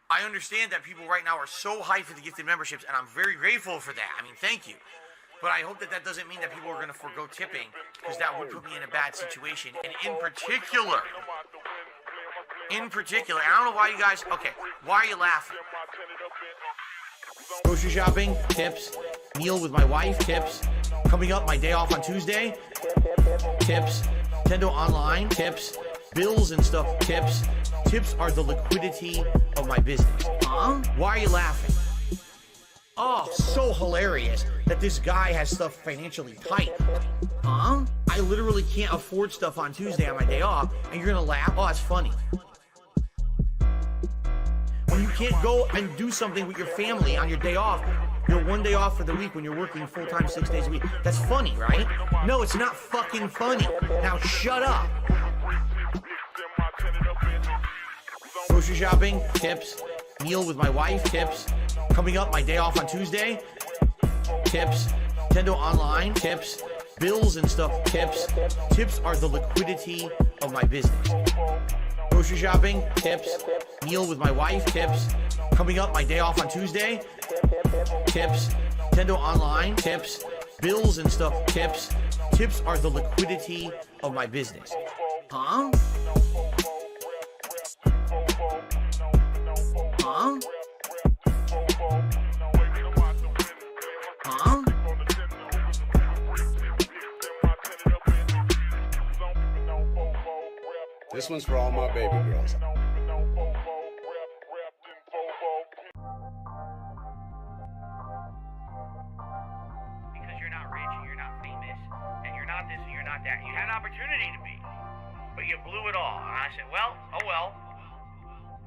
I understand that people right now are so hyped for the gifted memberships, and I'm very grateful for that. I mean, thank you. But I hope that that doesn't mean that people are going to forego tipping, because that would put me in a bad situation. And in particular, I don't know why you guys, okay, why are you laughing? Grocery shopping, tips. Meal with my wife, tips. Coming up, my day off on Tuesday, tips. Nintendo Online, tips. Bills and stuff, tips. Tips are the liquidity of my business. Huh? Why are you laughing? Oh, so hilarious that this guy has stuff financially tight. Huh? I literally can't afford stuff on Tuesday on my day off, and you're gonna laugh? Oh, that's funny. When you can't go and do something with your family on your day off, your one day off for the week when you're working full-time 6 days a week. That's funny, right? No, it's not fucking funny. Now shut up. Grocery shopping, tips. Meal with my wife, tips. Coming up, my day off on Tuesday, tips. Nintendo Online, tips. Bills and stuff, tips. Tips are the liquidity of my business. Grocery shopping, tips. Meal with my wife, tips. Coming up, my day off on Tuesday, tips. Nintendo Online, tips. Bills and stuff, tips. Tips are the liquidity of my business. Huh? Huh? Huh? This one's for all my baby girls. Because you're not rich and you're not famous and you're not this and you're not that. You had an opportunity to be, but you blew it all. And I said, well, oh well.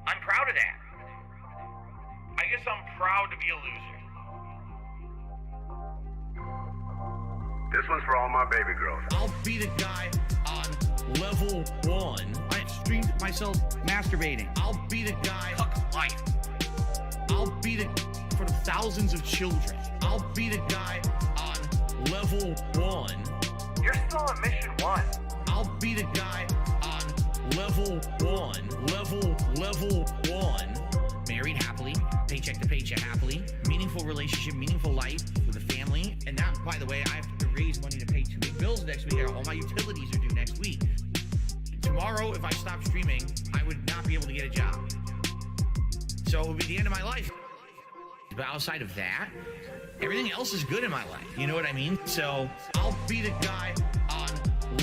I'm proud of that. I guess I'm proud to be a loser. This one's for all my baby girls. I'll be the guy on level 1. I streamed myself masturbating. I'll be the guy. Fuck life. I'll be the for the thousands of children. I'll be the guy on level 1. You're still on mission 1. I'll be the guy on level 1. Level 1. Married happily, paycheck to paycheck happily, meaningful relationship, meaningful life with a family. And now, by the way, I have to raise money to pay 2 big bills next week. All my utilities are due next week. Tomorrow, if I stop streaming, I would not be able to get a job. So it would be the end of my life. But outside of that, everything else is good in my life. You know what I mean? So I'll be the guy on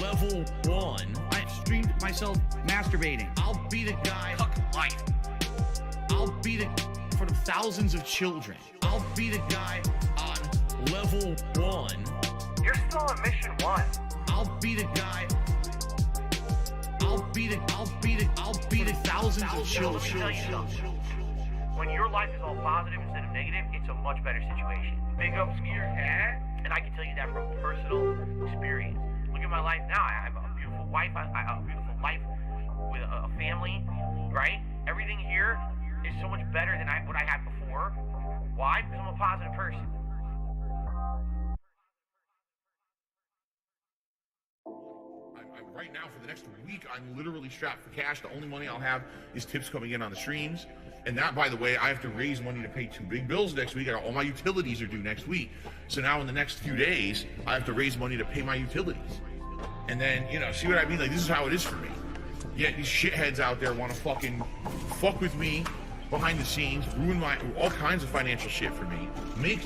level 1. I streamed myself masturbating. I'll be the guy. Fuck life. I'll be the for the thousands of children. I'll be the guy on level 1. You're still on mission 1. I'll be the guy. I'll be the thousands of children. When your life is all positive instead of negative, it's a much better situation. Big up skier, and I can tell you that from personal experience. Look at my life now. I have a beautiful wife. I have a beautiful life with a family, right? Everything here is so much better than what I had before. Why? Because I'm a positive person. Right now, for the next week, I'm literally strapped for cash. The only money I'll have is tips coming in on the streams. And that, by the way, I have to raise money to pay 2 big bills next week. All my utilities are due next week. So now in the next few days, I have to raise money to pay my utilities. And then, you know, see what I mean? Like, this is how it is for me. Yet these shitheads out there want to fucking fuck with me behind the scenes, ruin all kinds of financial shit for me.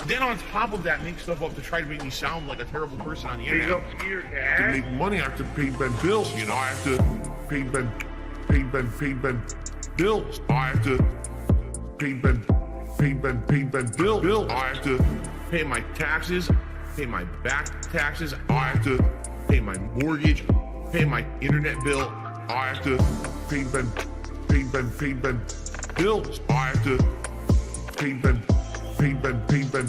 Then on top of that, make stuff up to try to make me sound like a terrible person on the internet. To make money, I have to pay Ben bills. You know, I have to pay Ben bills. I have to pay Ben bills. I have to Pay my taxes, pay my back taxes. I have to pay my mortgage, pay my internet bill. I have to pay Ben bills. I have to pay Ben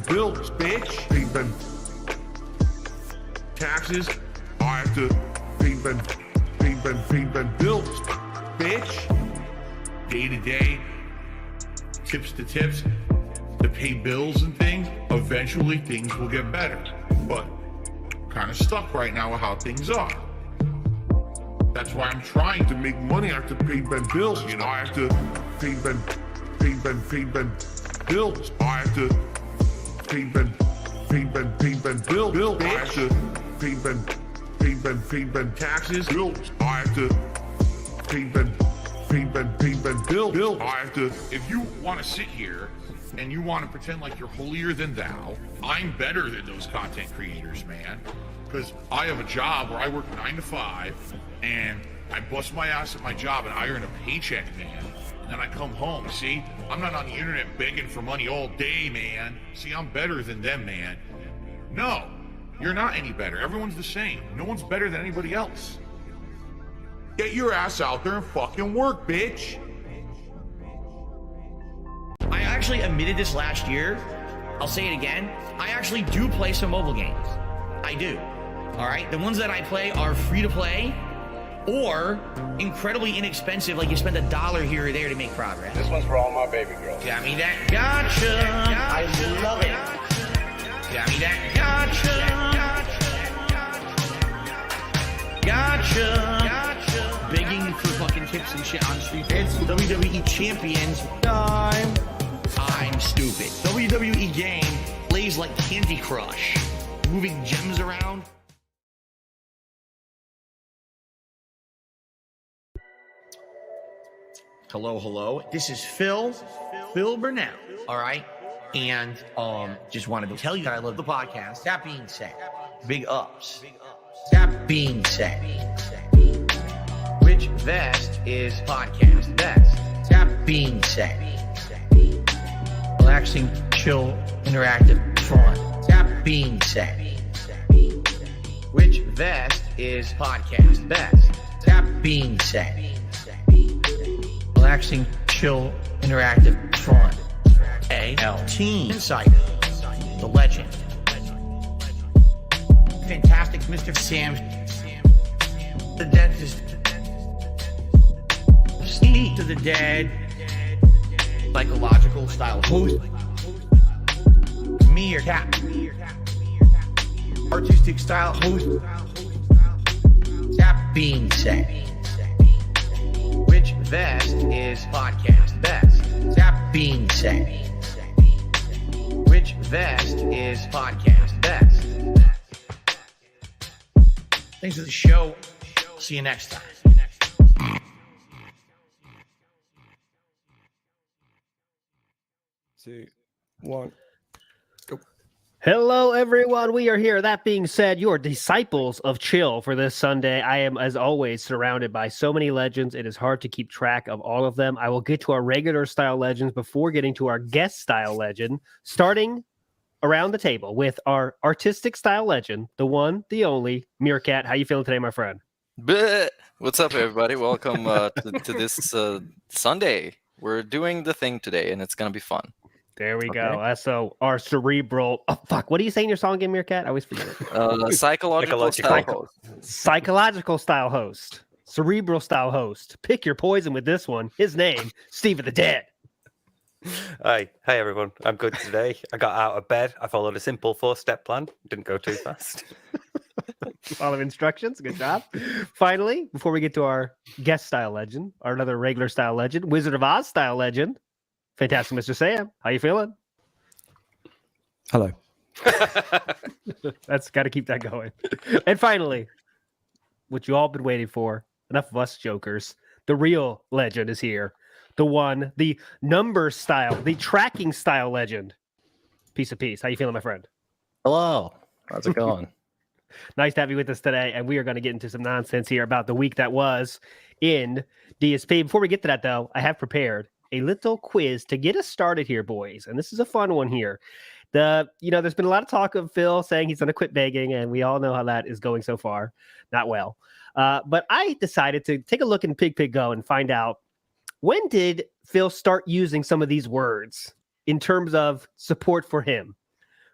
bills, Bitch. Pay Ben Taxes, I have to pay Ben bills, bitch. Day to day, tips to tips, to pay bills and things. Eventually things will get better. But kind of stuck right now with how things are. That's why I'm trying to to make money. I have to pay Ben bills. You know, I have to pay bills. I have to pay bills. I have to pay taxes. Bills. I have to pay bills. I have to. If you want to sit here and you want to pretend like you're holier than thou, I'm better than those content creators, man. Because I have a job where I work 9 to 5 and I bust my ass at my job and I earn a paycheck, man. And then I come home. See, I'm not on the internet begging for money all day, man. See, I'm better than them, man. No, you're not any better. Everyone's the same. No one's better than anybody else. Get your ass out there and fucking work, bitch. I actually admitted this last year. I'll say it again. I actually do play some mobile games. I do. All right. The ones that I play are free to play or incredibly inexpensive. Like you spend $1 here or there to make progress. This one's for all my baby girls. Got me that gotcha. I love it. Got me that gotcha. Begging for fucking tips and shit on Street. It's WWE Champions time. I'm stupid. WWE game plays like Candy Crush, moving gems around. Hello. This is Phil Burnell. All right. And just wanted to tell you that I love the podcast. That being said, big ups. That being said, which vest is podcast best? That being said, relaxing, chill, interactive, fun. That being said, which vest is podcast best? That being said, relaxing, chill, interactive, fun. AL Team Insider, the legend, Fantastic Mr. Sam, the dentist, Steve to the Dead, psychological style host, Meerkat, artistic style host. That being said, which vest is podcast best? That being said, which vest is podcast best? Thanks for the show. See you next time. 2, 1. Hello, everyone. We are here. That being said, you are disciples of chill for this Sunday. I am, as always, surrounded by so many legends. It is hard to keep track of all of them. I will get to our regular style legends before getting to our guest style legend, starting around the table with our artistic style legend, the one, the only, Meerkat. How you feeling today, my friend? Bleh. What's up, everybody? Welcome to this Sunday. We're doing the thing today, and it's going to be fun. There we go. So our cerebral... Oh, fuck. What do you say in your song again, Meerkat? I always forget it. Psychological style host. Psychological style host. Cerebral style host. Pick your poison with this one. His name, Steve of the Dead. Hey everyone. I'm good today. I got out of bed. I followed a simple 4-step plan. Didn't go too fast. Follow instructions. Good job. Finally, before we get to our guest style legend, our another regular style legend, Wizard of Oz style legend, Fantastic Mr. Sam. How you feeling? Hello. That's got to keep that going. And finally, what you all been waiting for, enough of us jokers, the real legend is here. The one, the number style, the tracking style legend. Piece of peace. How you feeling, my friend? Hello. How's it going? Nice to have you with us today. And we are going to get into some nonsense here about the week that was in DSP. Before we get to that, though, I have prepared a little quiz to get us started here, boys. And this is a fun one here. There's been a lot of talk of Phil saying he's going to quit begging, and we all know how that is going so far. Not well. But I decided to take a look in Pig Go and find out, when did Phil start using some of these words in terms of support for him?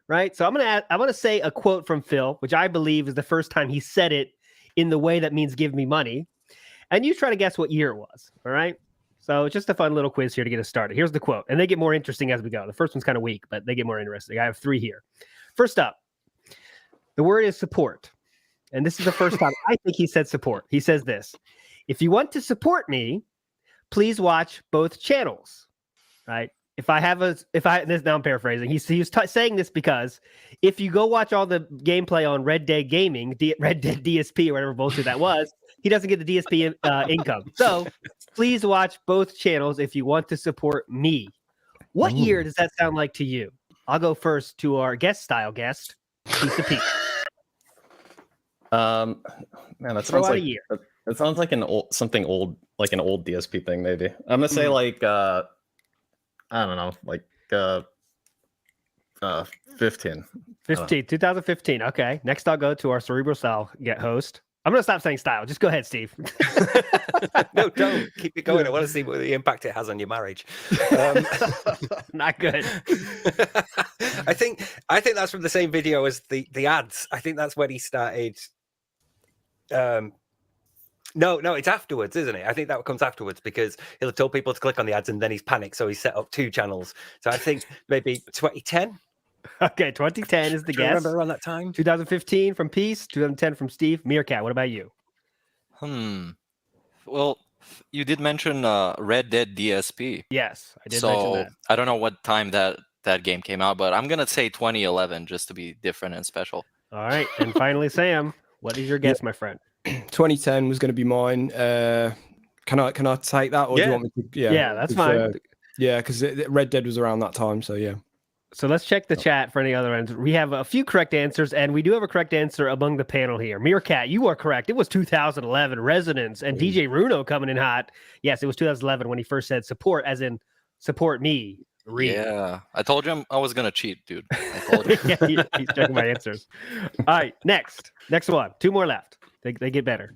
Right? So I'm going to say a quote from Phil, which I believe is the first time he said it in the way that means give me money. And you try to guess what year it was. All right? So it's just a fun little quiz here to get us started. Here's the quote. And they get more interesting as we go. The first one's kind of weak, but they get more interesting. I have 3 here. First up, the word is support. And this is the first time I think he said support. He says this: if you want to support me, please watch both channels. right? If I this now I'm paraphrasing. He was saying this because if you go watch all the gameplay on Red Dead Gaming, Red Dead DSP or whatever bullshit that was, he doesn't get the DSP income. So please watch both channels if you want to support me. What year does that sound like to you? I'll go first to our guest. Piece of Pete. Man, that Throw sounds out a like year. that sounds like an old DSP thing. Maybe I'm gonna say like I don't know, like 15. 2015. Okay. Next, I'll go to our Cerebral Style host. I'm gonna stop saying style. Just go ahead, Steve. No, don't keep it going. I want to see what the impact it has on your marriage. Not good. I think that's from the same video as the ads. I think that's when he started. No, it's afterwards, isn't it? I think that comes afterwards because he'll have told people to click on the ads and then he's panicked, so he's set up 2 channels. So I think maybe 2010. Okay, 2010 is the guess. Remember around that time? 2015 from Peace, 2010 from Steve. Meerkat, what about you? Well, you did mention Red Dead DSP. Yes, I did mention that. I don't know what time that game came out, but I'm gonna say 2011 just to be different and special. All right, and finally, Sam, what is your guess, my friend? 2010 was going to be mine. Can I take that, or do you want me to? Yeah, that's fine. Yeah, because Red Dead was around that time, so yeah. So let's check the chat for any other ones. We have a few correct answers, and we do have a correct answer among the panel here. Meerkat, you are correct. It was 2011. Resonance and DJ Runo coming in hot. Yes, it was 2011 when he first said support, as in support me. Read. Yeah, I told you I was gonna cheat, dude. I told you. Yeah, he's checking my answers. All right, next one. 2 more left. They get better.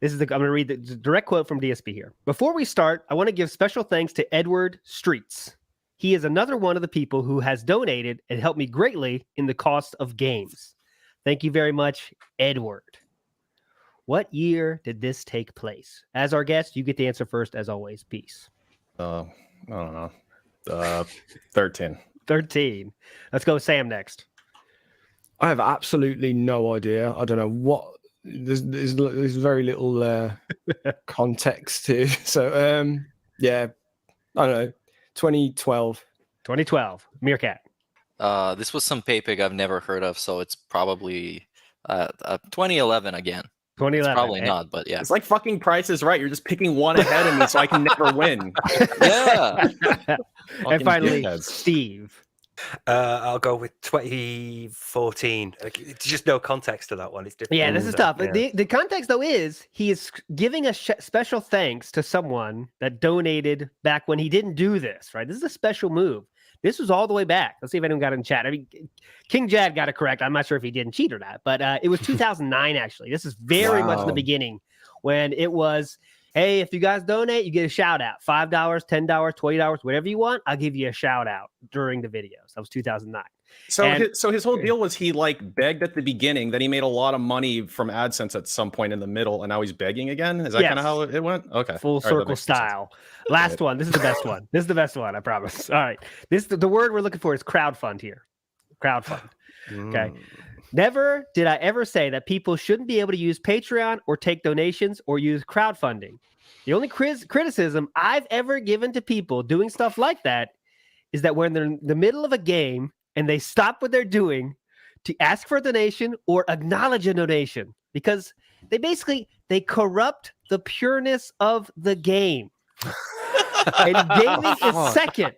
I'm going to read the direct quote from DSP here. Before we start, I want to give special thanks to Edward Streets. He is another one of the people who has donated and helped me greatly in the cost of games. Thank you very much, Edward. What year did this take place? As our guest, you get the answer first, as always. Peace. I don't know. 13. 13. Let's go Sam next. I have absolutely no idea. I don't know what. There's very little context here. So, yeah, I don't know. 2012. 2012. Meerkat. This was some PayPig I've never heard of, so it's probably 2011 again. 2011. It's probably not, but yeah. It's like fucking Price is Right. You're just picking one ahead of me, so I can never win. Yeah. And finally, Steve. I'll go with 2014. It's just no context to that one. It's different. Yeah, this is tough. Yeah. The context, though, is he is giving a special thanks to someone that donated back when he didn't do this, right? This is a special move. This was all the way back. Let's see if anyone got in chat. I mean, King Jad got it correct. I'm not sure if he didn't cheat or not, but it was 2009, actually. This is very much in the beginning when it was, hey, if you guys donate, you get a shout out. $5, $10, $20, whatever you want. I'll give you a shout out during the videos. That was 2009. So his whole deal was he like begged at the beginning, then he made a lot of money from AdSense at some point in the middle, and now he's begging again. Is that kind of how it went? Okay, full circle style. Last one. This is the best one. This is the best one. I promise. All right. The word we're looking for is crowdfund here. Crowdfund. Okay. Never did I ever say that people shouldn't be able to use Patreon or take donations or use crowdfunding. The only criticism I've ever given to people doing stuff like that is that when they're in the middle of a game and they stop what they're doing to ask for a donation or acknowledge a donation, because they corrupt the pureness of the game. And gaming is second.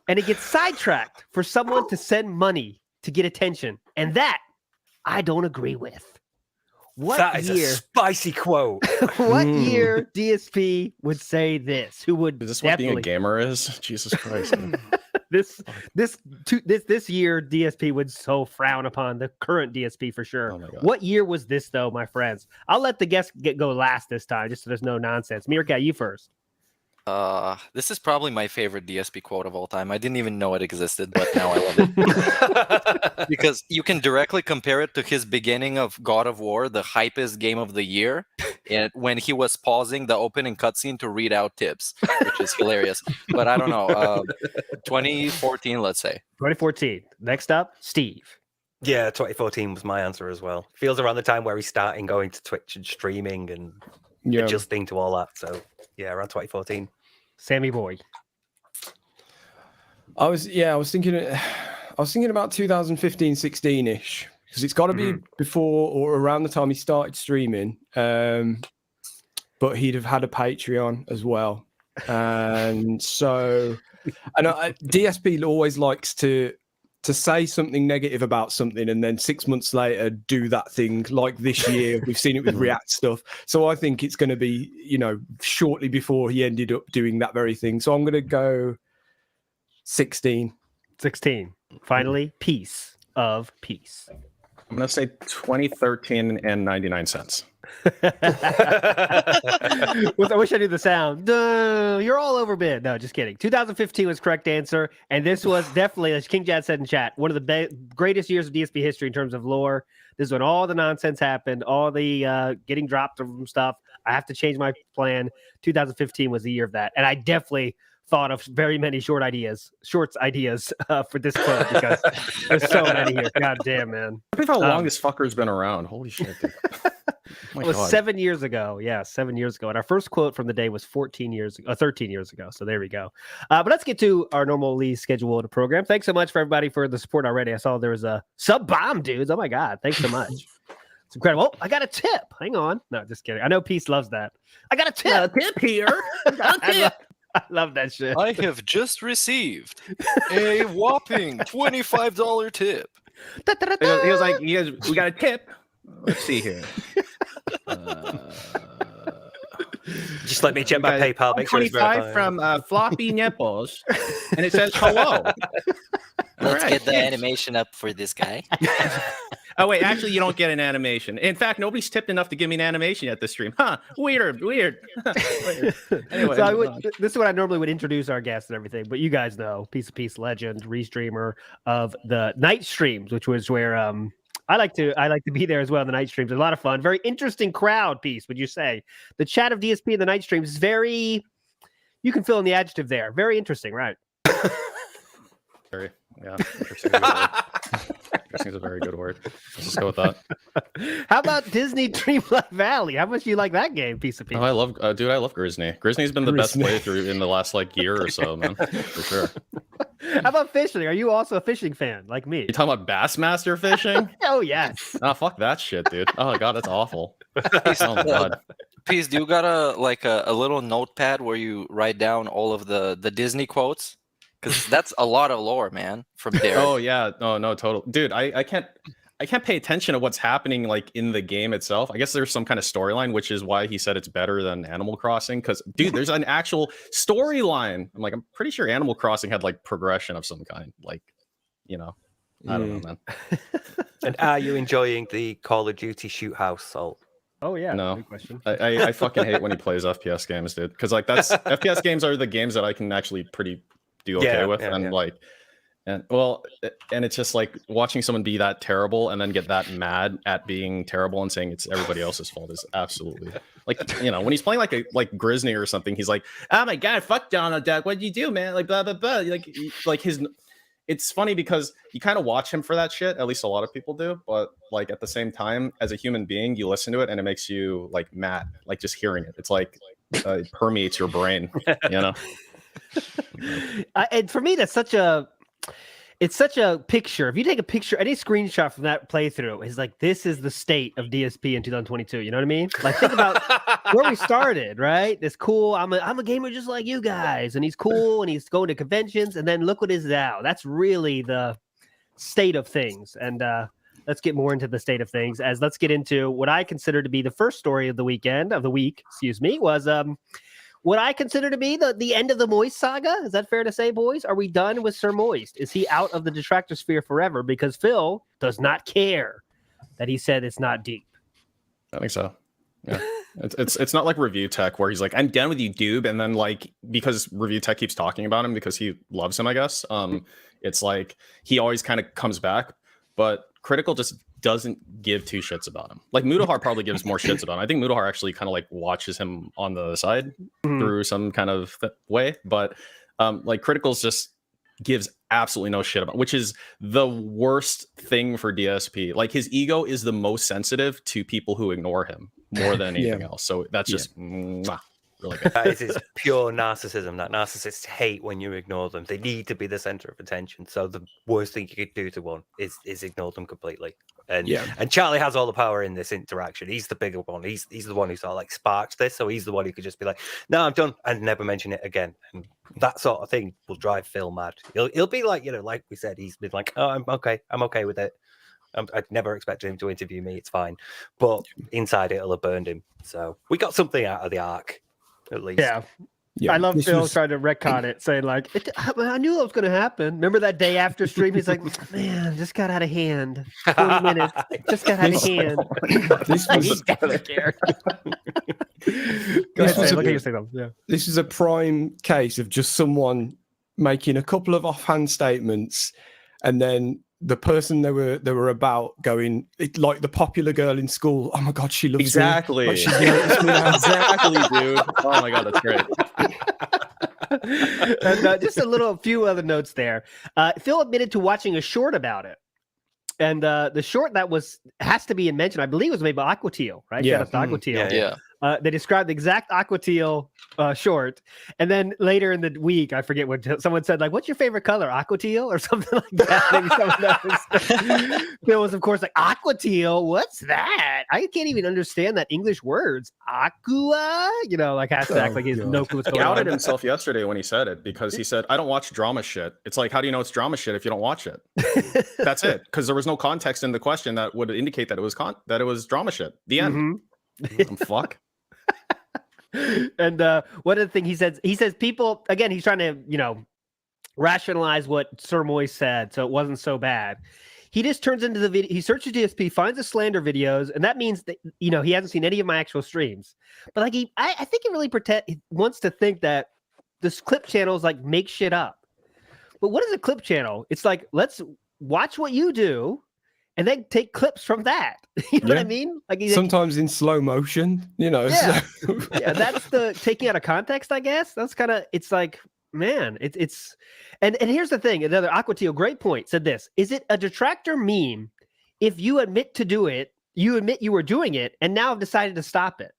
And it gets sidetracked for someone to send money to get attention. And that I don't agree with. That is a spicy quote. What year DSP would say this? Who would? Is this what being a gamer is? Jesus Christ! This year DSP would so frown upon the current DSP for sure. Oh, what year was this though, my friends? I'll let the guest go last this time, just so there's no nonsense. Meerkat, you first. This is probably my favorite DSP quote of all time. I didn't even know it existed, but now I love it. Because you can directly compare it to his beginning of God of War, the hypest game of the year, and when he was pausing the opening cutscene to read out tips, which is hilarious. But I don't know. 2014, let's say. 2014. Next up, Steve. Yeah, 2014 was my answer as well. Feels around the time where he's starting going to Twitch and streaming and adjusting to all that. So, yeah, around 2014. Sammy boy. I was thinking about 2015-16 ish, because it's got to be before or around the time he started streaming. But he'd have had a Patreon as well, and so DSP always likes to say something negative about something and then 6 months later do that thing. Like this year, we've seen it with React stuff. So I think it's going to be, shortly before he ended up doing that very thing. So I'm going to go 16. 16. Finally, piece of peace. I'm going to say 2013 and 99 cents. I wish I knew the sound. Duh, you're all overbid. No, just kidding. 2015 was correct answer, and this was definitely, as King Jad said in chat, one of the greatest years of DSP history in terms of lore. This is when all the nonsense happened, all the getting dropped from stuff. I have to change my plan. 2015 was the year of that, and I definitely thought of very many shorts ideas for this quote, because there's so many here. God damn, man. I think how long this fucker's been around. Holy shit. Dude. It was 7 years ago. Yeah, 7 years ago. And our first quote from the day was 13 years ago. So there we go. But let's get to our normally scheduled program. Thanks so much for everybody for the support already. I saw there was a sub bomb, dudes. Oh my God. Thanks so much. It's incredible. Oh, I got a tip. Hang on. No, just kidding. I know Peace loves that. I got a tip. A tip here. I love that shit. I have just received a whopping $25 tip. He was like, we got a tip. Let's see here. Just let me check my PayPal. Make sure it's 25 from Floppy Nipples, and it says hello. Let's get the animation up for this guy. Oh wait, actually, you don't get an animation. In fact, nobody's tipped enough to give me an animation yet this stream. Huh? Weird. Weird. Anyway, so this is what I normally would introduce our guests and everything, but you guys know, Piece of Peace legend, restreamer of the night streams, which was where I like to be there as well in the night streams. A lot of fun. Very interesting crowd, Peace, would you say? The chat of DSP in the night streams is very, you can fill in the adjective there. Very interesting, right? Very, yeah. Interesting is a very good word. Let's just go with that. How about Disney Dreamlight Valley? How much do you like that game, Piece of Peace? Oh, I love Grizzly. Grizzly's been the best playthrough in the last year or so, man, for sure. How about fishing? Are you also a fishing fan like me? You talking about Bassmaster fishing? Oh yes. Oh, fuck that shit, dude. Oh my God, that's awful. Oh my God. Peace, do you got a little notepad where you write down all of the Disney quotes? Because that's a lot of lore, man, from there. Oh yeah, no, total, dude. I can't pay attention to what's happening in the game itself. I guess there's some kind of storyline, which is why he said it's better than Animal Crossing. Because dude, there's an actual storyline. I'm pretty sure Animal Crossing had progression of some kind. I don't know, man. And are you enjoying the Call of Duty Shoot House, Salt? Oh yeah, no. Good question. I fucking hate when he plays FPS games, dude. Because that's FPS games are the games that I can actually do okay with, and it's just watching someone be that terrible and then get that mad at being terrible and saying it's everybody else's fault is absolutely when he's playing like Grizzly or something, he's like, oh my God, fuck Donald Duck, what'd you do, man? Blah blah blah. It's funny because you kind of watch him for that shit. At least a lot of people do. But at the same time, as a human being, you listen to it and it makes you mad. Just hearing it, it's it permeates your brain. And for me, that's such a picture. If you take a picture, any screenshot from that playthrough is this is the state of DSP in 2022. You know what I mean? Think about where we started, right? This cool, I'm a gamer just like you guys, and he's cool and he's going to conventions, and then look what is now. That's really the state of things. And let's get more into the state of things, as let's get into what I consider to be the first story of the week, was what I consider to be the end of the Moist saga. Is that fair to say, boys? Are we done with Sir Moist? Is he out of the detractor sphere forever? Because Phil does not care that he said it's not deep. I think so. Yeah. It's not like Review Tech where he's like, I'm done with you, dude. And then because Review Tech keeps talking about him because he loves him, I guess. It's he always kind of comes back, but Critical just doesn't give two shits about him. Mudahar probably gives more shits about him. I think Mudahar actually kind of watches him on the side through some kind of way, but Critical's just gives absolutely no shit about him, which is the worst thing for DSP. His ego is the most sensitive to people who ignore him more than anything else. So that's just Really good. That is pure narcissism. That narcissists hate when you ignore them. They need to be the center of attention. So the worst thing you could do to one is ignore them completely. And Charlie has all the power in this interaction. He's the bigger one. He's the one who sort of like sparked this. So he's the one who could just be like, "No, I'm done," and never mention it again. And that sort of thing will drive Phil mad. He'll be like, like we said, he's been like, "Oh, I'm okay with it. I'd never expected him to interview me. It's fine." But inside it'll have burned him. So we got something out of the arc, at least. Yeah. I love Phil trying to retcon it, saying like, I knew that was going to happen. Remember that day after stream? He's like, man, just got out of hand. 40 minutes, just got out of hand. This was He's definitely scared. This is a prime case of just someone making a couple of offhand statements, and then the person they were about going like the popular girl in school. Oh my god, she loves exactly. Me. Like, she's noticed me now. Exactly, dude. Oh my god, that's great. And just a few other notes there. Phil admitted to watching a short about it, and the short that has to be mentioned, I believe, was made by Aqua Teal, right? Yeah, Shout out to Aqua Teal. Yeah. They described the exact Aqua Teal short, and then later in the week, I forget what someone said, like, "What's your favorite color, Aqua Teal?" or something like that. Maybe someone knows. Phil was, of course, like, "Aqua Teal, what's that? I can't even understand that English words. Aqua, like has to act like he has no clue what's He going outed on." himself yesterday when he said it, because he said, "I don't watch drama shit." It's like, how do you know it's drama shit if you don't watch it? That's it, because there was no context in the question that would indicate that it was drama shit. The end. Fuck. And one other thing he says people, again, he's trying to rationalize what Sir Moise said, so it wasn't so bad. He just turns into the video, he searches DSP, finds the slander videos, and that means that he hasn't seen any of my actual streams. But like I think he really wants to think that this clip channel is like make shit up. But what is a clip channel? It's like, let's watch what you do and then take clips from that. You know what I mean? Like sometimes in slow motion, Yeah. So. Yeah, that's the taking out of context, I guess. That's kind of, it's like, man, it's and here's the thing. Another Aqua Teal, great point, said this: is it a detractor meme if you admit to do it, you admit you were doing it, and now have decided to stop it?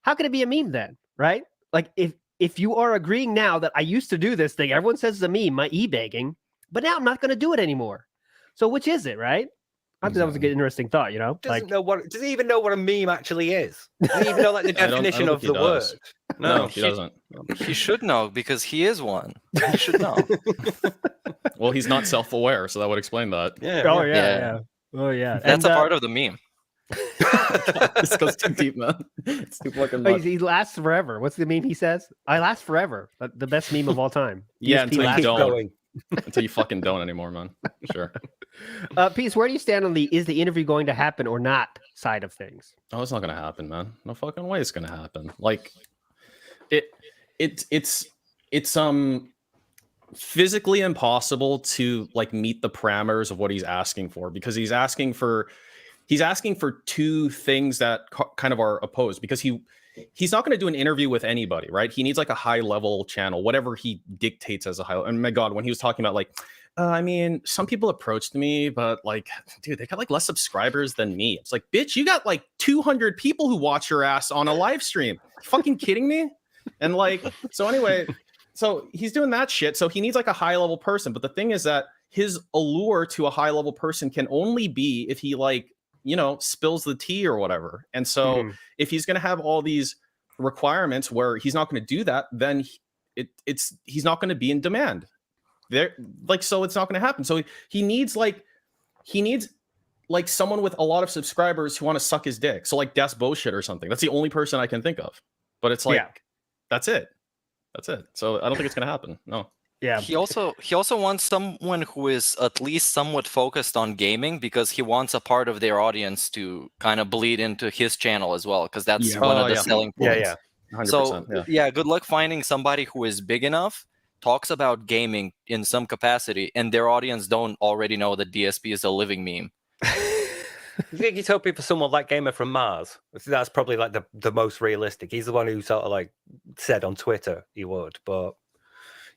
How can it be a meme then, right? Like if you are agreeing now that I used to do this thing, everyone says it's a meme, my e-begging, but now I'm not going to do it anymore. So which is it, right? I think that was a good, interesting thought, Does he even know what a meme actually is? Does he even know like the definition of the word? No, he doesn't. He should know, because he is one. He should know. Well, he's not self-aware, so that would explain that. Yeah. Oh yeah. Oh yeah. That's a part of the meme. This goes too deep, man. It's too fucking much. He lasts forever. What's the meme he says? I last forever. The best meme of all time. Yeah, DSP until you don't. Going. Until you fucking don't anymore, man. Sure. Peace, where do you stand on is the interview going to happen or not side of things? Oh, it's not gonna happen, man. No fucking way it's gonna happen. Like it's physically impossible to like meet the parameters of what he's asking for, because he's asking for two things that kind of are opposed, because he's not going to do an interview with anybody, right? He needs like a high level channel, whatever he dictates as a high. And my God, when he was talking about like, I mean, some people approached me, but like, dude, they got like less subscribers than me. It's like, bitch, you got like 200 people who watch your ass on a live stream. Fucking kidding me? And like, so anyway, so he's doing that shit. So he needs like a high level person. But the thing is that his allure to a high level person can only be if he like, spills the tea or whatever. And so if he's going to have all these requirements where he's not going to do that, then he's not going to be in demand there. Like, so it's not going to happen. So he needs someone with a lot of subscribers who want to suck his dick. So like Des Bullshit or something. That's the only person I can think of, but it's like, that's it. So I don't think it's going to happen. No. Yeah. He also wants someone who is at least somewhat focused on gaming, because he wants a part of their audience to kind of bleed into his channel as well, because that's one of the selling points. Yeah. 100%, so good luck finding somebody who is big enough, talks about gaming in some capacity, and their audience don't already know that DSP is a living meme. You think he's hoping for someone like Gamer from Mars? That's probably like the most realistic. He's the one who sort of like said on Twitter he would, but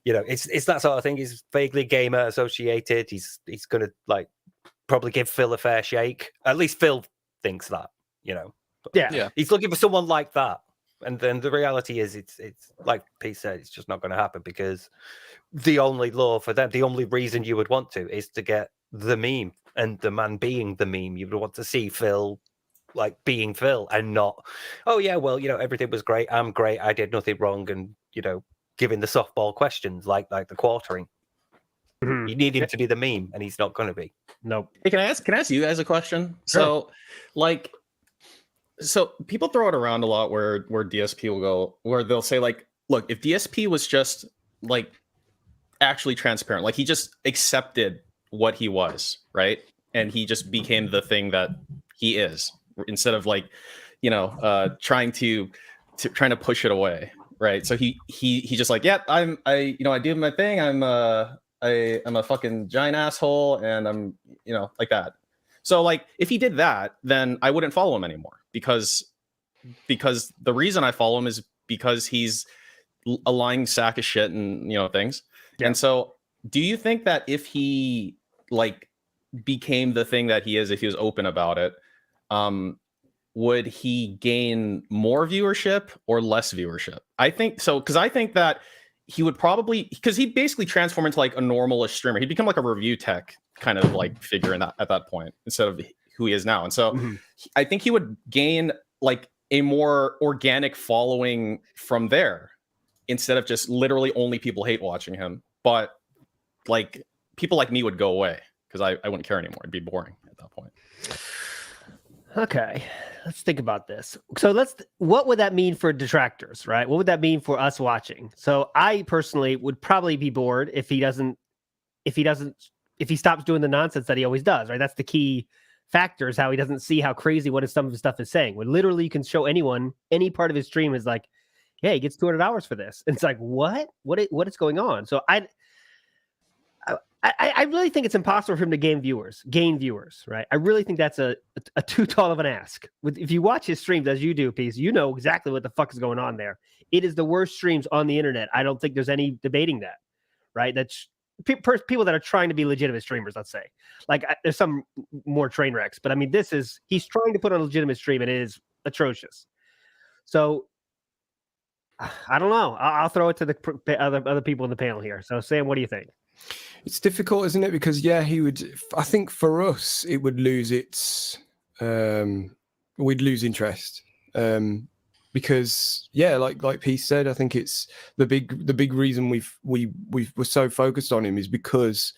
it's that sort of thing. He's vaguely gamer associated. He's gonna like probably give Phil a fair shake. At least Phil thinks that, But Yeah. he's looking for someone like that. And then the reality is, it's like Pete said, it's just not going to happen, because the only law for them, the only reason you would want to, is to get the meme, and the man being the meme. You would want to see Phil like being Phil, and not, oh yeah, well, everything was great, I'm great, I did nothing wrong, and giving the softball questions like the quartering. You need him to be the meme, and he's not going to be. Nope. Hey, can I ask you guys a question? Sure. So people throw it around a lot where DSP will go, where they'll say like, look, if DSP was just like actually transparent, like he just accepted what he was, right? And he just became the thing that he is, instead of like, trying to push it away, right? So he just like, yep, I do my thing. I'm a fucking giant asshole, and I'm like that. So like, if he did that, then I wouldn't follow him anymore, because the reason I follow him is because he's a lying sack of shit and things. Yeah. And so, do you think that if he like became the thing that he is, if he was open about it, would he gain more viewership or less viewership? I think so, because I think that he would probably, because he basically transform into like a normalish streamer. He'd become like a review tech kind of like figure at that point, instead of who he is now. And so I think he would gain like a more organic following from there, instead of just literally only people hate watching him. But like people like me would go away, because I wouldn't care anymore. It'd be boring at that point. Okay, let's think about this. So what would that mean for detractors, right? What would that mean for us watching? So I personally would probably be bored if he stops doing the nonsense that he always does, right? That's the key factor, is how he doesn't see how crazy some of his stuff is saying. When literally you can show anyone any part of his stream is like, yeah, he gets $200 for this. And it's like, what is going on? So I really think it's impossible for him to gain viewers, right? I really think that's a too tall of an ask. If you watch his streams as you do, Peace, you know exactly what the fuck is going on there. It is the worst streams on the internet. I don't think there's any debating that, right? That's people that are trying to be legitimate streamers, let's say. Like, there's some more train wrecks, but I mean, he's trying to put on a legitimate stream, and it is atrocious. So I don't know. I'll throw it to the other people in the panel here. So Sam, what do you think? It's difficult, isn't it? Because he would. I think for us, it would lose its. We'd lose interest. Because like Pete said, I think it's the big reason we were so focused on him is because,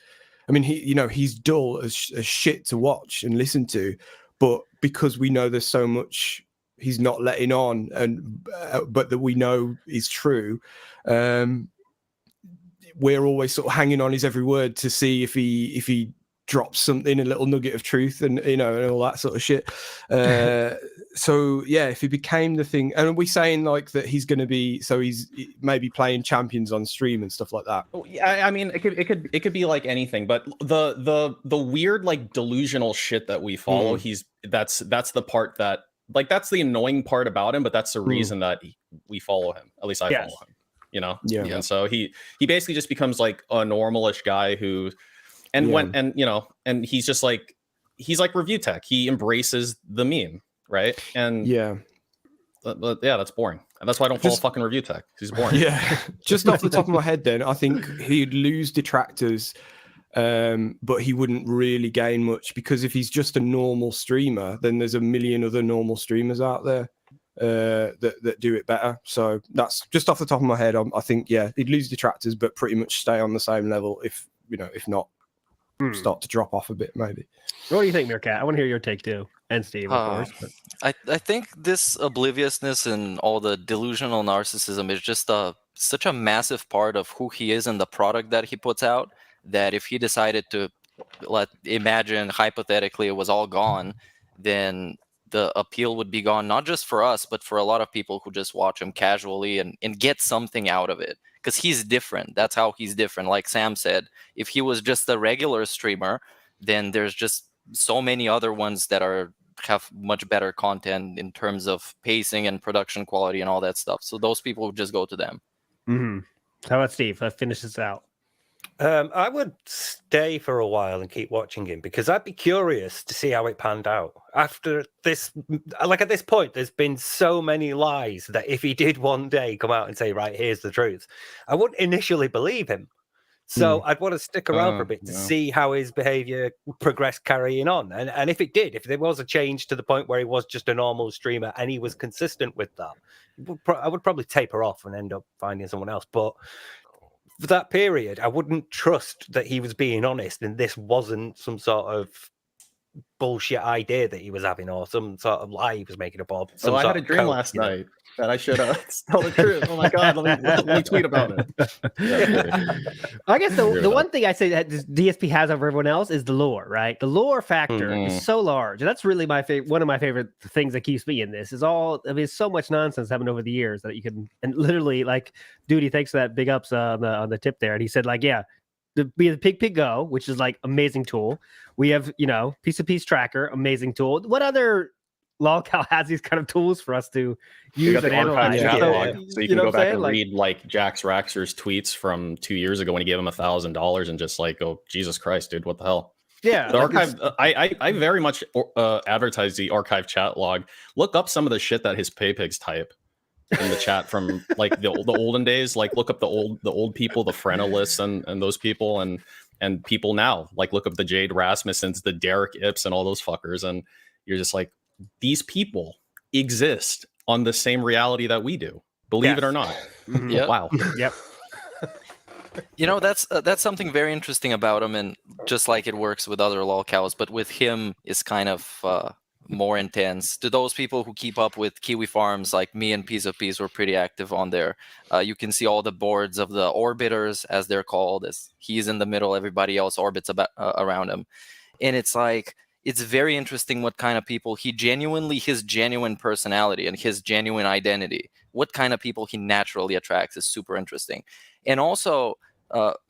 I mean, he's dull as shit to watch and listen to, but because we know there's so much he's not letting on, and but that we know is true. We're always sort of hanging on his every word to see if he drops something, a little nugget of truth, and and all that sort of shit. So yeah, if he became the thing, and are we saying like that he's going to be, so he's maybe playing champions on stream and stuff like that? I mean, it could be like anything, but the weird like delusional shit that we follow, that's the part that, like, that's the annoying part about him, but that's the reason that we follow him. At least I follow him. Yeah. And so he basically just becomes like a normalish guy who, and he's just like, he's like review tech. He embraces the meme, right? And but that's boring. And that's why I don't follow fucking review tech. He's boring. Yeah. Just off the top of my head, then I think he'd lose detractors, but he wouldn't really gain much, because if he's just a normal streamer, then there's a million other normal streamers out there that do it better. So that's just off the top of my head. I think he'd lose detractors, but pretty much stay on the same level. If not, start to drop off a bit, maybe. What do you think, Meerkat? I want to hear your take too, and Steve, of course. I think this obliviousness and all the delusional narcissism is just such a massive part of who he is and the product that he puts out, that if he decided to imagine hypothetically it was all gone, then the appeal would be gone, not just for us, but for a lot of people who just watch him casually and get something out of it. Because he's different. That's how he's different. Like Sam said, if he was just a regular streamer, then there's just so many other ones that have much better content in terms of pacing and production quality and all that stuff. So those people would just go to them. How about Steve? Let's finish this out. I would stay for a while and keep watching him because I'd be curious to see how it panned out. After this, like at this point, there's been so many lies that if he did one day come out and say, right, here's the truth, I wouldn't initially believe him. So I'd want to stick around for a bit to see how his behavior progressed carrying on. And if it did, if there was a change to the point where he was just a normal streamer and he was consistent with that, I would probably taper off and end up finding someone else. But for that period, I wouldn't trust that he was being honest and this wasn't some sort of bullshit idea that he was having or some sort of lie he was making up. Or So I had a dream last night that I should tell the truth. Oh my god, let me tweet about it. Yeah, I guess the one thing I say that DSP has over everyone else is the lore, right? The lore factor is so large. And that's really my favorite. One of my favorite things that keeps me in this is it's so much nonsense happened over the years that you can, and literally like, Duty, thanks for that big ups on the tip there. And he said like, yeah, we have the Pig Go, which is like amazing tool. We have, Piece of Piece Tracker, amazing tool. What other lolcow has these kind of tools for us to use and analyze? So you can go back and read like Jax Raxer's tweets from 2 years ago when he gave him $1,000 and just like, oh, Jesus Christ, dude, what the hell? Yeah, the archive. I very much advertise the archive chat log. Look up some of the shit that his paypigs type in the chat from like the olden days. Like look up the old people, the Frenelists and those people and people now. Like look up the Jade Rasmussens, the Derek Ips, and all those fuckers, and you're just like, these people exist on the same reality that we do. Believe it or not. Yep. Wow. Yep. That's something very interesting about him, and just like it works with other lolcows, but with him is kind of more intense. To those people who keep up with Kiwi Farms, like me and Piece of Peas were pretty active on there. You can see all the boards of the orbiters, as they're called. As he's in the middle, everybody else orbits around him, and it's like, it's very interesting what kind of people his genuine personality and his genuine identity, what kind of people he naturally attracts is super interesting. And also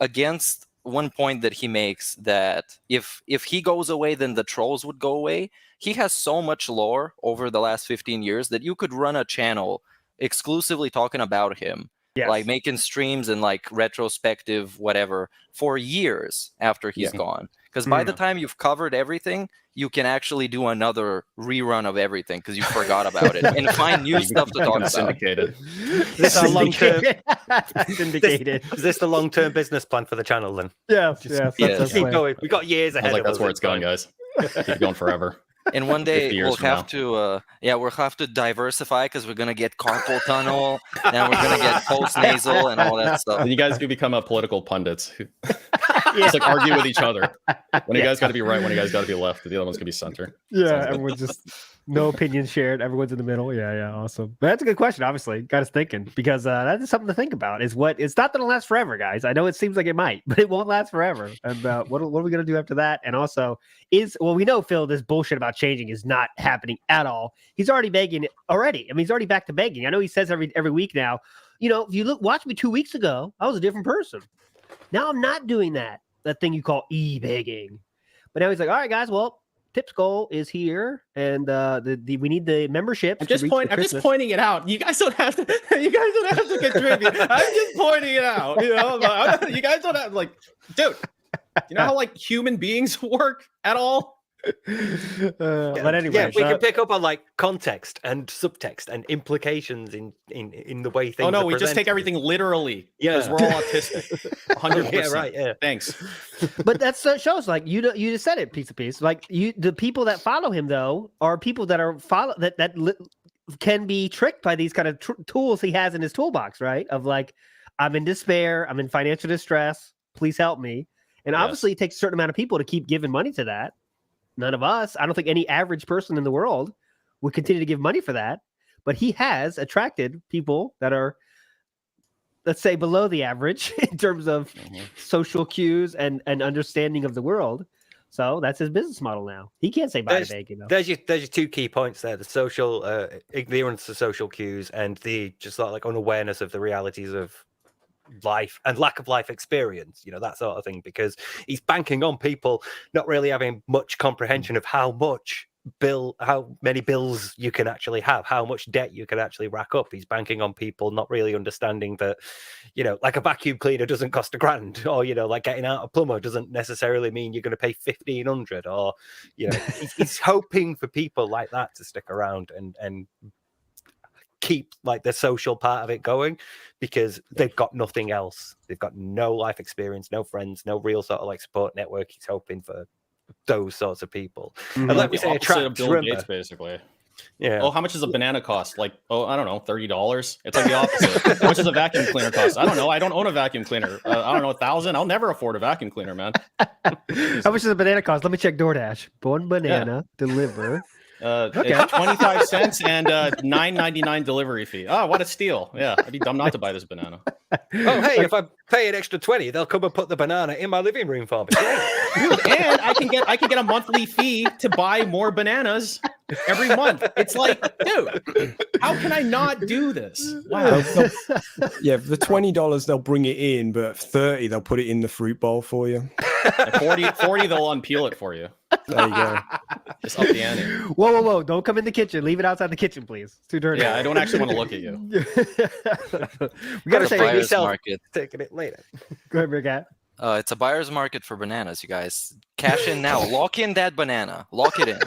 against one point that he makes, that if he goes away, then the trolls would go away. He has so much lore over the last 15 years that you could run a channel exclusively talking about him. Yes. Like making streams and like retrospective whatever for years after he's gone. Because by the time you've covered everything, you can actually do another rerun of everything because you forgot about it and find new stuff to talk about. Syndicated. Is this our long-term? Syndicated. Is this the long-term business plan for the channel then? Yeah. Keep going. We've got years ahead. Like that's where it's going, guys. Keep going forever. And one day we'll have to diversify because we're gonna get carpal tunnel, and we're gonna get post-nasal and all that stuff. And you guys do become political pundits. It's like argue with each other. When you guys got to be right, when you guys got to be left, the other one's gonna be center. Yeah, everyone's just no opinions shared. Everyone's in the middle. Yeah, awesome. But that's a good question. Obviously, got us thinking because that is something to think about. It's not that it'll last forever, guys. I know it seems like it might, but it won't last forever. And what are we gonna do after that? And also, we know, Phil, this bullshit about changing is not happening at all. He's already begging it already. I mean, he's already back to begging. I know he says every week now. If you watch me 2 weeks ago, I was a different person. Now I'm not doing that thing you call e-begging. But now he's like, all right, guys, well, Tip's goal is here, and we need the membership. I'm just pointing it out. You guys don't have to. You guys don't have to contribute. I'm just pointing it out. You guys don't have dude. You know how human beings work at all? But anyway, we can pick up on context and subtext and implications in the way things. Oh no, are we just take everything literally. Because we're all autistic. 100%. Yeah, right. Yeah. Thanks. But that shows you just said it piece of piece. The people that follow him though are people that are that can be tricked by these kind of tools he has in his toolbox, right? Of I'm in despair, I'm in financial distress, please help me. And obviously it takes a certain amount of people to keep giving money to that. None of us, I don't think any average person in the world would continue to give money for that. But he has attracted people that are, let's say, below the average in terms of social cues and understanding of the world. So that's his business model now. He can't say bye to begging. There's your two key points there: the social ignorance of social cues and the just unawareness of the realities of life and lack of life experience, that sort of thing, because he's banking on people not really having much comprehension of how much many bills you can actually have, how much debt you can actually rack up. He's banking on people not really understanding that, you know, like a vacuum cleaner doesn't cost $1,000, or, you know, like getting out a plumber doesn't necessarily mean you're going to pay $1,500, or, you know, he's hoping for people like that to stick around and keep like the social part of it going, because they've got nothing else. They've got no life experience, no friends, no real sort of like support network. He's hoping for those sorts of people. And let me say, opposite of Bill Gates, basically. Yeah. Oh, how much does a banana cost? Like, oh, I don't know, $30. It's like the opposite. How much does a vacuum cleaner cost? I don't know. I don't own a vacuum cleaner. I don't know, 1,000. I'll never afford a vacuum cleaner, man. How much does a banana cost? Let me check DoorDash. One banana, deliver. It's 25 cents and $9.99 delivery fee. Oh, what a steal. Yeah, I'd be dumb not to buy this banana. Oh, hey, if I pay an extra 20, they'll come and put the banana in my living room for me. Dude, and I can get a monthly fee to buy more bananas every month. It's like, dude, how can I not do this? Wow. Yeah, for the $20 they'll bring it in, but 30 they'll put it in the fruit bowl for you. 40 they'll unpeel it for you. There you go. Just up the ante. Whoa! Don't come in the kitchen. Leave it outside the kitchen, please. It's too dirty. Yeah, I don't actually want to look at you. We gotta say buyer's yourself. market. Taking it later. Go ahead, Brigat. It's a buyer's market for bananas, you guys. Cash in now. Lock in that banana. Lock it in.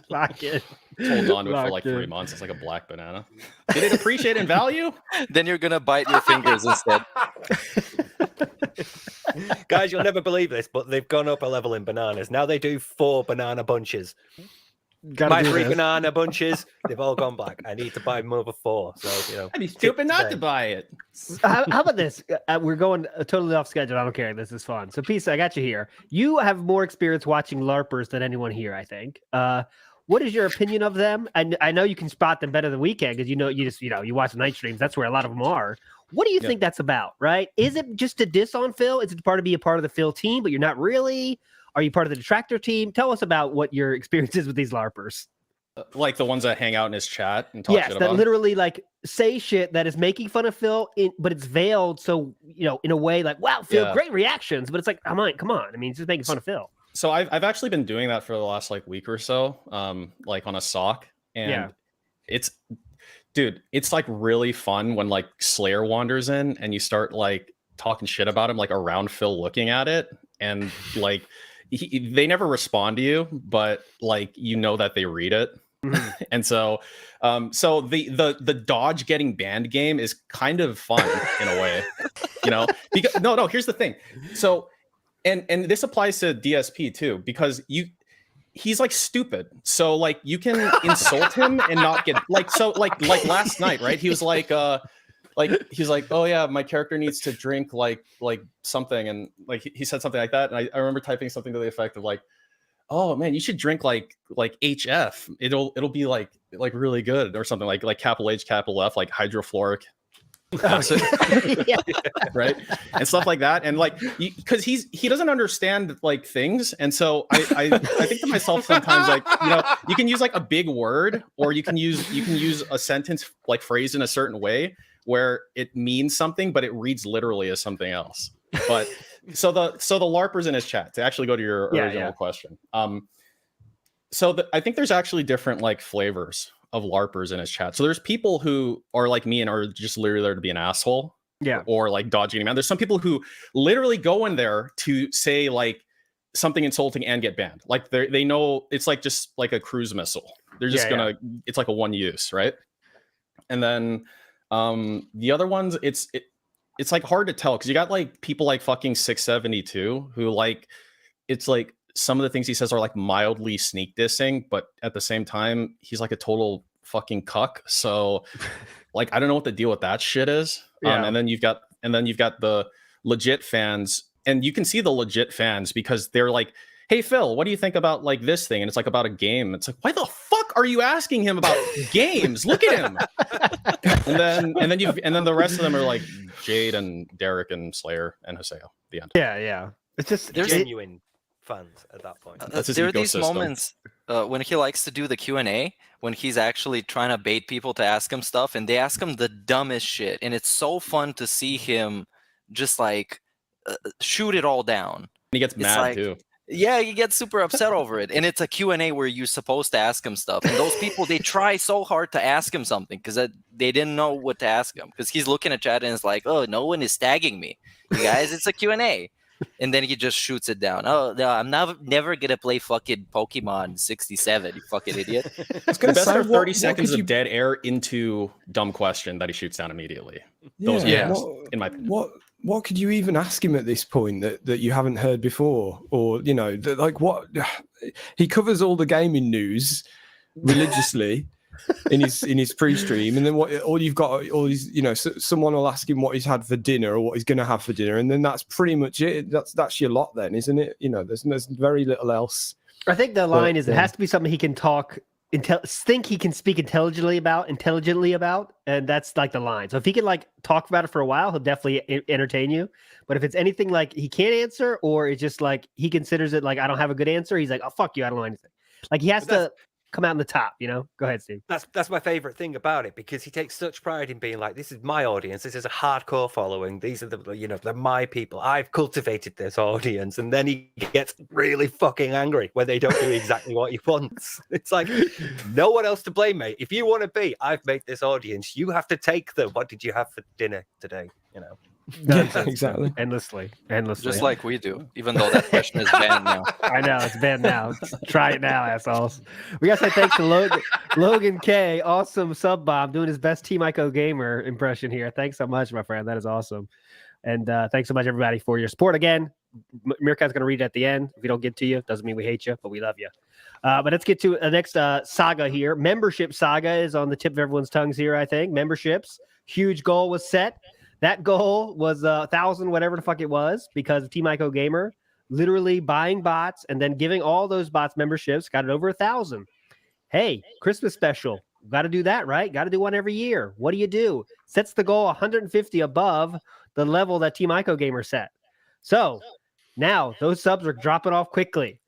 Lock it. Hold on to it for like 3 months. It's like a black banana. Did it appreciate in value? Then you're gonna bite your fingers instead. Guys, you'll never believe this, but they've gone up a level in bananas. Now they do 4 banana bunches. My 3 banana bunches, they've all gone black. I need to buy another 4. So, you know, I'd be stupid not to buy it. How about this? We're going totally off schedule. I don't care. This is fun. So, Peace, I got you here. You have more experience watching LARPers than anyone here, I think. What is your opinion of them? And I know you can spot them better than we can, because you watch the night streams. That's where a lot of them are. What do you think that's about, right? Is it just a diss on Phil? Is it be a part of the Phil team, but you're not really? Are you part of the detractor team? Tell us about what your experience is with these LARPers. Like the ones that hang out in his chat and talk shit about that him? literally like say shit that is making fun of Phil, but it's veiled. So, in a way like, wow, Phil, great reactions. But it's like, come on. I mean, it's just making fun of Phil. So I've actually been doing that for the last like week or so, like on a sock. And it's like really fun when like Slayer wanders in and you start like talking shit about him, like around Phil looking at it. And like, they never respond to you, but like, that they read it. And so the dodge getting banned game is kind of fun in a way, because no, here's the thing. So, and this applies to DSP too, because he's like stupid. So like you can insult him and not get like last night, right? He was like, oh yeah, my character needs to drink like something, and like he said something like that, and I remember typing something to the effect of like, oh man, you should drink like HF. It'll be like really good, or something like capital H capital F, like hydrofluoric. Right, and stuff like that, and like because he doesn't understand like things, and so I think to myself sometimes, like, you can use like a big word, or you can use a sentence like phrased in a certain way where it means something but it reads literally as something else. But so the LARPers in his chat, to actually go to your original question, I think there's actually different like flavors of LARPers in his chat. So there's people who are like me and are just literally there to be an asshole, or like dodging him out. There's some people who literally go in there to say like something insulting and get banned. Like they know it's like just like a cruise missile. They're just it's like a one use, right? And then the other ones, it's like hard to tell, because you got like people like fucking 672 who like, it's like some of the things he says are like mildly sneak dissing, but at the same time he's like a total fucking cuck. So like, I don't know what the deal with that shit is. And then you've got the legit fans, and you can see the legit fans because they're like, hey Phil, what do you think about like this thing? And it's like about a game. It's like, why the fuck are you asking him about games? Look at him. and then the rest of them are like Jade and Derek and Slayer and Haseo. The end. Yeah. It's just genuine fans at that point. There are these moments when he likes to do the Q&A, when he's actually trying to bait people to ask him stuff, and they ask him the dumbest shit, and it's so fun to see him just like shoot it all down. He gets mad too. Yeah, you get super upset over it. And it's a Q&A where you're supposed to ask him stuff. And those people, they try so hard to ask him something because they didn't know what to ask him. Because he's looking at chat and it's like, oh, no one is tagging me. You guys, it's a Q&A. And then he just shoots it down. Oh, no, I'm never going to play fucking Pokemon 67, you fucking idiot. It's going to best 30 seconds of dead air into dumb question that he shoots down immediately. Those are Yeah. best, in my opinion. What could you even ask him at this point that you haven't heard before? Or, you know, like what he covers all the gaming news religiously in his pre-stream, and then all you've got, all these, you know, someone will ask him what he's had for dinner or what he's going to have for dinner, and then that's pretty much it. That's your lot then, isn't it? You know, there's very little else. I think the line is it has to be something he can think he can speak intelligently about, and that's like the line. So if he can like talk about it for a while, he'll definitely entertain you. But if it's anything like he can't answer, or it's just like he considers it like I don't have a good answer, he's like, oh fuck you, I don't know anything. Like he has to come out in the top, you know. Go ahead, Steve. That's my favorite thing about it, because he takes such pride in being like, this is my audience, this is a hardcore following, these are the, you know, they're my people, I've cultivated this audience, and then he gets really fucking angry when they don't do exactly what he wants. It's like, no one else to blame, mate. If you want to be, I've made this audience, you have to take them. What did you have for dinner today? You know. Yeah, exactly. Endlessly. Just like we do, even though that question is banned now. I know, it's banned now. Try it now, assholes. We got to say thanks to Logan K. Awesome sub bomb, doing his best Team Ico Gamer impression here. Thanks so much, my friend. That is awesome. And thanks so much, everybody, for your support. Again, Meerkat's going to read it at the end. If we don't get to you, doesn't mean we hate you, but we love you. But let's get to the next saga here. Membership saga is on the tip of everyone's tongues here, I think. Memberships. Huge goal was set. That goal was 1,000, whatever the fuck it was, because of Team Ico Gamer literally buying bots and then giving all those bots memberships, got it over 1,000. Hey, Christmas special. Got to do that, right? Got to do one every year. What do? Sets the goal 150 above the level that Team Ico Gamer set. So now those subs are dropping off quickly.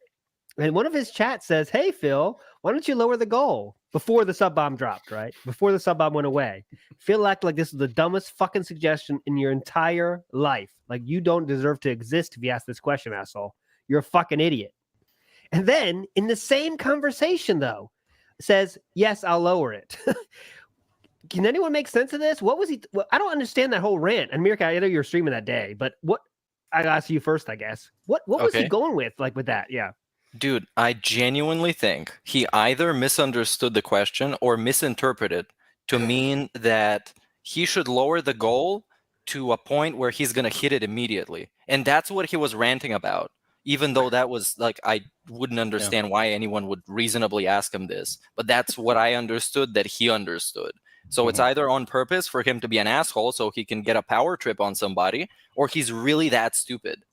And one of his chats says, hey, Phil, why don't you lower the goal? Before the sub bomb dropped, right? Before the sub bomb went away. Feel like this is the dumbest fucking suggestion in your entire life. Like, you don't deserve to exist if you ask this question, asshole. You're a fucking idiot. And then in the same conversation, though, says, yes, I'll lower it. Can anyone make sense of this? What was he? Well, I don't understand that whole rant. And Mirka, I know you were streaming that day, but what? I asked you first, I guess. What was he going with, like, with that? Yeah. Dude, I genuinely think he either misunderstood the question or misinterpreted to mean that he should lower the goal to a point where he's going to hit it immediately. And that's what he was ranting about, even though that was like, I wouldn't understand why anyone would reasonably ask him this. But that's what I understood that he understood. So it's either on purpose for him to be an asshole so he can get a power trip on somebody, or he's really that stupid.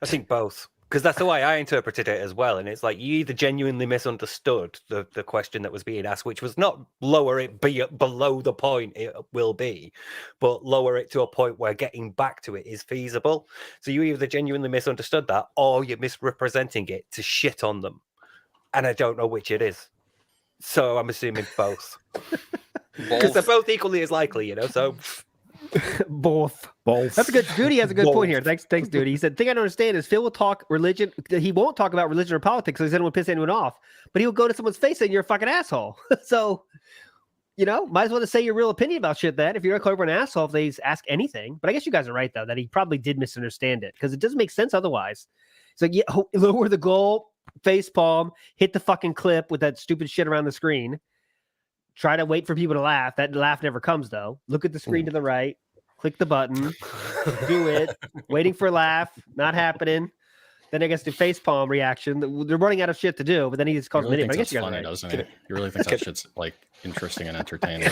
I think both. Because that's the way I interpreted it as well. And it's like, you either genuinely misunderstood the question that was being asked, which was not lower it below the point it will be, but lower it to a point where getting back to it is feasible. So you either genuinely misunderstood that, or you're misrepresenting it to shit on them. And I don't know which it is. So I'm assuming both. Because they're both equally as likely, you know, so... Both. That's a good. Duty has a good point here. Thanks, Duty. He said, "Thing I don't understand is Phil will talk religion. He won't talk about religion or politics because he doesn't want to piss anyone off. But he'll go to someone's face and you're a fucking asshole. So, you know, might as well just say your real opinion about shit. That if you're a clever an asshole, if they ask anything. But I guess you guys are right though that he probably did misunderstand it because it doesn't make sense otherwise. It's like, yeah, lower the goal, face palm, hit the fucking clip with that stupid shit around the screen. Try to wait for people to laugh. That laugh never comes, though. Look at the screen to the right. Click the button. Do it. Waiting for a laugh. Not happening. Then I guess the face palm reaction. They're running out of shit to do, but then he just calls me. I guess you funny, doesn't he? He really thinks that shit's like interesting and entertaining.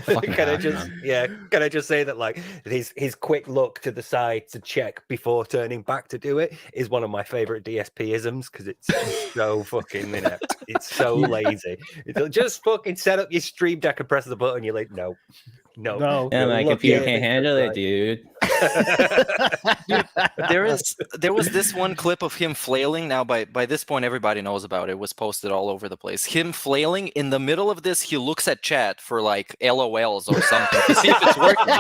Can I just say that like his quick look to the side to check before turning back to do it is one of my favorite DSP-isms because it's so fucking inept. It's so lazy. It'll just fucking set up your stream deck and press the button. You're like, no. Yeah, my computer can't handle it, dude. There was this one clip of him flailing. Now, by this point, everybody knows about it. It was posted all over the place. Him flailing in the middle of this. He looks at chat for like LOLs or something to see if it's working,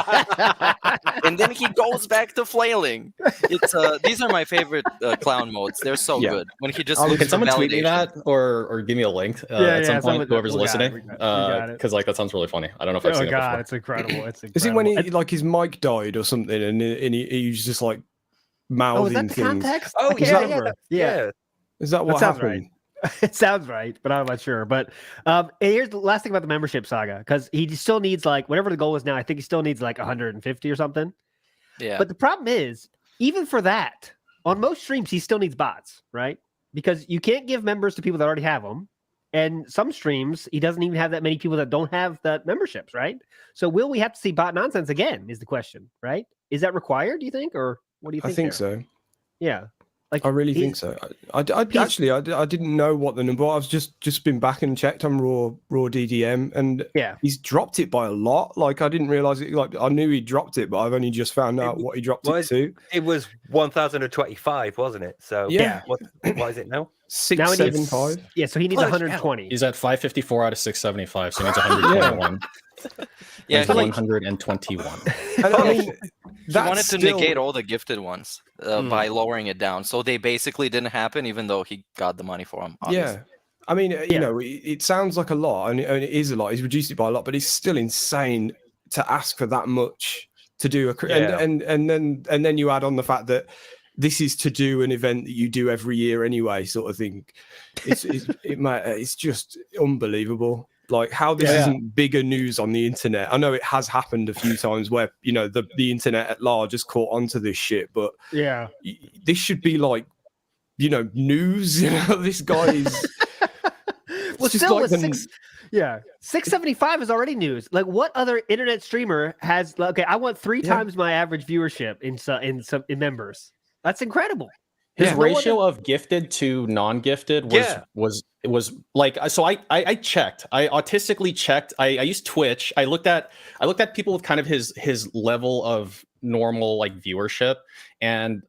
and then he goes back to flailing. It's these are my favorite clown modes. They're so good when he just. Can someone tweet me that or give me a link at some point? Whoever's listening, because like that sounds really funny. I don't know if I've seen it before. It's incredible. It's incredible. Is it when he like his mic died or something, and he's just like mouthing is that the things? context? Oh Yeah. Is that what sounds happened? Right. It sounds right, but I'm not sure. But here's the last thing about the membership saga, because he still needs like whatever the goal is now. I think he still needs like 150 or something. Yeah. But the problem is, even for that, on most streams, he still needs bots, right? Because you can't give members to people that already have them. And some streams, he doesn't even have that many people that don't have that memberships, right? So will we have to see bot nonsense again is the question, right? Is that required, do you think? Or what do you think? I think so. Yeah. Like I really think so. I didn't know what the number was. I've just been back and checked on raw DDM, and he's dropped it by a lot. Like I didn't realize it. Like I knew he dropped it, but I've only just found out what he dropped it to. It was 1,025, wasn't it? So what is it now? 675. Yeah, so he needs 120. He's at 554 out of 675, so he needs 121. Yeah, 121. I mean, he wanted to negate all the gifted ones by lowering it down, so they basically didn't happen, even though he got the money for them. Obviously. Yeah, I mean, you know, it sounds like a lot, and it is a lot. He's reduced it by a lot, but it's still insane to ask for that much to do a and then you add on the fact that this is to do an event that you do every year anyway, sort of thing. It's just unbelievable. Like how this isn't bigger news on the internet. I know it has happened a few times where, you know, the internet at large has caught onto this shit, but this should be like, you know, news. You know, this guy is. Well, still with 675 is already news. Like, what other internet streamer has? Okay, I want 3 times my average viewership in members. That's incredible. His ratio of gifted to non-gifted was like, so I checked. I autistically checked. I used Twitch. I looked at people with kind of his level of normal like viewership, and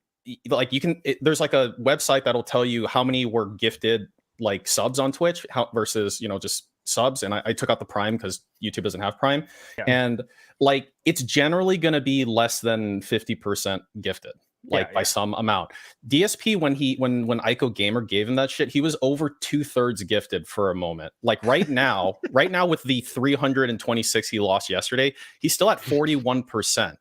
like there's like a website that'll tell you how many were gifted like subs on Twitch versus, you know, just subs. And I took out the Prime because YouTube doesn't have Prime, and like it's generally going to be less than 50% gifted. By some amount. DSP, when Ico Gamer gave him that shit, he was over 2/3 gifted for a moment. Like right now with the 326 he lost yesterday, he's still at 41%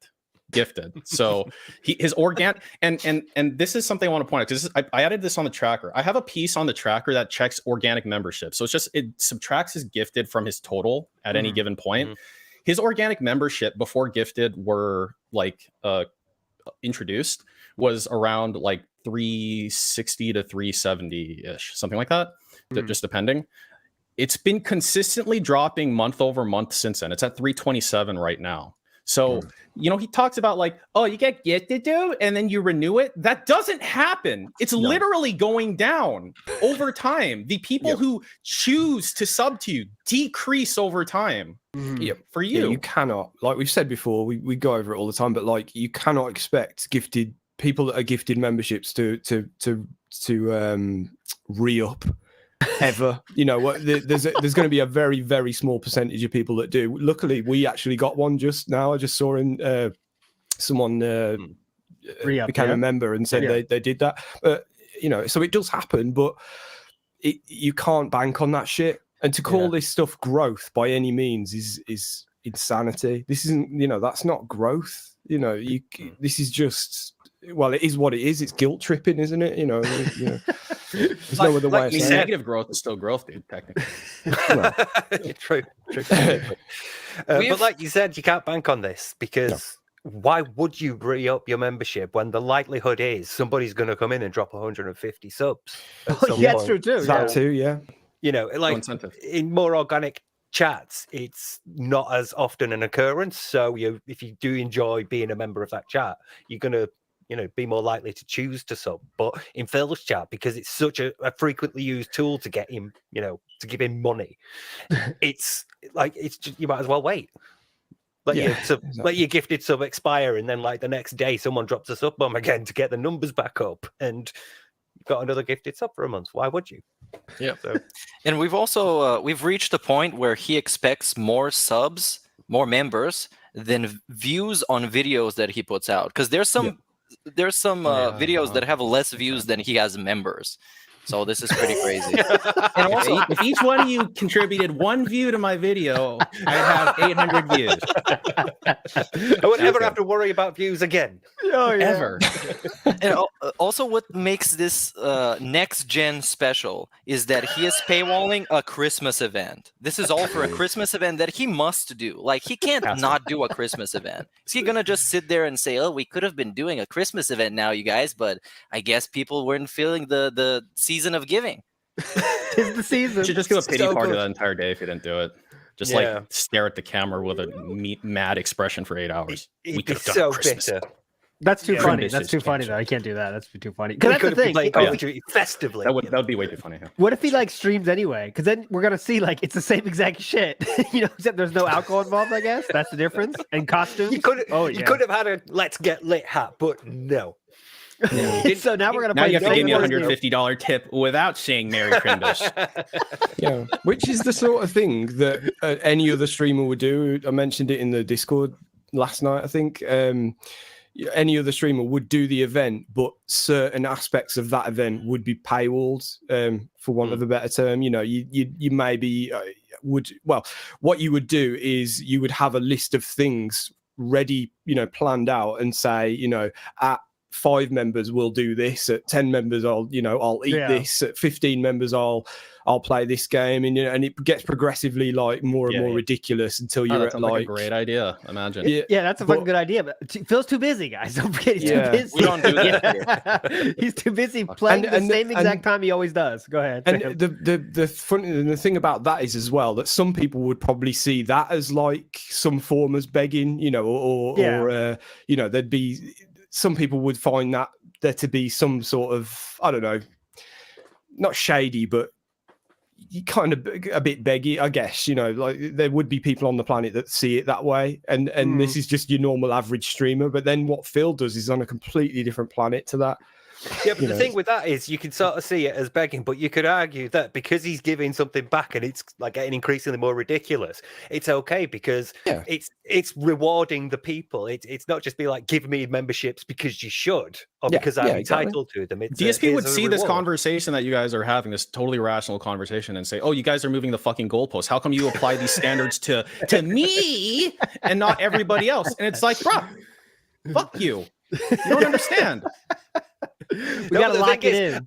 gifted. So his organic and this is something I want to point out, because I added this on the tracker. I have a piece on the tracker that checks organic membership. So it subtracts his gifted from his total at any given point. His organic membership before gifted were like introduced was around like 360 to 370 ish, something like that, just depending. It's been consistently dropping month over month since then. It's at 327 right now. So, you know, he talks about like, oh, you get gifted, dude, and then you renew it. That doesn't happen. It's literally going down over time. The people who choose to sub to you decrease over time. For you. You cannot, like we've said before, we go over it all the time, but like you cannot expect gifted people that are gifted memberships to re-up ever. You know what? There's going to be a very, very small percentage of people that do. Luckily, we actually got one just now. I just saw someone became a member and said they did that. But you know, so it does happen, but you can't bank on that shit. And to call this stuff growth by any means is insanity. This isn't, you know, that's not growth. You know, this is just. Well, it is what it is. It's guilt tripping, isn't it? You know, there's no other way. Negative growth is still growth, dude. Technically, true. But like you said, you can't bank on this because why would you re-up your membership when the likelihood is somebody's going to come in and drop 150 subs? That's true too. That too, yeah. You know, like in more organic chats, it's not as often an occurrence. So if you do enjoy being a member of that chat, you're going to, you know, be more likely to choose to sub. But in Phil's chat, because it's such a frequently used tool to get him, you know, to give him money, it's like, it's just, you might as well wait. Let Yeah, let your gifted sub expire, and then like the next day, someone drops a sub bomb again to get the numbers back up, and you've got another gifted sub for a month. Why would you? Yeah. So, And we've also we've reached a point where he expects more subs, more members than views on videos that he puts out. Because there's some videos that have less views than he has members. So this is pretty crazy. And also, if each one of you contributed 1 view to my video, I'd have 800 views. I would never have to worry about views again. Oh, yeah. Ever. And also, what makes this next gen special is that he is paywalling a Christmas event. This is all for a Christmas event that he must do. Like, he can't not do a Christmas event. Is he gonna just sit there and say, "Oh, we could have been doing a Christmas event now, you guys, but I guess people weren't feeling the season of giving." Tis the season. You should just do a pity So party good. the entire day if you didn't do it. Just Yeah. like stare at the camera with a mad expression for 8 hours. He'd We be could have done so Christmas. bitter. That's too Yeah. funny. This That's is too funny, cancer. though. I can't do that. That's too funny. He Because that's could the have been thing. playing Call yeah. of Duty festively. That would be way too funny. Yeah. What if he like streams anyway? Because then we're gonna see like it's the same exact shit, except there's no alcohol involved. I guess that's the difference. And costumes. You could Oh, you yeah. could have had a "Let's Get Lit" hat, but no. So now we're gonna Now play. you have to give me a Zelda $150 tip without saying Merry Christmas. Yeah, which is the sort of thing that any other streamer would do. I mentioned it in the Discord last night, I think. Any other streamer would do the event, but certain aspects of that event would be paywalled, for want of a better term. You maybe what you would do is you would have a list of things ready, planned out, and say, at 5 members will do this, at 10 members I'll eat this, at 15 members I'll play this game, and it gets progressively like more and more ridiculous until you're That's at like like a great idea. Imagine. Yeah, that's a fucking good idea. But Phil's too busy, guys. Don't forget, he's too busy. We don't do that He's too busy playing the same exact time he always does. Go ahead. And the thing about that is as well that some people would probably see that as like some form of begging, or there'd be some people would find that there to be some sort of, I don't know, not shady, but kind of a bit beggy, I guess. Like there would be people on the planet that see it that way, and this is just your normal average streamer. But then what Phil does is on a completely different planet to that. Yeah, but the thing with that is you can sort of see it as begging, but you could argue that because he's giving something back and it's like getting increasingly more ridiculous, it's okay because it's rewarding the people. It's not just be like, give me memberships because you should or because I'm entitled to them. DSP would see this conversation that you guys are having, this totally rational conversation, and say, "Oh, you guys are moving the fucking goalposts. How come you apply these standards to me and not everybody else?" And it's like, bro, fuck you. You don't understand. We gotta lock it in.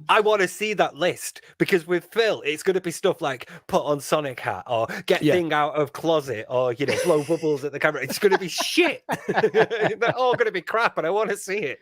I want to see that list because with Phil, it's going to be stuff like put on Sonic hat or get thing out of closet or blow bubbles at the camera. It's going to be shit. They're all going to be crap, and I want to see it.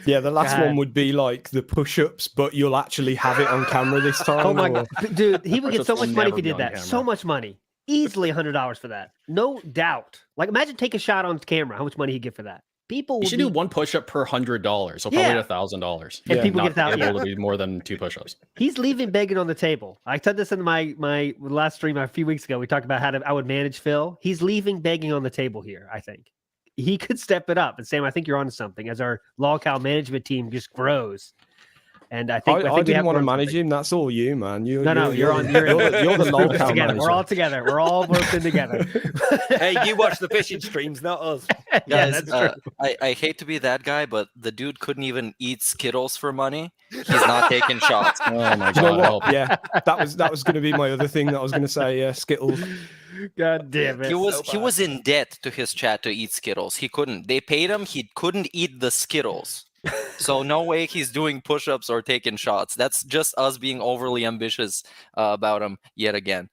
Yeah, the last one would be like the push-ups, but you'll actually have it on camera this time. Oh my god, dude, he would get so Push-ups much will money if never he be did on that. camera. So much money, easily $100 for that, no doubt. Like, imagine take a shot on camera. How much money he'd get for that? People You would should do 1 push-up per $100, so probably $1,000. And people get not that. able to be more than 2 push-ups. He's leaving begging on the table. I said this in my last stream a few weeks ago. We talked about how I would manage Phil. He's leaving begging on the table here. I think he could step it up. And Sam, I think you're onto something as our lolcow management team just grows. And I think I didn't want to manage him. That's all you, man. You're the lolcow together. manager. We're all together. We're all worked in together. Hey, you watch the fishing streams, not us. Yeah, Guys, that's true. I hate to be that guy, but the dude couldn't even eat Skittles for money. He's not taking shots. Oh my Do you know god! what? Yeah, that was going to be my other thing that I was going to say. Yeah, Skittles. God damn it. He was in debt to his chat to eat Skittles. He couldn't. They paid him. He couldn't eat the Skittles. So no way he's doing push-ups or taking shots. That's just us being overly ambitious about him yet again.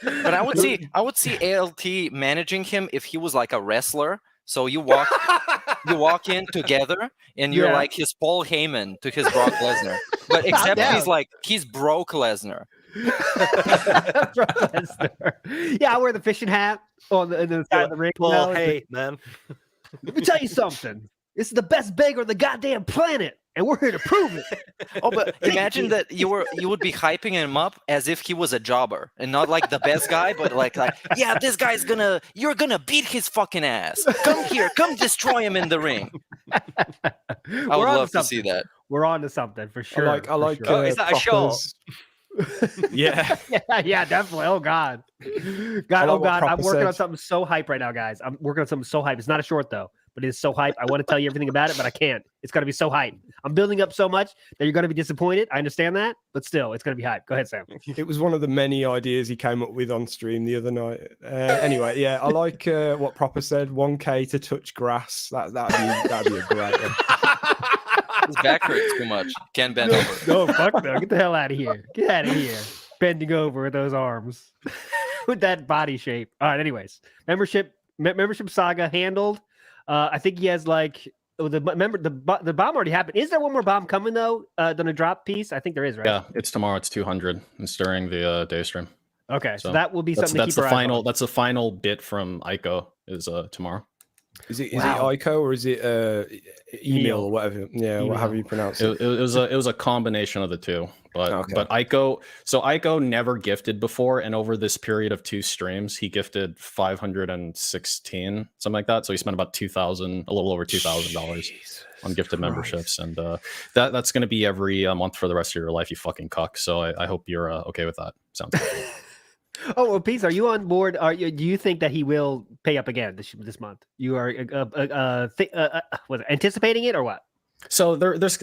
But I would see ALT managing him if he was like a wrestler. So you walk in together and you're like his Paul Heyman to his Brock Lesnar. But except he's Broke Lesnar. Brock Lesnar. Yeah, I wear the fishing hat on the side of the ring. Paul, hey, man. Let me tell you something. This is the best bagel on the goddamn planet, and we're here to prove it. Oh, but imagine that you would be hyping him up as if he was a jobber and not like the best guy, but like yeah, this guy's you're gonna beat his fucking ass. Come here, come destroy him in the ring. I would love to see that. We're on to something for sure. I like. Sure. Is that a show? Yeah. yeah, definitely. Oh God, like what I'm Proper working on said. something so hype right now, guys. I'm working on something so hype. It's not a short though, but it is so hype. I want to tell you everything about it, but I can't. It's gonna be so hype. I'm building up so much that you're gonna be disappointed. I understand that, but still, it's gonna be hype. Go ahead, Sam. It was one of the many ideas he came up with on stream the other night. Anyway, yeah, I like what Proper said. 1K to touch grass. That'd be a great one. His back hurts too much. Can't bend over. No, fuck no. Get the hell out of here. Get out of here. Bending over with those arms. With that body shape. All right, anyways. Membership saga handled. I think he has like the bomb already happened. Is there one more bomb coming though? Than a drop piece? I think there is, right? Yeah, it's tomorrow. It's 200. It's during the day stream. Okay, so that will be something to That's keep the our eyes final. on. That's the final bit from Ico is tomorrow. Is it Ico or is it email or whatever? Yeah, whatever you pronounce it. It was a combination of the two. But Ico, so Ico never gifted before, and over this period of 2 streams, he gifted 516, something like that. So he spent about a little over $2,000 on gifted memberships, and that's going to be every month for the rest of your life, you fucking cuck. So I hope you're okay with that. Sounds good. Oh, well, Peace, are you on board? Do you think that he will pay up again this month? You are anticipating it or what? So there's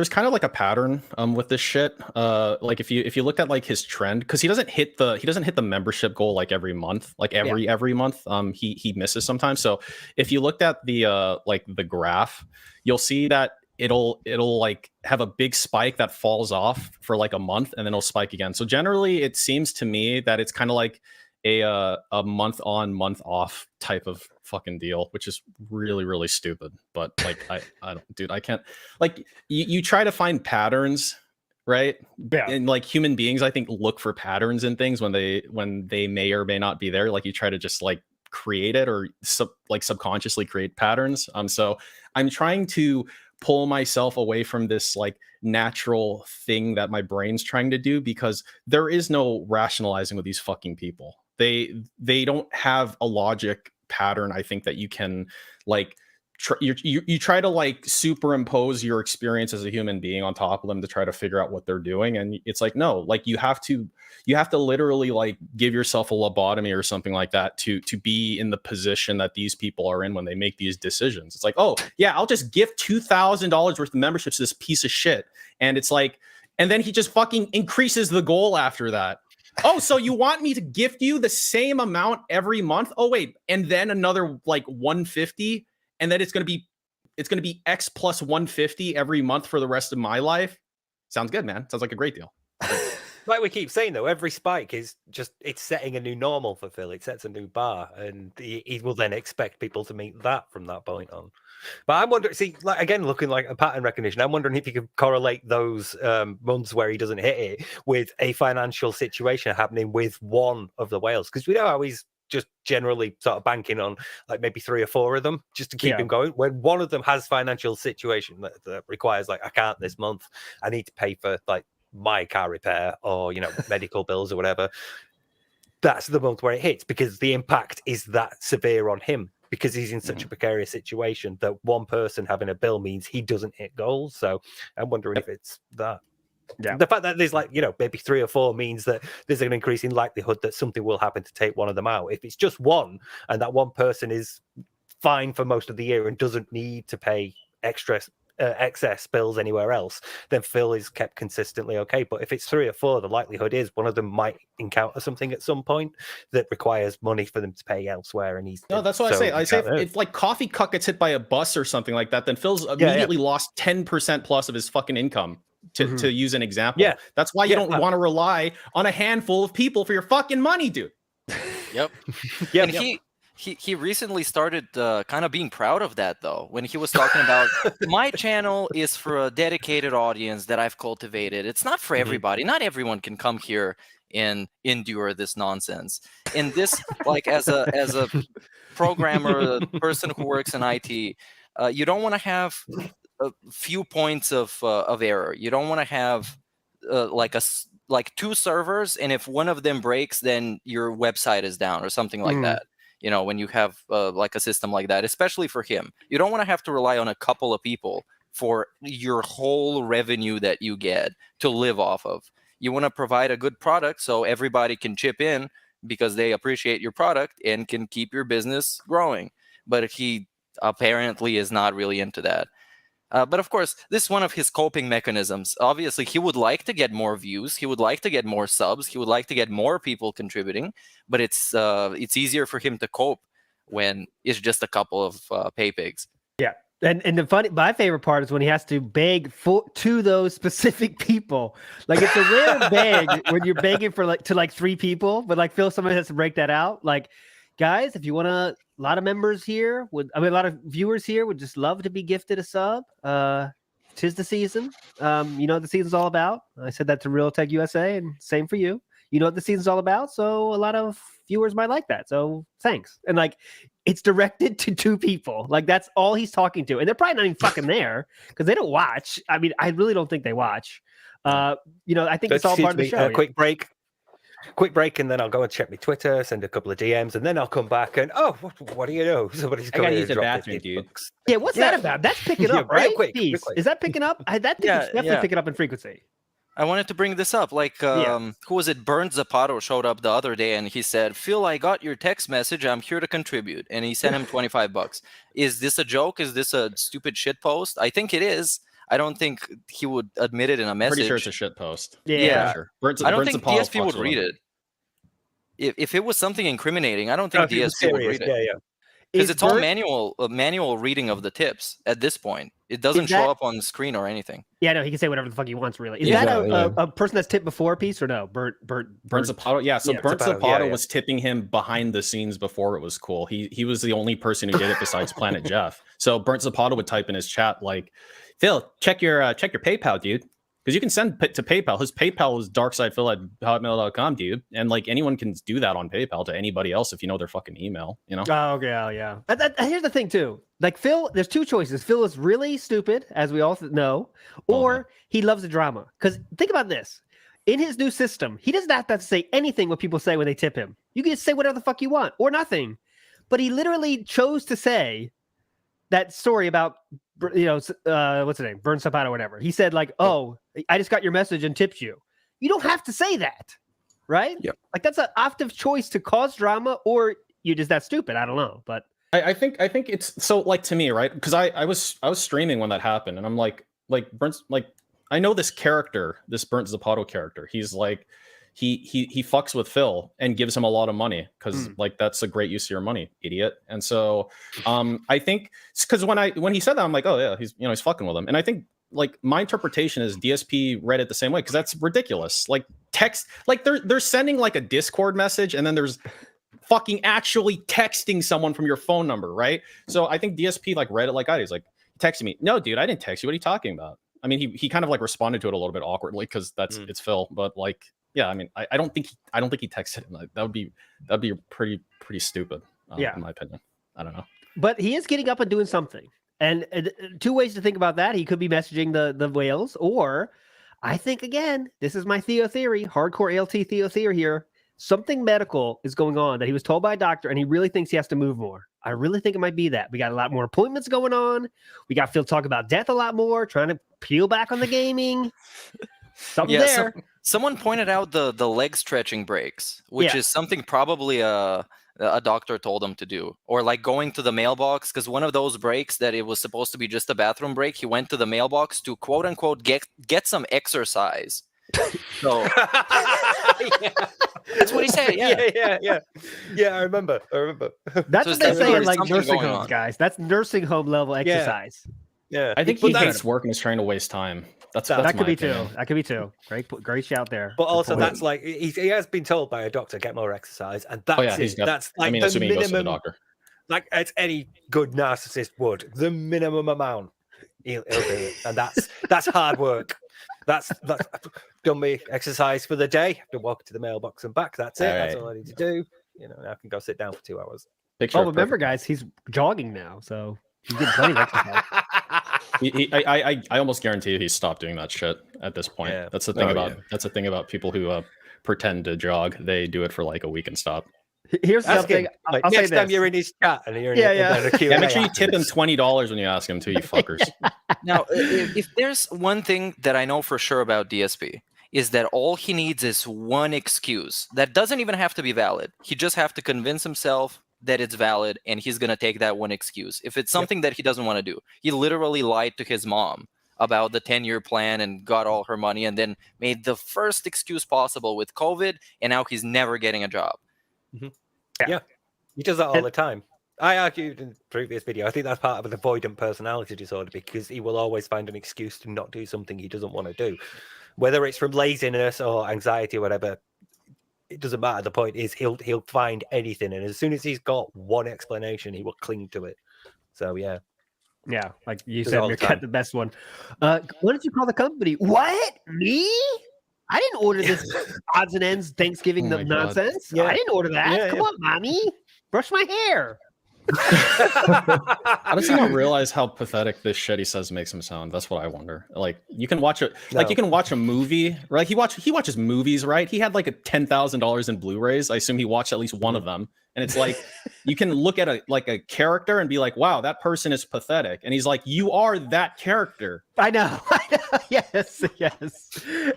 kind of like a pattern with this shit. Like if you looked at like his trend, because he doesn't hit the membership goal like every month, like every month. He misses sometimes. So if you looked at the like the graph, you'll see that it'll like have a big spike that falls off for like a month and then it'll spike again. So generally it seems to me that it's kind of like a month on, month off type of fucking deal, which is really, really stupid. But like I don't, dude, I can't, like you try to find patterns, right? Yeah. And like human beings, I think, look for patterns in things when they may or may not be there. Like you try to just like create it or subconsciously create patterns. So I'm trying to pull myself away from this like natural thing that my brain's trying to do, because there is no rationalizing with these fucking people. They don't have a logic pattern, I think, that you can like you try to like superimpose your experience as a human being on top of them to try to figure out what they're doing, and it's like, no, like you have to literally like give yourself a lobotomy or something like that to be in the position that these people are in when they make these decisions. It's like, oh yeah, I'll just gift $2,000 worth of memberships to this piece of shit, and it's like, and then he just fucking increases the goal after that. Oh, so you want me to gift you the same amount every month? Oh wait, and then another like 150, and then it's gonna be X plus 150 every month for the rest of my life. Sounds good, man. Sounds like a great deal. Like we keep saying though, every spike is just, it's setting a new normal for Phil. It sets a new bar, and he will then expect people to meet that from that point on. But I'm wondering, see, like again, looking like a pattern recognition, I'm wondering if you could correlate those months where he doesn't hit it with a financial situation happening with one of the whales, because we know how he's just generally sort of banking on like maybe 3 or 4 of them just to keep him going. When one of them has financial situation that requires like, I can't this month, I need to pay for like my car repair or, you know, medical bills or whatever. That's the month where it hits, because the impact is that severe on him, because he's in such a precarious situation that one person having a bill means he doesn't hit goals. So I'm wondering if it's that. Yeah. The fact that there's like, you know, maybe 3 or 4 means that there's an increasing likelihood that something will happen to take one of them out. If it's just one, and that one person is fine for most of the year and doesn't need to pay excess bills anywhere else, then Phil is kept consistently okay. But if it's 3 or 4, the likelihood is one of them might encounter something at some point that requires money for them to pay elsewhere, and he's no, that's what I say if like Coffee Cuck gets hit by a bus or something like that, then Phil's immediately lost 10% plus of his fucking income, to use an example. Yeah, that's why you don't want to rely on a handful of people for your fucking money, dude. Yep. Yeah, and he recently started kind of being proud of that, though, when he was talking about my channel is for a dedicated audience that I've cultivated. It's not for everybody. Not everyone can come here and endure this nonsense. And this, like, as a programmer, a person who works in IT, you don't want to have a few points of error. You don't want to have like 2 servers, and if one of them breaks, then your website is down or something like that. You know, when you have like a system like that, especially for him, you don't want to have to rely on a couple of people for your whole revenue that you get to live off of. You want to provide a good product so everybody can chip in because they appreciate your product and can keep your business growing. But he apparently is not really into that. But of course, this is one of his coping mechanisms. Obviously, he would like to get more views. He would like to get more subs. He would like to get more people contributing. But it's easier for him to cope when it's just a couple of pay pigs. Yeah. And my favorite part is when he has to beg to those specific people. Like, it's a rare beg when you're begging for to 3 people, but like Phil, someone has to break that out. Like, guys, if you want a lot of members here a lot of viewers here would just love to be gifted a sub. 'Tis the season. You know what the season's all about. I said that to Real Tech USA, and same for you. You know what the season's all about. So a lot of viewers might like that. So thanks. And like, it's directed to 2 people. Like, that's all he's talking to. And they're probably not even fucking there because they don't watch. I mean, I really don't think they watch. You know, I think it's all part of the show. Quick break, and then I'll go and check my Twitter, send a couple of DMs, and then I'll come back and what do you know? Somebody's coming. I gotta use the bathroom, dude. Yeah, what's that about? That's picking up, right? Quick. Is that picking up? That thing is definitely picking up in frequency. I wanted to bring this up. Like, who was it? Burnt Zapato showed up the other day and he said, Phil, I got your text message. I'm here to contribute. And he sent him $25. Is this a joke? Is this a stupid shit post? I think it is. I don't think he would admit it in a message. Pretty sure it's a shit post. Yeah. Sure. I don't think DSP would read it. If it was something incriminating, I don't think DSP would read it. Yeah. Because it's all manual reading of the tips at this point. It doesn't show up on the screen or anything. Yeah, no, he can say whatever the fuck he wants, really. Is that a person that's tipped before a piece or no? Burnt Zapato. Yeah, so Burnt Zapato was tipping him behind the scenes before it was cool. He was the only person who did it besides Planet Jeff. So Burnt Zapato would type in his chat like, Phil, check your PayPal, dude. Because you can send to PayPal. His PayPal is darksidephil@hotmail.com, dude. And like, anyone can do that on PayPal to anybody else if you know their fucking email, you know? Oh, okay. Oh, yeah. Here's the thing, too. Like, Phil, there's 2 choices. Phil is really stupid, as we all know, or he loves the drama. Because think about this. In his new system, he doesn't have to say anything what people say when they tip him. You can just say whatever the fuck you want, or nothing. But he literally chose to say that story about, you know, what's the name? Burnt Zapato or whatever. He said like, oh, I just got your message and tipped you. You don't have to say that, right? Yep. Like, that's an active choice to cause drama, or you're just that stupid. I don't know, but I think it's so, like, to me, right? Because I was streaming when that happened, and I'm like Burnt, like, I know this character, this Burnt Zapato character. He's like, he fucks with Phil and gives him a lot of money because like, that's a great use of your money, idiot. And so I think because when he said that, I'm like, oh yeah, he's fucking with him. And I think like my interpretation is DSP read it the same way because that's ridiculous. Like, text, like they're sending like a Discord message and then there's fucking actually texting someone from your phone number, right? So I think DSP like read it like I did. He's like, texting me. No, dude, I didn't text you. What are you talking about? I mean, he kind of like responded to it a little bit awkwardly because it's Phil, but like, yeah, I mean, I don't think he texted him. Like, that'd be pretty stupid. In my opinion. I don't know. But he is getting up and doing something. And 2 ways to think about that. He could be messaging the whales, or I think, again, this is my Theo theory, hardcore ALT Theo theory here. Something medical is going on that he was told by a doctor, and he really thinks he has to move more. I really think it might be that. We got a lot more appointments going on. We got Phil talk about death a lot more, trying to peel back on the gaming. Something there. Someone pointed out the leg stretching breaks, which is something probably a doctor told him to do, or like going to the mailbox, because one of those breaks that it was supposed to be just a bathroom break, he went to the mailbox to quote unquote get some exercise. So that's what he said. Yeah. I remember. That's what they say in like nursing homes, guys. That's nursing home level exercise. Yeah, I think he hates work and is trying to waste time. That could be too. That could be too. Great shout there. But also, that's like he has been told by a doctor get more exercise, and that's that's like the minimum. Like, as any good narcissist would, the minimum amount he'll do it, and that's hard work. That's done me exercise for the day. Have to walk to the mailbox and back. That's it. That's all I need to do. You know, I can go sit down for 2 hours. Remember, guys, he's jogging now, so He's getting plenty of exercise. I almost guarantee you he's stopped doing that shit at this point. Yeah. That's the thing that's the thing about people who pretend to jog. They do it for like a week and stop. Here's Ask something. him, like, I'll say next time this. you're in his chat and you're in Yeah. a Q&A Yeah, make sure you tip him afterwards. $20 when you ask him too, you fuckers. Now, if there's one thing that I know for sure about DSP, is that all he needs is one excuse that doesn't even have to be valid. He just have to convince himself that it's valid, and he's going to take that one excuse. If it's something that he doesn't want to do, he literally lied to his mom about the 10-year plan and got all her money and then made the first excuse possible with COVID, and now he's never getting a job. Yeah, he does that all the time. I argued in the previous video, I think that's part of an avoidant personality disorder because he will always find an excuse to not do something he doesn't want to do. Whether it's from laziness or anxiety or whatever, it doesn't matter. The point is he'll find anything, and as soon as he's got one explanation, he will cling to it. So yeah. Yeah, like you Does said, all the Meerkat, time. the best one. What did you call the company? What? Me? I didn't order this odds and ends Thanksgiving Oh my God. nonsense. Yeah. I didn't order that. Yeah, Come yeah. on, mommy. Brush my hair. How does he not realize how pathetic this shit he says makes him sound? That's what I wonder. Like you can watch it, like you can watch a movie, right? He watches movies, right? He had like a $10,000 in Blu-rays. I assume he watched at least one of them. And it's like you can look at a character and be like, wow, that person is pathetic. And he's like, you are that character. I know. Yes.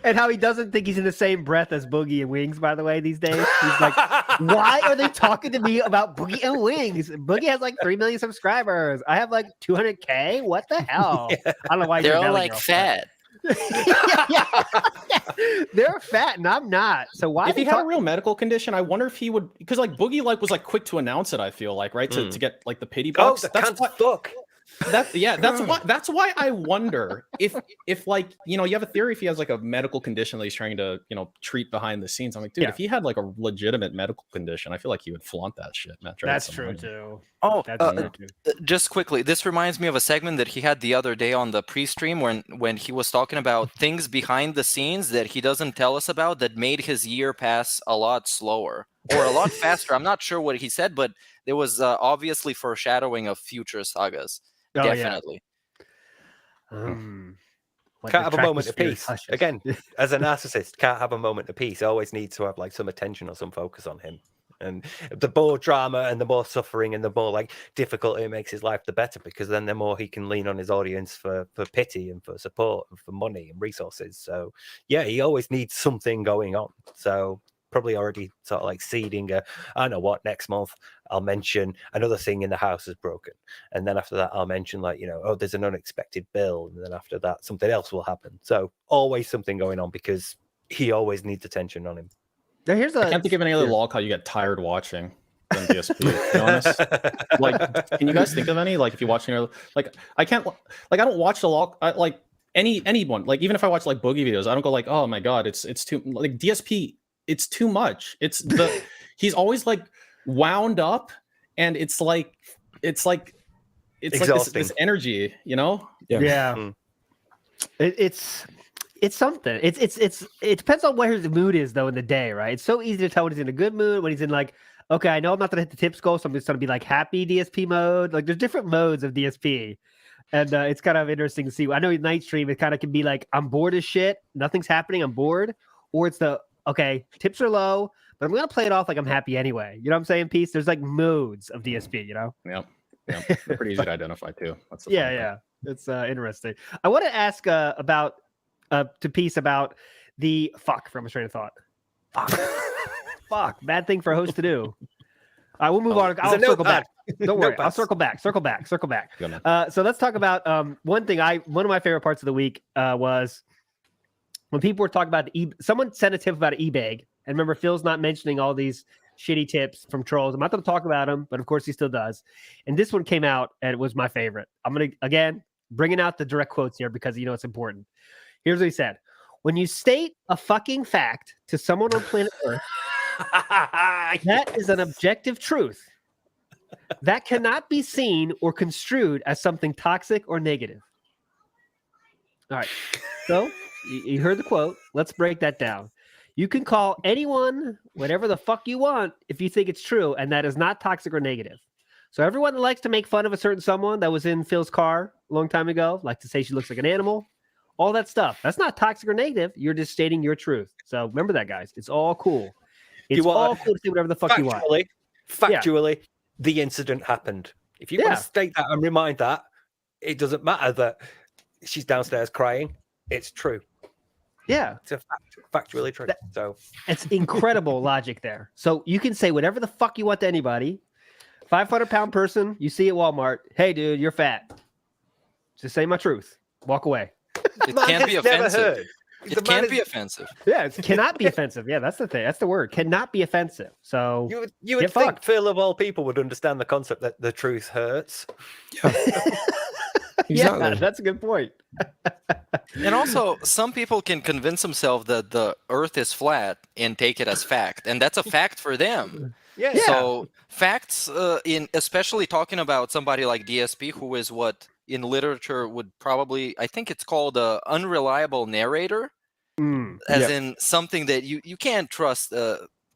And how he doesn't think he's in the same breath as Boogie and Wings, by the way, these days. He's like, why are they talking to me about Boogie and Wings? Boogie has like 3 million subscribers. I have like 200K. What the hell? I don't know why he's They're a all belly like girl. fat. Yeah. They're fat and I'm not. So why? If he had a real medical condition, I wonder if he would, because like Boogie like was like quick to announce it. I feel like right to get like the pity Oh, box. the That's can't what. fuck. That's why I wonder if like you have a theory if he has like a medical condition that he's trying to treat behind the scenes. I'm like, dude, if he had like a legitimate medical condition, I feel like he would flaunt that shit. Man, That's true too. Oh, That's true too. just quickly, this reminds me of a segment that he had the other day on the pre-stream when he was talking about things behind the scenes that he doesn't tell us about that made his year pass a lot slower or a lot faster. I'm not sure what he said, but there was obviously foreshadowing of future sagas. Oh, Definitely. Can't Can't have a moment of peace. Again, as a narcissist, can't have a moment of peace. Always needs to have like some attention or some focus on him. And the more drama and the more suffering and the more like difficult it makes his life, the better, because then the more he can lean on his audience for pity and for support and for money and resources. So yeah, he always needs something going on. So probably already sort of like seeding I know what, next month I'll mention another thing in the house is broken, and then after that I'll mention like oh, there's an unexpected bill, and then after that something else will happen. So always something going on because he always needs attention on him. Now here's I can't think of any other log how you get tired watching than DSP. To be honest, like, can you guys think of any? Like, if you watch any, like, I can't, like, I don't watch the log, like anyone, like, even if I watch like Boogie videos, I don't go like, oh my god, it's too like DSP. It's too much. It's he's always like wound up, and it's like this energy, Yeah. It's something. It depends on where his mood is though in the day, right? It's so easy to tell when he's in a good mood, when he's in like, okay, I know I'm not gonna hit the tips goal, so I'm just gonna be like happy DSP mode. Like there's different modes of DSP. And it's kind of interesting to see. I know in night stream it kind of can be like, I'm bored as shit, nothing's happening, I'm bored. Or it's the okay, tips are low, but I'm gonna play it off like I'm happy anyway. You know what I'm saying? Peace. There's like modes of DSP, Yeah. They're pretty easy to identify too. That's the fun thing. It's interesting. I want to ask about to Peace about the fuck from a train of thought. Fuck. Bad thing for a host to do. I will move on. I'll circle back. Don't worry. I'll circle back. So let's talk about one of my favorite parts of the week was when people were talking about someone sent a tip about eBay, and remember Phil's not mentioning all these shitty tips from trolls. I'm not going to talk about them, but of course he still does. And this one came out, and it was my favorite. I'm going to again bringing out the direct quotes here because it's important. Here's what he said: when you state a fucking fact to someone on planet Earth, that is an objective truth that cannot be seen or construed as something toxic or negative. All right, so. You heard the quote. Let's break that down. You can call anyone whatever the fuck you want if you think it's true, and that is not toxic or negative. So everyone that likes to make fun of a certain someone that was in Phil's car a long time ago, like to say she looks like an animal, all that stuff. That's not toxic or negative. You're just stating your truth. So remember that, guys. It's all cool. It's all cool to say whatever the fuck you want. Factually, the incident happened. If you want to state that and remind that, it doesn't matter that she's downstairs crying. It's true. Yeah. It's a factually true. So it's incredible logic there. So you can say whatever the fuck you want to anybody. 500-pound person, you see at Walmart, hey, dude, you're fat. Just say my truth. Walk away. It can't be offensive. It can't be offensive. Yeah, it cannot be offensive. Yeah, that's the thing. That's the word. Cannot be offensive. So you would think Phil of all people would understand the concept that the truth hurts. Yeah, that's a good point. And also, some people can convince themselves that the Earth is flat and take it as fact, and that's a fact for them. Yeah. So facts, in especially talking about somebody like DSP, who is what in literature would probably, I think it's called a unreliable narrator, as in something that you can't trust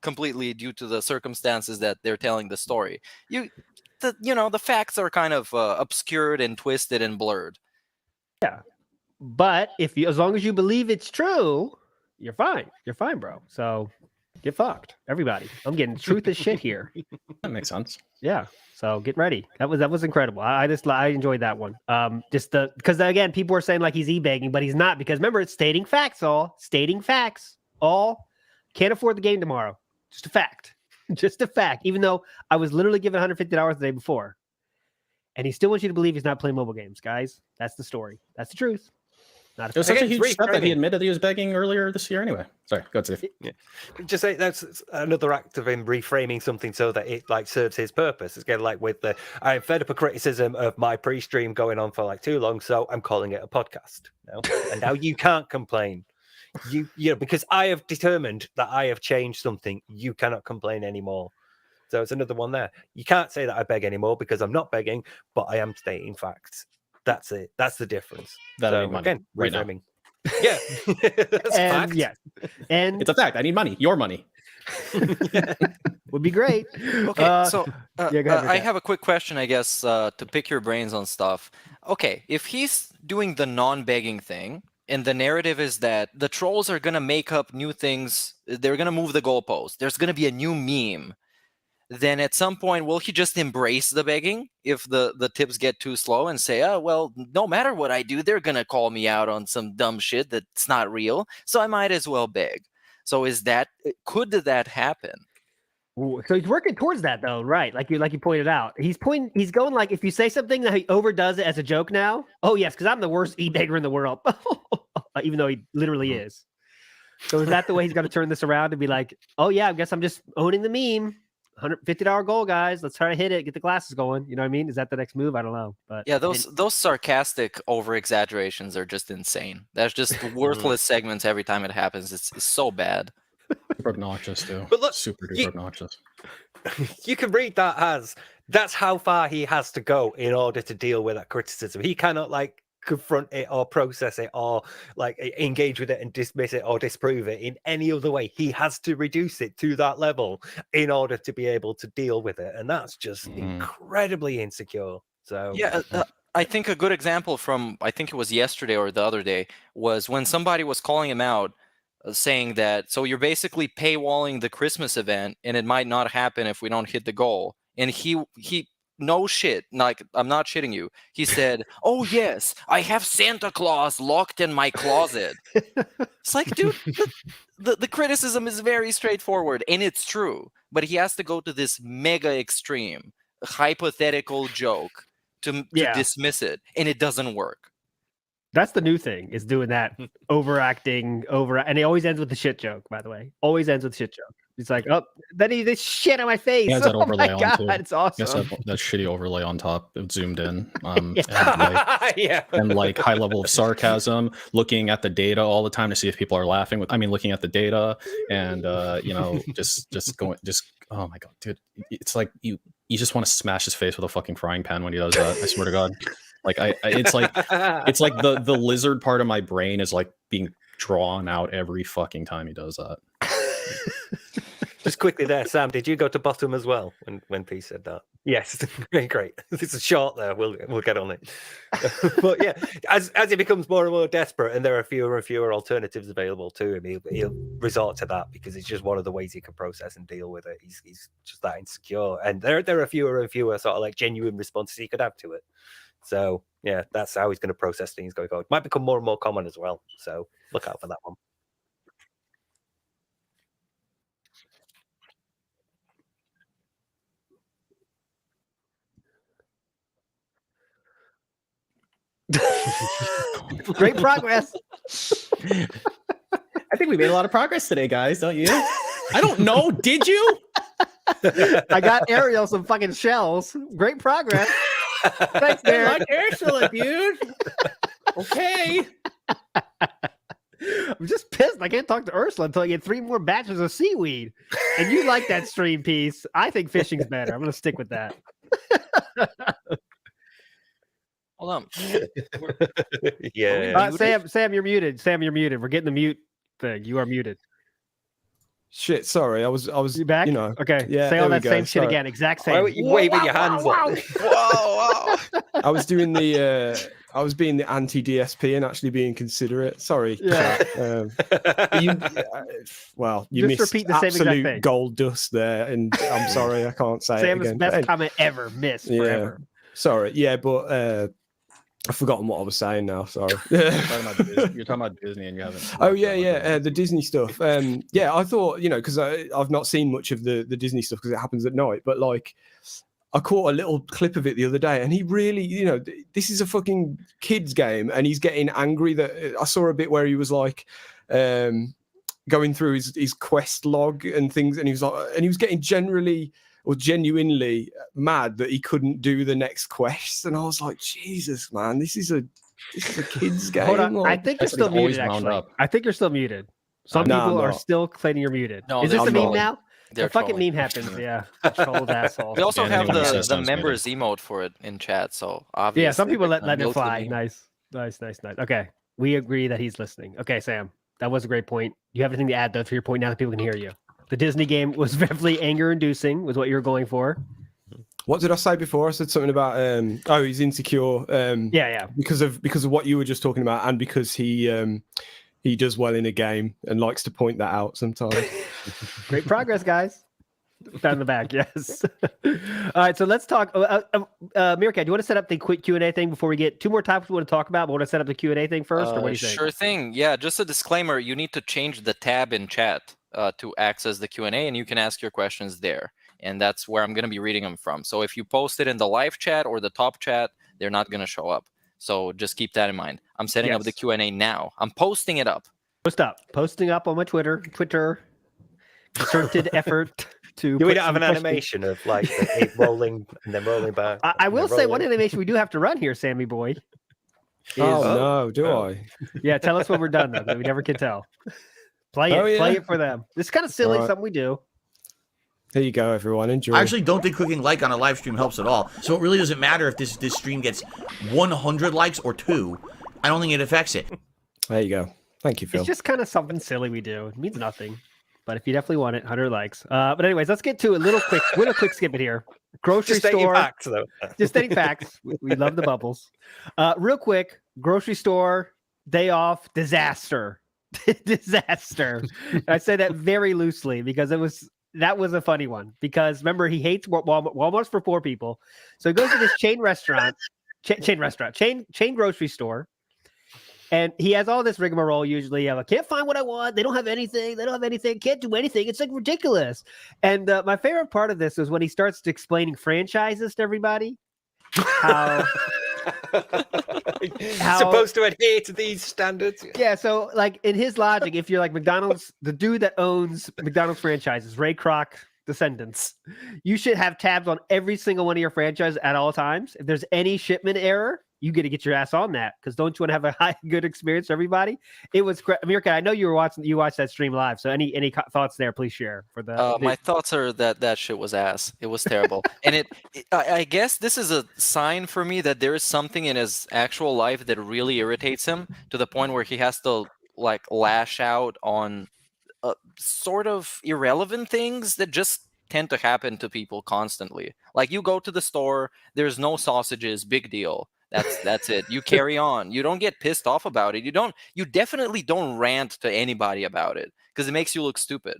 completely due to the circumstances that they're telling the story. The facts are kind of obscured and twisted and blurred. Yeah, but as long as you believe it's true, you're fine. You're fine, bro. So get fucked, everybody. I'm getting truth as shit here. That makes sense. Yeah. So get ready. That was incredible. I enjoyed that one. Because again, people were saying like he's e-begging, but he's not, because remember, it's stating facts. Stating facts. Can't afford the game tomorrow. Just a fact. Just a fact. Even though I was literally given $150 the day before, and he still wants you to believe he's not playing mobile games, guys. That's the story. That's the truth. Not It was such a huge step that he admitted he was begging earlier this year anyway. Sorry, go ahead, Steve. Yeah. Just say that's another act of him reframing something so that it like serves his purpose. It's again like with the I'm fed up of criticism of my pre-stream going on for like too long, so I'm calling it a podcast. And now you can't complain. You know, because I have determined that I have changed something, you cannot complain anymore. So it's another one there. You can't say that I beg anymore because I'm not begging, but I am stating facts. That's it. That's the difference. That so, I need money again, right now. reframing. Yeah. That's a fact. Yeah. And it's a fact. I need money. Your money. Would be great. Okay, so go ahead, I Rick. have a quick question, I guess, to pick your brains on stuff. Okay, if he's doing the non-begging thing, and the narrative is that the trolls are going to make up new things, they're going to move the goalpost, there's going to be a new meme, then at some point, will he just embrace the begging if the tips get too slow and say, oh, well, no matter what I do, they're going to call me out on some dumb shit that's not real, so I might as well beg. So could that happen? Ooh, so he's working towards that though, right? Like you pointed out. He's going like, if you say something that he overdoes it as a joke now. Oh yes, because I'm the worst e-beggar in the world. Even though he literally is. So is that the way he's gonna turn this around to be like, oh yeah, I guess I'm just owning the meme. $150 goal, guys. Let's try to hit it, get the glasses going. You know what I mean? Is that the next move? I don't know. But yeah, those sarcastic over exaggerations are just insane. That's just worthless segments every time it happens. It's so bad. Super obnoxious, too. But look, super duper obnoxious. You can read that as that's how far he has to go in order to deal with that criticism. He cannot like confront it or process it or like engage with it and dismiss it or disprove it in any other way. He has to reduce it to that level in order to be able to deal with it, and that's just incredibly insecure. So yeah. I think a good example from, I think it was yesterday or the other day, was when somebody was calling him out, saying that, so you're basically paywalling the Christmas event and it might not happen if we don't hit the goal. And he no shit, like, I'm not shitting you. He said, oh yes, I have Santa Claus locked in my closet. It's like, dude, the criticism is very straightforward and it's true, but he has to go to this mega extreme hypothetical joke to dismiss it, and it doesn't work. That's the new thing, is doing that overacting, and he always ends with the shit joke, by the way. Always ends with shit joke. He's like, oh, then he did shit on my face. He has that Oh overlay my on God, too. it's awesome. That shitty overlay on top, it zoomed in. Yeah. And like high level of sarcasm, looking at the data all the time to see if people are laughing. Looking at the data and just going, oh my God, dude, it's like you just want to smash his face with a fucking frying pan when he does that. I swear to God. Like it's like the lizard part of my brain is like being drawn out every fucking time he does that. Just quickly there, Sam, did you go to bottom as well when P said that? Yes, great. This is short there. We'll get on it. But yeah, as he becomes more and more desperate, and there are fewer and fewer alternatives available to him, he'll resort to that because it's just one of the ways he can process and deal with it. He's just that insecure, and there are fewer and fewer sort of like genuine responses he could have to it. So yeah, that's how he's going to process things going forward. Might become more and more common as well. So look out for that one. Great progress. I think we made a lot of progress today, guys. Don't you? I don't know. Did you? I got Ariel some fucking shells. Great progress. Thanks, Good Derek. luck, Ursula, dude. Okay. I'm just pissed. I can't talk to Ursula until I get 3 more batches of seaweed. And you like that stream piece. I think fishing's better. I'm going to stick with that. Hold on. Yeah. Sam, you're muted. Sam, you're muted. We're getting the mute thing. You are muted. Shit, sorry. I was You back? you know. Okay. Yeah, Say all there that we go. same shit Sorry. again. Exact Why same. were you waving your hands like Whoa! I was doing the I was being the anti-DSP and actually being considerate. Sorry. Yeah. Well, you Just missed repeat the same exact absolute thing. gold dust there, and I'm sorry I can't say it Sam's again. best But comment ever. Miss forever. sorry. Yeah, but I've forgotten what I was saying now. Sorry. You're talking about Disney and you haven't. Oh yeah, the Disney stuff. Yeah, I thought because I've not seen much of the Disney stuff because it happens at night. But like, I caught a little clip of it the other day, and he really, this is a fucking kids game, and he's getting angry. That I saw a bit where he was like, going through his quest log and things, and he was like, and he was getting genuinely mad that he couldn't do the next quest, and I was like, Jesus, man, this is a kid's game. Hold on. I Like, think you're still muted, actually. I think you're still muted. Some No, people I'm are not. still claiming you're muted. No, Is this they're a meme trolling. now? They're The fucking trolling. meme happens. Yeah. Trolled asshole. We also Yeah, have anyone who the says sounds members emote for it in chat, so obviously. Yeah, some people they're let gonna it milk the fly. meme. Nice. Okay. We agree that he's listening. Okay, Sam. That was a great point. You have anything to add, though, to your point now that people can hear you? The Disney game was definitely anger-inducing, was what you were going for. what did I say before? I said something about he's insecure. Yeah. Because of what you were just talking about, and because he does well in a game and likes to point that out sometimes. Great progress, guys. Down in the back, yes. All right, so let's talk. Meerkat, do you want to set up the quick Q&A thing before we get 2 more topics we want to talk about? But want to set up the Q&A thing first, or what do you think? Sure thing. Yeah, just a disclaimer. You need to change the tab in chat to access the Q&A, and you can ask your questions there. And that's where I'm going to be reading them from. So if you post it in the live chat or the top chat, they're not going to show up. So just keep that in mind. I'm setting up the Q&A now. I'm posting it up. Posting up on my Twitter. Concerted effort to. Do we not have an animation of like it rolling and then rolling back? I will say one animation we do have to run here, Sammy boy. No, do I? Yeah, tell us when we're done, though. 'Cause we never can tell. Play it for them. This is kind of silly, something we do. Here you go, everyone. Enjoy. I actually don't think clicking like on a live stream helps at all. So it really doesn't matter if this stream gets 100 likes or 2. I don't think it affects it. There you go. Thank you, Phil. It's just kind of something silly we do. It means nothing. But if you definitely want it, 100 likes. But anyways, let's get to a little quick skip it here. Grocery Just stating store. facts, though. Just stating facts. We love the bubbles. Real quick, grocery store, day off, disaster. Disaster. I say that very loosely because that was a funny one. Because remember, he hates Walmart. Walmart's for poor people. So he goes to this chain grocery store. And he has all this rigmarole usually. I can't find what I want. They don't have anything. Can't do anything. It's like ridiculous. And my favorite part of this is when he starts explaining franchises to everybody. How supposed to adhere to these standards. Yeah, so like in his logic, if you're like McDonald's, the dude that owns McDonald's franchises, Ray Kroc descendants, you should have tabs on every single one of your franchises at all times. If there's any shipment error, you got to get your ass on that, because don't you want to have a good experience for everybody? It was America. I know you watched that stream live. So any thoughts there? Please share for the. My thoughts are that shit was ass. It was terrible, and I guess this is a sign for me that there is something in his actual life that really irritates him to the point where he has to like lash out on sort of irrelevant things that just tend to happen to people constantly. Like you go to the store, there's no sausages, big deal. That's it. You carry on. You don't get pissed off about it. You definitely don't rant to anybody about it because it makes you look stupid.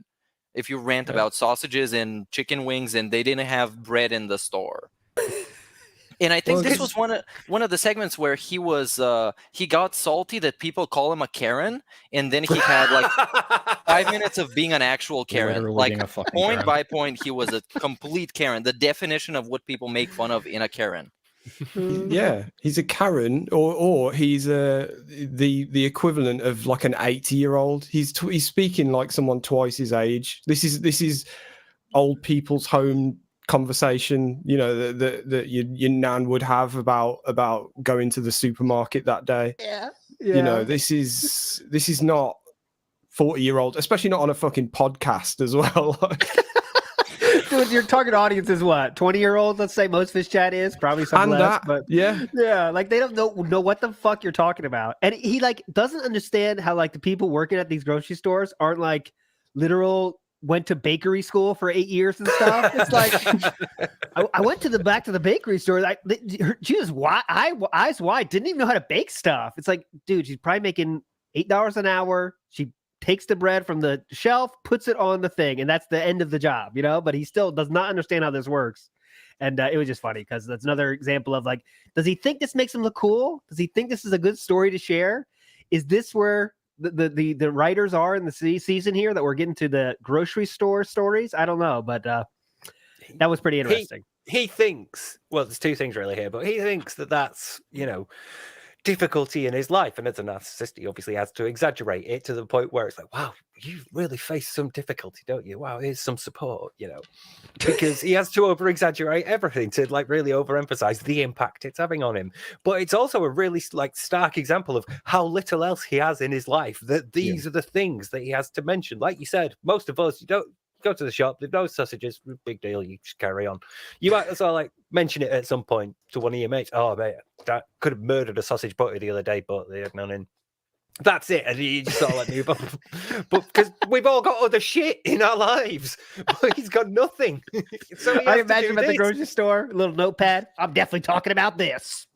If you rant about sausages and chicken wings and they didn't have bread in the store. And I think this was one of the segments where he got salty that people call him a Karen, and then he had like 5 minutes of being an actual Karen. Literally Like being a fucking point Karen. by point, he was a complete Karen. The definition of what people make fun of in a Karen. Yeah, he's a Karen, or he's the equivalent of like an 80-year-old. He's speaking like someone twice his age. This is old people's home conversation, you know, that your nan would have about going to the supermarket that day. Yeah. You know, this is not 40-year-old, especially not on a fucking podcast as well. Dude, your target audience is what? 20-year-olds, let's say most of his chat is, probably some less, but yeah, like they don't know what the fuck you're talking about. And he like doesn't understand how like the people working at these grocery stores aren't like literal went to bakery school for 8 years and stuff. It's like I went to back to the bakery store. Like she was eyes wide, didn't even know how to bake stuff. It's like, dude, she's probably making $8 an hour. She takes the bread from the shelf, puts it on the thing, and that's the end of the job, you know? But he still does not understand how this works. And it was just funny because that's another example of like, does he think this makes him look cool? Does he think this is a good story to share? Is this where the writers are in the season here, that we're getting to the grocery store stories? I don't know, but that was pretty interesting. He thinks, well, there's two things really here, but he thinks that that's, you know, difficulty in his life, and as a narcissist he obviously has to exaggerate it to the point where it's like, wow, you really face some difficulty, don't you? Wow, here's some support, you know, because he has to over exaggerate everything to like really overemphasize the impact it's having on him. But it's also a really like stark example of how little else he has in his life, that these are the things that he has to mention. Like you said, most of us, you don't go to the shop, there's no sausages, big deal, you just carry on. You might as well like mention it at some point to one of your mates. Oh mate, that could have murdered a sausage butty the other day, but they had none in. That's it, and you just sort of like move on. But because we've all got other shit in our lives, but he's got nothing. So I imagine him at the grocery store, a little notepad. I'm definitely talking about this.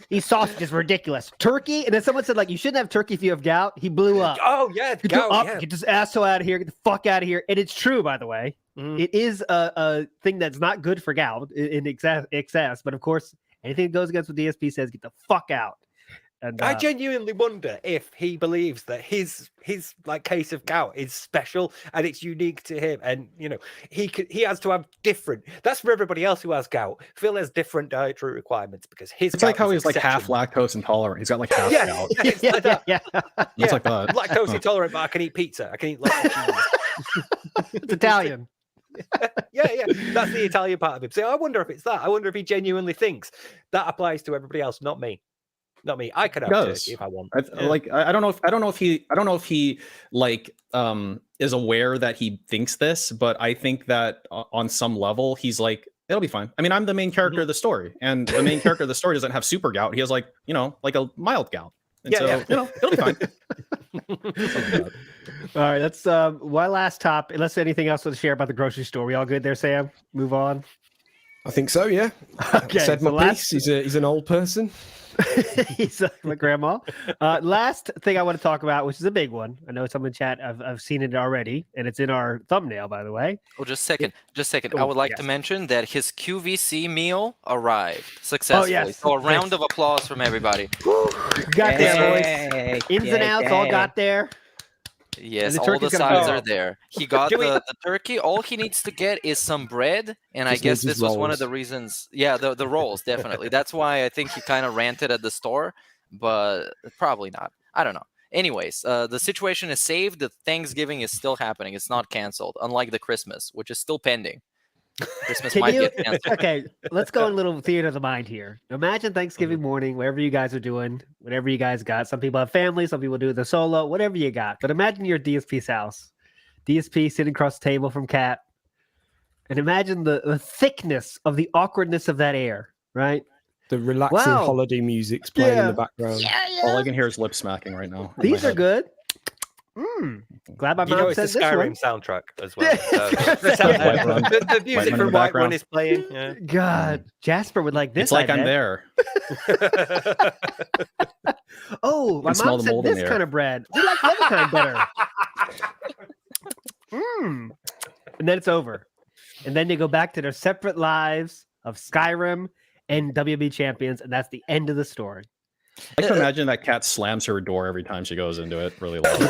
These sausages were ridiculous. Turkey, and then someone said like, you shouldn't have turkey if you have gout. He blew up. Oh yeah, gout, get this asshole out of here. Get the fuck out of here. And it's true, by the way. It is a thing that's not good for gout in excess. But of course, anything that goes against what DSP says, get the fuck out. And I genuinely wonder if he believes that his like case of gout is special and it's unique to him, and you know he has to have different. That's for everybody else who has gout. Phil has different dietary requirements because his. It's like how he's like half lactose intolerant. He's got like half gout. It's like that. It's like that. Lactose intolerant, but I can eat pizza. I can eat lots of cheese. It's Italian. yeah, that's the Italian part of him. So I wonder if it's that. I wonder if he genuinely thinks that applies to everybody else, not me. Not me. I could have turkey if I want. Like I don't know if he like is aware that he thinks this, but I think that on some level he's like, it'll be fine. I mean, I'm the main character of the story, and the main character of the story doesn't have super gout. He has like, you know, like a mild gout. And you know, it'll be fine. All right, that's one last top. Unless anything else to share about the grocery store. We all good there, Sam? Move on. I think so, yeah. Okay, Said my piece. He's an old person. He's like my grandma. Last thing I want to talk about, which is a big one. I know some in chat. I've seen it already, and it's in our thumbnail, by the way. Oh, just a second. Oh, I would like to mention that his QVC meal arrived successfully. Oh, yes. So a round of applause from everybody. Got there, boys. Ins and outs all got there. Yes, all the sides are there. He got the turkey. All he needs to get is some bread, and I guess this was one of the reasons. Yeah, the rolls, definitely. That's why I think he kind of ranted at the store, but probably not. I don't know. Anyways, the situation is saved. The Thanksgiving is still happening. It's not canceled, unlike the Christmas, which is still pending. Christmas might get canceled. Okay, let's go a little theater of the mind here. Imagine Thanksgiving morning, whatever you guys are doing, whatever you guys got. Some people have family, some people do the solo, whatever you got. But imagine you're at DSP's house. DSP sitting across the table from Kat. And imagine the thickness of the awkwardness of that air, right? The relaxing holiday music's playing in the background. All I can hear is lip smacking right now. These are good. Glad my You know mom it's the said this one. Skyrim soundtrack as well. Yeah. The music White from Run in the White Run background. is playing. Yeah. God, Jasper would like this. It's like I I'm bet. there. Oh, my can smell mom the said mold in this the air. kind of bread. We like the other kind better. And then it's over. And then they go back to their separate lives of Skyrim and WB champions, and that's the end of the story. I can imagine that cat slams her door every time she goes into it really loudly.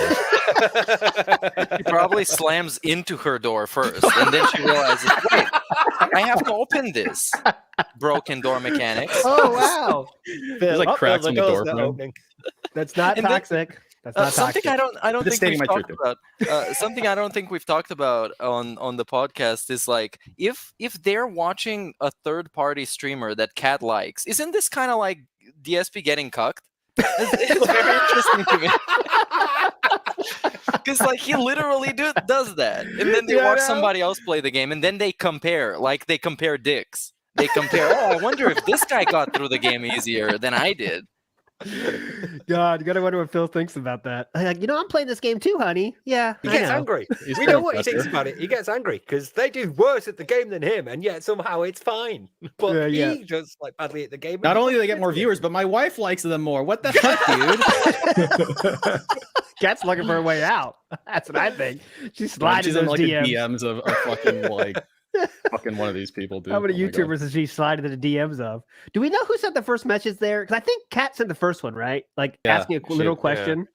She probably slams into her door first, and then she realizes, wait, I have to open this. Broken door mechanics. Oh wow! There's like cracks in the door not frame. opening. That's not And then- toxic. That's not Something toxic. I don't Just think stating we've my talked about. Something I don't think we've talked about on the podcast is like if they're watching a third party streamer that Cat likes, isn't this kind of like DSP getting cucked? It's very interesting to me. Because like he literally does that, and then they Yeah, I watch know. somebody else play the game, and then they compare, like they compare dicks. They compare. Oh, I wonder if this guy got through the game easier than I did. God, you gotta wonder what Phil thinks about that. Like, I'm playing this game too, honey. Yeah, He I gets know. angry. He's We got know a what he thinks pressure. about it. He gets angry because they do worse at the game than him, and yet somehow it's fine. But Yeah. he does like badly at the game. Not only do they get more viewers, but my wife likes them more. What the fuck, dude? Cat's looking for a way out. That's what I think. She's sliding She's those in like DMs. the DMs of fucking like fucking one of these people, dude. How many Oh my God. YouTubers has she slided to the DMs of? Do we know who sent the first message there? Because I think Kat sent the first one, right? Like Yeah, asking a she- little yeah. question.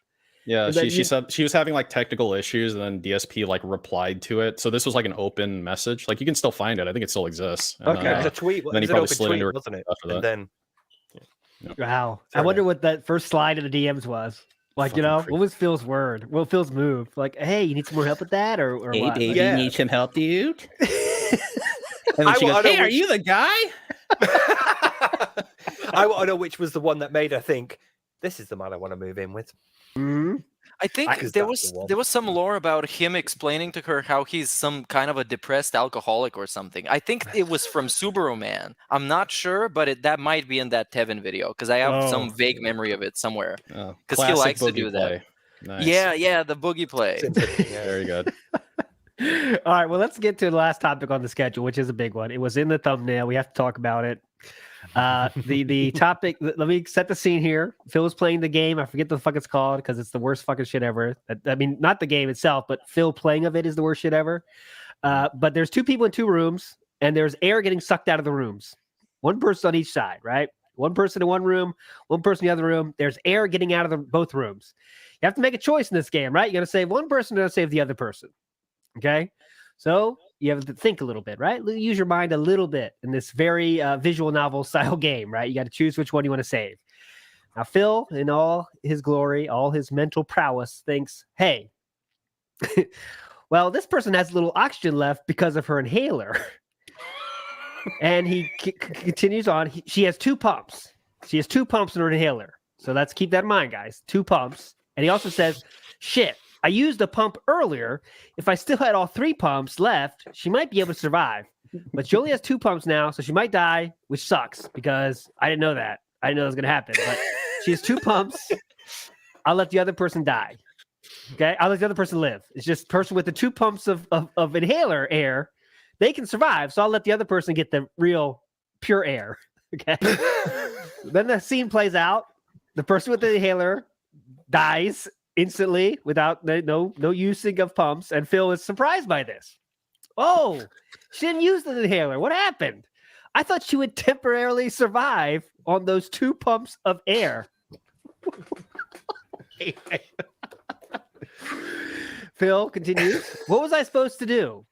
Yeah, And then she you- said she was having like technical issues, and then DSP like replied to it. So this was like an open message. Like you can still find it. I think it still exists. And Okay, then, it was a tweet. then he It was an probably open slid tweet, into her wasn't it? after that. And then Wow. I Fair wonder enough. what that first slide of the DMs was. Like, Fucking what creep. was Phil's word? What Phil's move? Like, hey, you need some more help with that, or what? baby, Yeah. need some help, dude? And then I she goes, wanna know "Hey, are which- you the guy?" I want to know which was the one that made her think this is the man I want to move in with. Mhm. I think Because there that's the was one. there was some lore about him explaining to her how he's some kind of a depressed alcoholic or something. I think it was from Subaru Man. I'm not sure, but that might be in that Tevin video because I have Oh. some vague memory of it somewhere. Oh, 'Cause he classic likes to boogie do that. play. Nice. Yeah, the boogie play. Very good. All right, well, let's get to the last topic on the schedule, which is a big one. It was in the thumbnail. We have to talk about it. The topic. Let me set the scene here. Phil was playing the game. I forget the fuck it's called because it's the worst fucking shit ever. I mean, not the game itself, but Phil playing of it is the worst shit ever. But there's two people in two rooms, and there's air getting sucked out of the rooms. One person on each side, right? One person in one room, one person in the other room. There's air getting out of both rooms. You have to make a choice in this game, right? You got to save one person, you got to save the other person. Okay, so you have to think a little bit, right? Use your mind a little bit in this very visual novel style game, right? You got to choose which one you want to save. Now, Phil, in all his glory, all his mental prowess, thinks, hey, well, this person has a little oxygen left because of her inhaler. And he continues on. She has two pumps. She has two pumps in her inhaler. So let's keep that in mind, guys. Two pumps. And he also says, shit, I used a pump earlier. If I still had all three pumps left, she might be able to survive. But she only has two pumps now, so she might die, which sucks because I didn't know that. I didn't know that was going to happen. But she has two pumps. I'll let the other person die. Okay? I'll let the other person live. It's just person with the two pumps of inhaler air. They can survive, so I'll let the other person get the real pure air. Okay? Then the scene plays out. The person with the inhaler dies instantly without no using of pumps, and Phil is surprised by this. Oh, she didn't use the inhaler. What happened? I thought she would temporarily survive on those two pumps of air. Phil continues. What was I supposed to do?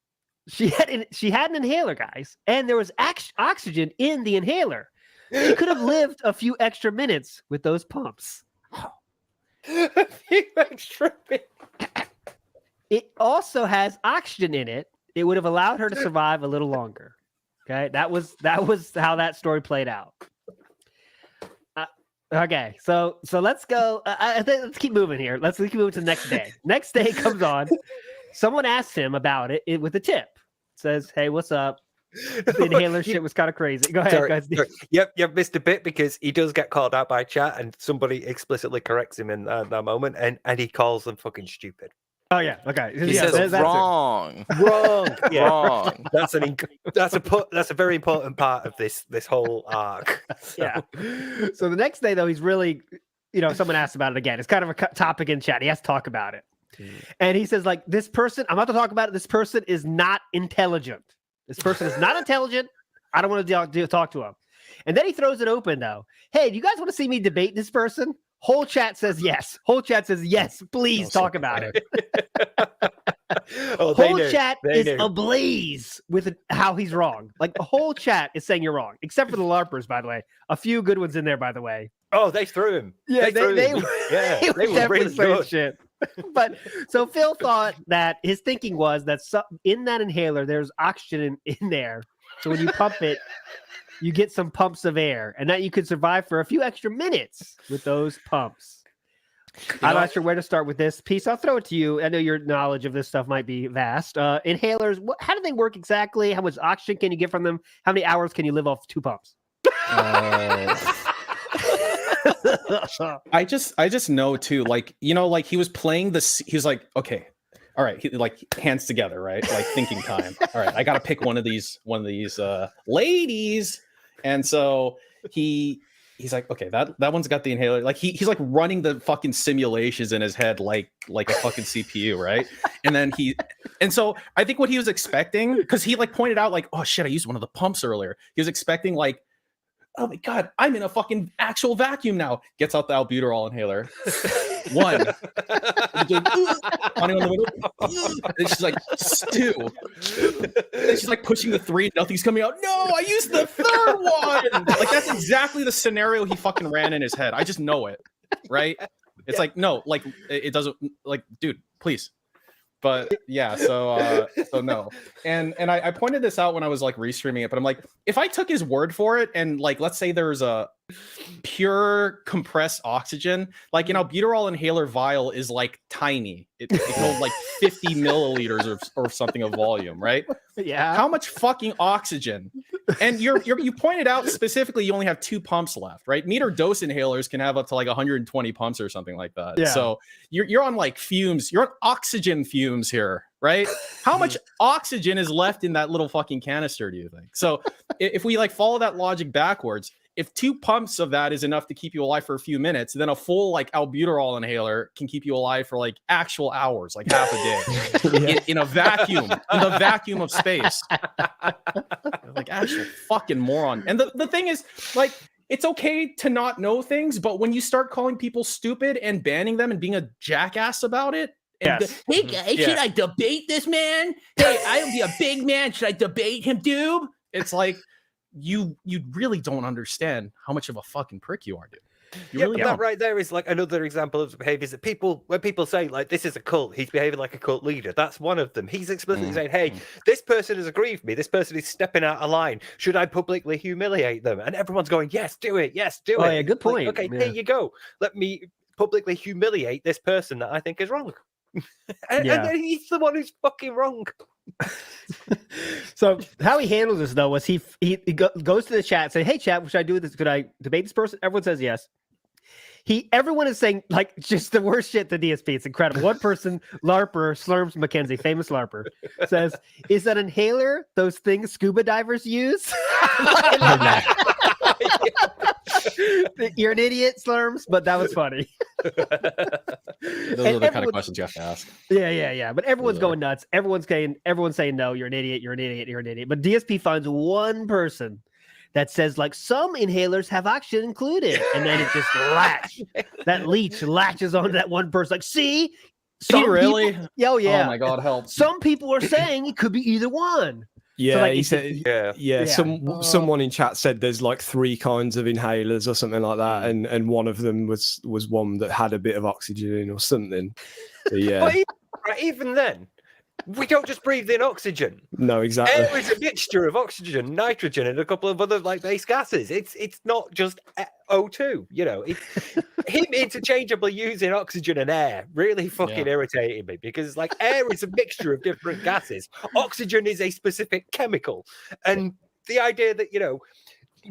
She had an inhaler, guys, and there was oxygen in the inhaler. She could have lived a few extra minutes with those pumps. A few extra bits. It also has oxygen in it. It would have allowed her to survive a little longer. Okay, that was how that story played out. Okay, so let's go. I think let's keep moving here. Let's keep moving to the next day. Next day comes on. Someone asks him about it with a tip. Says, "Hey, what's up? The inhaler shit was kind of crazy." Go ahead, Sorry, guys. sorry. You've missed a bit because he does get called out by chat, and somebody explicitly corrects him in that moment, and he calls them fucking stupid. Oh yeah, okay. He Yeah, says that's it. wrong. Wrong. Yeah. Wrong. That's a very important part of this whole arc. So. Yeah. So the next day, though, he's really, someone asked about it again. It's kind of a topic in chat. He has to talk about it. And he says, like, this person, I'm about to talk about it. This person is not intelligent. This person is not intelligent. I don't want to talk to him. And then he throws it open, though. Hey, do you guys want to see me debate this person? Whole chat says yes. Whole chat says yes. Please talk about it. Whole chat is ablaze with how he's wrong. Like the whole chat is saying you're wrong, except for the LARPers, by the way. A few good ones in there, by the way. Oh, they threw him. Yeah, they were definitely really saying good. shit. But so Phil thought that his thinking was that in that inhaler there's oxygen in there. So when you pump it, you get some pumps of air, and that you could survive for a few extra minutes with those pumps. I'm not sure where to start with this piece. I'll throw it to you. I know your knowledge of this stuff might be vast. Inhalers, how do they work exactly? How much oxygen can you get from them? How many hours can you live off 2 pumps? I just know too, like, like he was playing this. He was like, okay, all right, like hands together, right? Like thinking time. All right, I got to pick one of these ladies. And so he's like, okay, that one's got the inhaler. Like he's like running the fucking simulations in his head like a fucking CPU, right? And so I think what he was expecting, because he like pointed out like, oh shit, I used one of the pumps earlier. He was expecting like, oh my god, I'm in a fucking actual vacuum now. Gets out the albuterol inhaler. One. And she's like, stew. And she's like pushing the 3, nothing's coming out. No, I used the 3rd one. Like that's exactly the scenario he fucking ran in his head. I just know it, right? It's like, no, like it doesn't, like, dude, please. But yeah, so no. And I pointed this out when I was like restreaming it, but I'm like, if I took his word for it and like, let's say there's a pure compressed oxygen, like an albuterol inhaler vial is like tiny. It can hold like 50 milliliters or something of volume, right? Yeah. How much fucking oxygen? And you pointed out specifically you only have 2 pumps left, right? Meter dose inhalers can have up to like 120 pumps or something like that. Yeah. So you're on like fumes. You're on oxygen fumes here, right? How much oxygen is left in that little fucking canister, do you think? So if we like follow that logic backwards, if 2 pumps of that is enough to keep you alive for a few minutes, then a full like albuterol inhaler can keep you alive for like actual hours, like half a day in a vacuum, in the vacuum of space. Like actual fucking moron. And the thing is, like, it's okay to not know things, but when you start calling people stupid and banning them and being a jackass about it, and hey guys, should I debate this man? Hey, I'll be a big man. Should I debate him, dude? It's like you really don't understand how much of a fucking prick you are, dude. But that right there is like another example of behaviors that when people say like this is a cult, he's behaving like a cult leader. That's one of them. He's explicitly saying, hey, this person has aggrieved me. This person is stepping out of line. Should I publicly humiliate them? And everyone's going, yes, do it. Yes, do it. Oh, yeah, good point. Like, okay, here you go. Let me publicly humiliate this person that I think is wrong. and he's the one who's fucking wrong. So how he handles this though was he goes to the chat and say, hey chat, what should I do with this? Could I debate this person? Everyone says yes. Everyone is saying like just the worst shit to DSP. It's incredible. One person, LARPer, Slurms McKenzie, famous LARPer, says, is that inhaler those things scuba divers use? You're an idiot, Slurms, but that was funny. Those are the kind of questions you have to ask. Yeah. But everyone's going nuts. Everyone's saying no, you're an idiot, you're an idiot, you're an idiot. But DSP finds one person that says like some inhalers have oxygen included, and then it just that leech latches onto that one person. Like, see, really? Oh yeah. Oh my god, help! Some people are saying it could be either one. Yeah, so like, he said. Someone in chat said there's like 3 kinds of inhalers or something like that, and one of them was one that had a bit of oxygen in or something. So, yeah. But even then, we don't just breathe in oxygen. No, exactly. Air is a mixture of oxygen, nitrogen, and a couple of other like base gases. It's not just O2. You know, him interchangeably using oxygen and air really fucking irritated me, because like air is a mixture of different gases. Oxygen is a specific chemical, and the idea that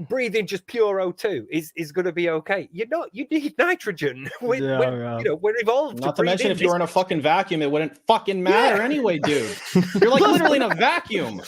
breathing just pure O2 is going to be okay. You need nitrogen. We're evolved. Not to mention, if you were in a fucking vacuum, it wouldn't fucking matter anyway, dude. You're like literally in a vacuum.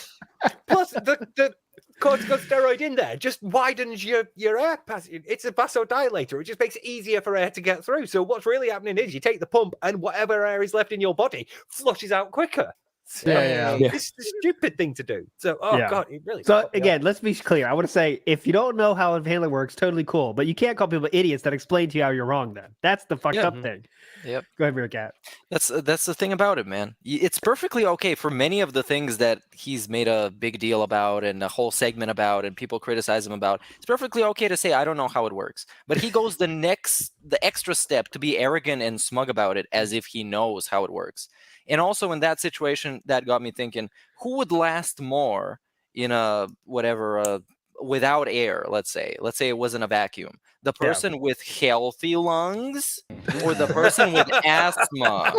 Plus, the corticosteroid in there just widens your air passage. It's a vasodilator. It just makes it easier for air to get through. So what's really happening is you take the pump and whatever air is left in your body flushes out quicker. So it's the stupid thing to do. So, God, it really. So again, let's be clear. I want to say, if you don't know how inhaler works, totally cool. But you can't call people idiots that explain to you how you're wrong. Then that's the fucked up thing. Yep. Go ahead, Meerkat. That's the thing about it, man. It's perfectly okay for many of the things that he's made a big deal about and a whole segment about, and people criticize him about. It's perfectly okay to say I don't know how it works, but he goes the extra step to be arrogant and smug about it, as if he knows how it works. And also in that situation, that got me thinking, who would last more in a without air? Let's say it wasn't a vacuum. The person with healthy lungs or the person with asthma?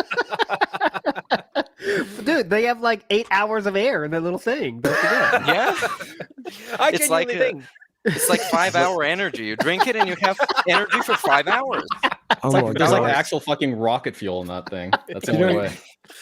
Dude, they have like 8 hours of air in their little thing. Don't forget. Yeah. I genuinely think. It's like 5-hour energy. You drink it and you have energy for 5 hours. There's like actual fucking rocket fuel in that thing. That's the only way.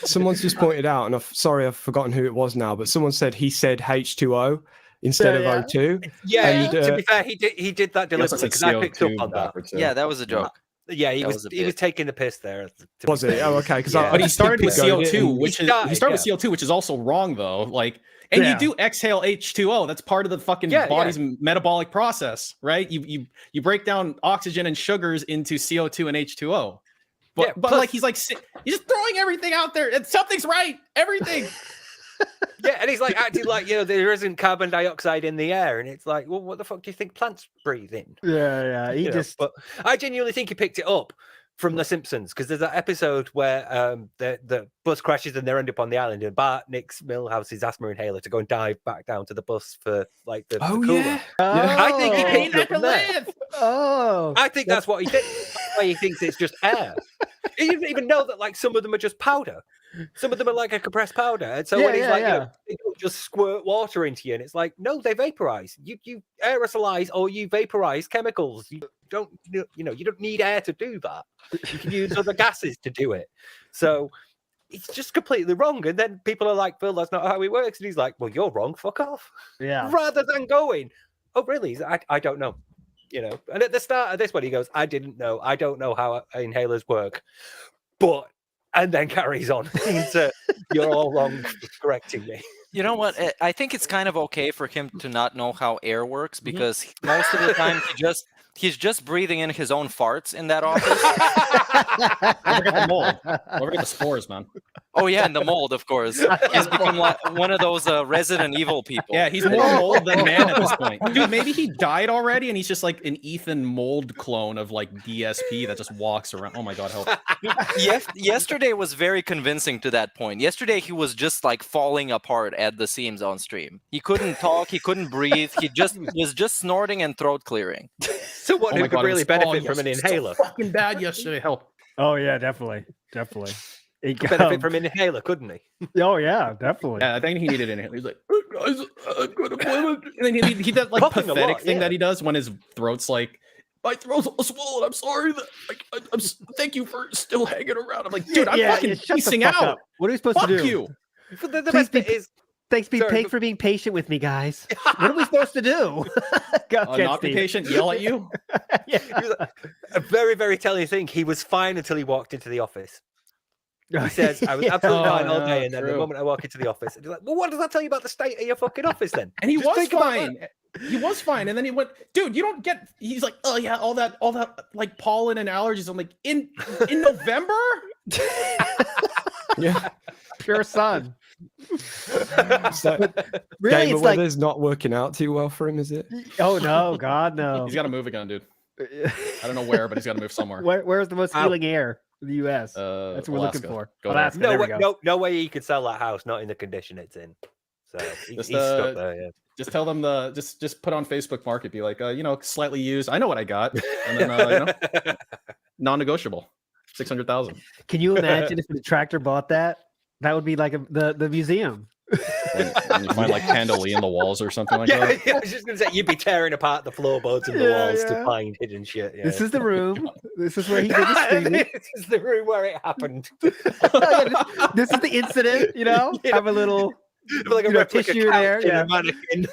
Someone's just pointed out, and I've forgotten who it was now, but someone said he said H2O instead of O2. Yeah, and, to be fair, he did that deliberately because I picked up on that. Yeah, that was a joke. Yeah, he was taking the piss there. Was it? Oh, okay. But he started with CO2, which is with CO2, which is also wrong though. Like, and you do exhale H2O. That's part of the fucking body's metabolic process, right? You break down oxygen and sugars into CO2 and H2O. But like he's just throwing everything out there. And something's right. Everything. Yeah, and he's like acting like there isn't carbon dioxide in the air, and it's like, well, what the fuck do you think plants breathe in? Yeah. But I genuinely think he picked it up from The Simpsons, because there's that episode where the bus crashes and they end up on the island, and Bart nicks Milhouse's asthma inhaler to go and dive back down to the bus for like the cooler. Yeah. I think he picked it up from there. I think that's what he did. That's why he thinks it's just air. He didn't even know that like some of them are just powder. Some of them are like a compressed powder. And so when he's like, they don't just squirt water into you, and it's like, no, they vaporize. You aerosolize or you vaporize chemicals. You don't need air to do that. You can use other gases to do it. So it's just completely wrong. And then people are like, Phil, that's not how it works. And he's like, well, you're wrong. Fuck off. Yeah. Rather than going, oh, really? I don't know. And at the start of this one, he goes, I didn't know. I don't know how inhalers work. And then carries on into, you're all wrong for correcting me. You know what? I think it's kind of okay for him to not know how air works, because most of the time he's just breathing in his own farts in that office. Don't forget the mold. Don't forget the spores, man. Oh yeah, and the mold, of course. He's become one of those Resident Evil people. Yeah, he's more mold than man at this point. Dude, maybe he died already and he's just like an Ethan mold clone of like DSP that just walks around. Oh my god, help. Yesterday was very convincing to that point. Yesterday he was just like falling apart at the seams on stream. He couldn't talk, he couldn't breathe, he was just snorting and throat clearing. So what could really benefit from an inhaler? So fucking bad yesterday. Help. Oh yeah, definitely. He could benefit from an inhaler, couldn't he? Oh yeah, definitely. Yeah, I think he needed an inhaler. He's like, hey guys, I'm gonna play with... And then he does like Puffing pathetic lot, thing that he does when his throat's like, my throat's all swollen. I'm sorry. Thank you for still hanging around. I'm like, dude, I'm fucking piecing out. Up. What are we supposed to do? You. The best bit is. Thanks for being patient with me, guys. What are we supposed to do? Not be patient, yell at you? A very, very telling thing. He was fine until he walked into the office. He says, I was absolutely fine all day, and then the moment I walk into the office, he's like, well, what does that tell you about the state of your fucking office then? And he was fine. He was fine. And then he went, dude, you don't get, he's like, oh yeah, all that like pollen and allergies. I'm like, in November? Yeah. Pure sun. So, really, Game it's of like weather's not working out too well for him, is it? Oh no, God no. He's got to move again, dude. I don't know where, but he's got to move somewhere. Where's the most healing air in the U.S.? That's what we're looking for. Alaska. No way you could sell that house, not in the condition it's in. So he's stuck there. Yeah. Just tell them just put on Facebook Market, be like, slightly used. I know what I got, and then non-negotiable, 600,000. Can you imagine if the tractor bought that? That would be like the museum. when you find like Candeli in the walls or something like Yeah, that. I was just gonna say you'd be tearing apart the floorboards and the walls to find hidden shit. Yeah. This is the room. This is where he did the streaming. This is the room where it happened. This is the incident, have a little Like a replica tissue couch there, and yeah. a mannequin.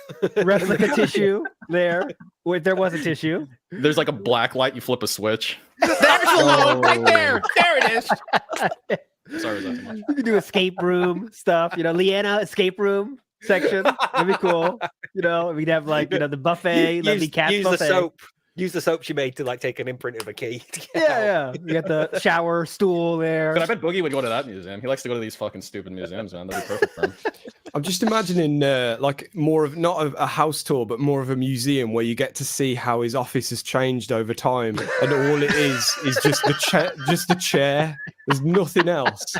replica tissue there. Wait, there was a tissue. There's like a black light. You flip a switch. There's the load right there. There it is. Sorry, was that too much? You can do escape room stuff, Leanna escape room section. That'd be cool. We'd have like, the buffet, let me cat use buffet. the soap. Use the soap she made to like take an imprint of a key. Yeah. You got the shower stool there. But I bet Boogie would go to that museum. He likes to go to these fucking stupid museums, man. That'd be perfect for him. I'm just imagining like more of not a house tour, but more of a museum where you get to see how his office has changed over time, and all it is just the chair. There's nothing else.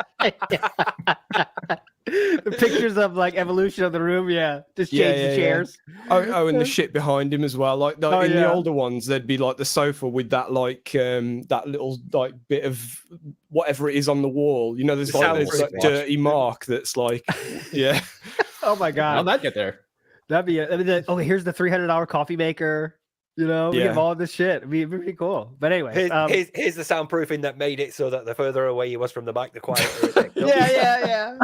The pictures of like evolution of the room, just change the chairs. Oh, and the shit behind him as well. Like in the older ones, there'd be like the sofa with that like that little like bit of whatever it is on the wall. There's that dirty mark that's like, yeah. Oh my god, how'd that get there? That'd be here's the $300 coffee maker. We have all this shit. It'd be pretty cool. But anyway, here's the soundproofing that made it so that the further away he was from the mic, the quieter it yeah.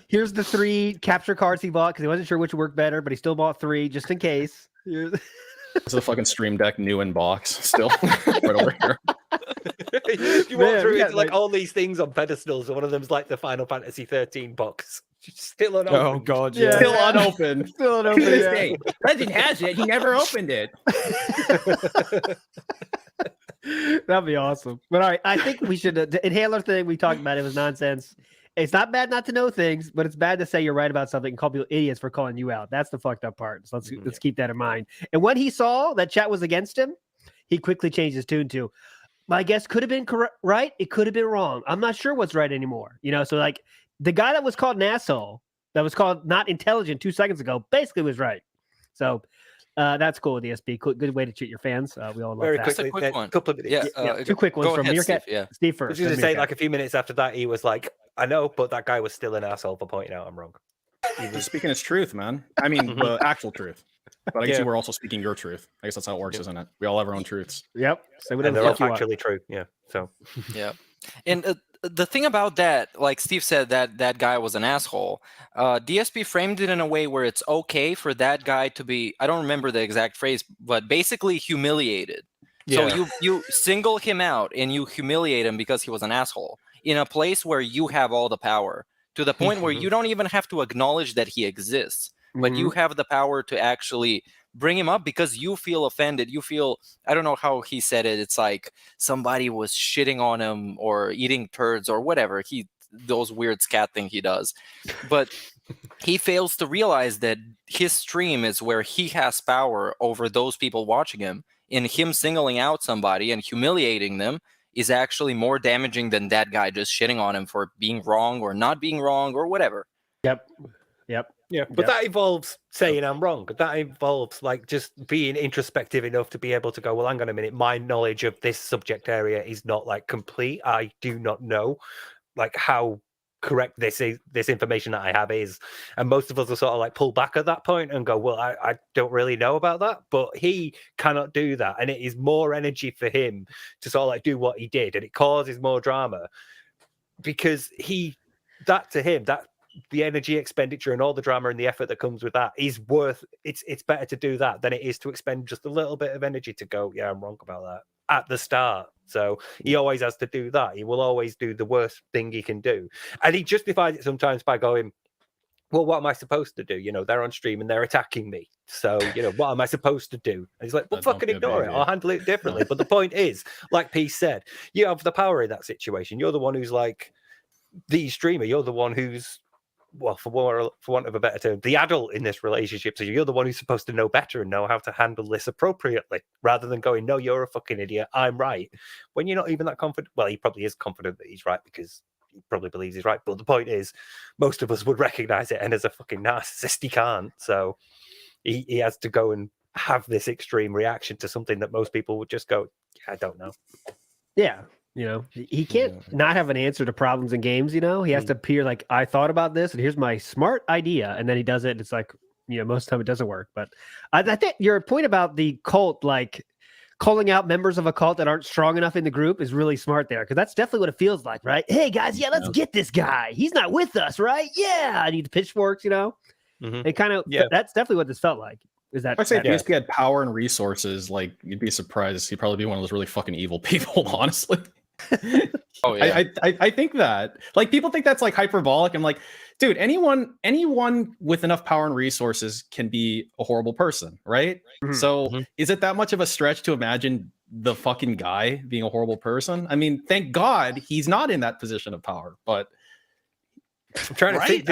Here's the 3 capture cards he bought because he wasn't sure which worked better, but he still bought 3 just in case. It's a fucking Stream Deck new in box still right over here. You walk through it's like all these things on pedestals, and one of them's like the Final Fantasy 13 box. Still unopened. Oh god, yeah. Still unopened. Still unopened. To this day. Legend has it, he never opened it. That'd be awesome. But all right, I think we should the inhaler thing we talked about, it was nonsense. It's not bad not to know things, but it's bad to say you're right about something and call people idiots for calling you out. That's the fucked up part. So let's keep that in mind. And when he saw that chat was against him, he quickly changed his tune to, my guess could have been right. It could have been wrong. I'm not sure what's right anymore. So like the guy that was called an asshole, that was called not intelligent 2 seconds ago, basically was right. So that's cool with ESP. Good way to treat your fans. We all love Very that. quickly, a quick one. couple of minutes. Yeah, 2 quick ones go from ahead, Meerkat. Steve, Steve I was first. going to then say, Meerkat. like a few minutes after that, he was like, I know, but that guy was still an asshole for pointing out I'm wrong. He was speaking his truth, man. I mean, the actual truth. But I guess you were also speaking your truth. I guess that's how it works, isn't it? We all have our own truths. Yep. So And whatever they're all the fuck you want. actually true. Yeah. So Yeah. And the thing about that, like Steve said, that guy was an asshole. DSP framed it in a way where it's okay for that guy to be, I don't remember the exact phrase, but basically humiliated. So you single him out and you humiliate him because he was an asshole in a place where you have all the power, to the point where you don't even have to acknowledge that he exists, but you have the power to actually bring him up because you feel offended. You feel, I don't know how he said it. It's like somebody was shitting on him or eating turds or whatever. Those weird scat thing he does. But he fails to realize that his stream is where he has power over those people watching him. And him singling out somebody and humiliating them is actually more damaging than that guy just shitting on him for being wrong or not being wrong or whatever. Yep. yeah, but that involves saying I'm wrong. That involves like just being introspective enough to be able to go, well, hang on a minute, my knowledge of this subject area is not like complete. I do not know like how correct this information that I have is, and most of us will sort of like pull back at that point and go, well, I don't really know about that. But he cannot do that, and it is more energy for him to sort of like do what he did, and it causes more drama because that to him, that the energy expenditure and all the drama and the effort that comes with that is worth it's better to do that than it is to expend just a little bit of energy to go, yeah, I'm wrong about that at the start. So he always has to do that. He will always do the worst thing he can do, and he justifies it sometimes by going, well, what am I supposed to do? They're on stream and they're attacking me, so what am I supposed to do? And he's like, well, fucking ignore it, I'll handle it differently. But the point is, like P said, you have the power in that situation. You're the one who's like the streamer. You're the one who's, well, for want of a better term, the adult in this relationship. So you're the one who's supposed to know better and know how to handle this appropriately, rather than going, no, you're a fucking idiot, I'm right, when you're not even that confident. Well, he probably is confident that he's right because he probably believes he's right. But the point is, most of us would recognize it, and as a fucking narcissist, he can't. So he has to go and have this extreme reaction to something that most people would just go, yeah, I don't know. Yeah. You know, he can't not have an answer to problems in games. You know, he has to appear like, I thought about this, and here's my smart idea, and then he does it. And it's like, you know, most of the time it doesn't work. But I think your point about the cult, like calling out members of a cult that aren't strong enough in the group, is really smart there, because that's definitely what it feels like, right? Hey guys, yeah, let's get this guy. He's not with us, right? Yeah, I need the pitchforks. You know, it kind of that's definitely what this felt like. Is that I'd say if DSP had power and resources, like you'd be surprised. He'd probably be one of those really fucking evil people, honestly. Oh yeah, I think that, like, people think that's like hyperbolic. I'm like, dude, anyone with enough power and resources can be a horrible person, right? So is it that much of a stretch to imagine the fucking guy being a horrible person? I mean, thank God he's not in that position of power. But I'm trying to think.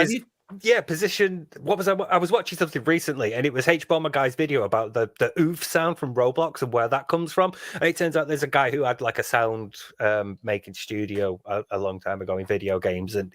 Position. What was I was watching something recently, and it was H-Bomber Guy's video about the oof sound from Roblox and where that comes from. And it turns out there's a guy who had like a sound making studio a long time ago in video games. And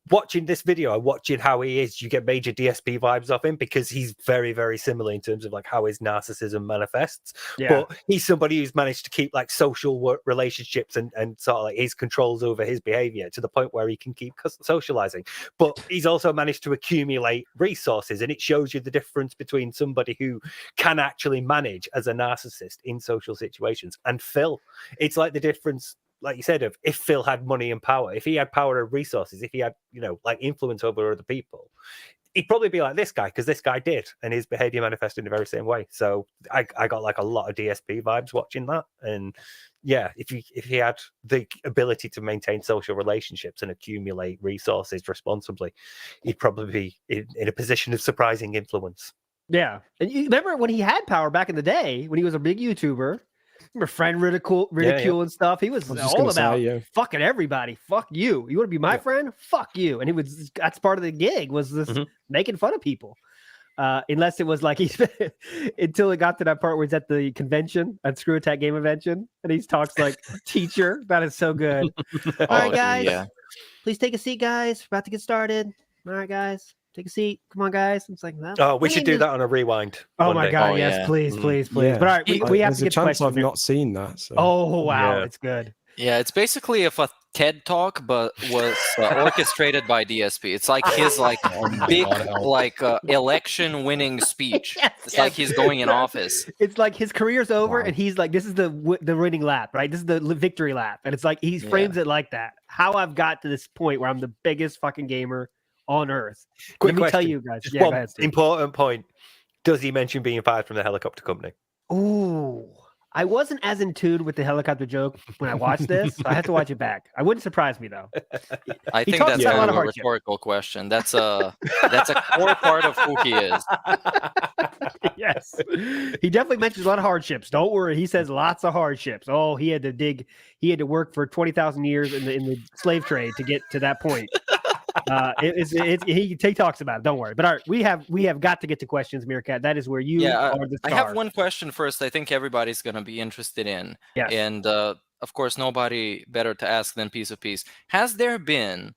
watching this video, watching how he is, you get major DSP vibes off him, because he's very, very similar in terms of like how his narcissism manifests. But he's somebody who's managed to keep like social relationships and sort of like his controls over his behavior to the point where he can keep socializing. But he's also managed to accumulate resources, and it shows you the difference between somebody who can actually manage as a narcissist in social situations and Phil. It's like the difference, like you said, of if Phil had money and power, if he had power and resources, if he had, you know, like influence over other people, he'd probably be like this guy, because this guy did, and his behavior manifested in the very same way. So I got like a lot of DSP vibes watching that. And yeah, if he had the ability to maintain social relationships and accumulate resources responsibly, he'd probably be in a position of surprising influence. Yeah. And you remember when he had power back in the day, when he was a big YouTuber, remember friend ridicule and stuff. He was all about fucking everybody. Fuck you. You want to be my friend? Fuck you. And that's part of the gig, was this making fun of people. Unless it was like until it got to that part where he's at the convention, at Screw Attack Game Convention, and he talks like teacher. That is so good. All right, guys, please take a seat, guys. We're about to get started. All right, guys, take a seat. Come on, guys. It's like, we should do that on a rewind. Oh my god, yes, please. Yeah. But all right, we have to get a chance questions. I've not seen that. So. Oh wow, it's good. Yeah, it's basically a TED talk, but was orchestrated by DSP. It's like his big election winning speech. It's like he's going in office. It's like his career's over, and he's like, "This is the winning lap, right? This is the victory lap." And it's like he frames it like that. How I've got to this point where I'm the biggest fucking gamer on earth. Quick Let me question. tell you guys. Just one important point. Does he mention being fired from the helicopter company? Ooh. I wasn't as in tune with the helicopter joke when I watched this. So I had to watch it back. I wouldn't surprise me though. I think that's kind of a rhetorical question. That's a core part of who he is. Yes, he definitely mentions a lot of hardships. Don't worry, he says lots of hardships. Oh, he had to work for 20,000 years in the slave trade to get to that point. He talks about it. Don't worry. But all right, we have got to get to questions, Meerkat. That is where you are the star. I have one question first. I think everybody's going to be interested in. Yes. And of course, nobody better to ask than Piece of Peace. Has there been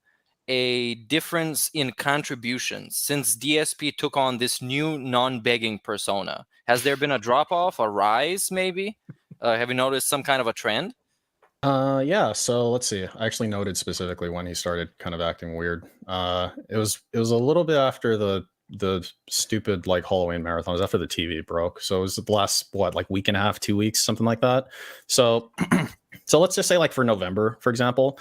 a difference in contributions since DSP took on this new non-begging persona? Has there been a drop-off, a rise, maybe? Have you noticed some kind of a trend? Yeah, so let's see. I actually noted specifically when he started kind of acting weird. It was a little bit after the stupid like Halloween marathon. It was after the TV broke. So it was the last week and a half, 2 weeks, something like that. So so let's just say like for November, for example.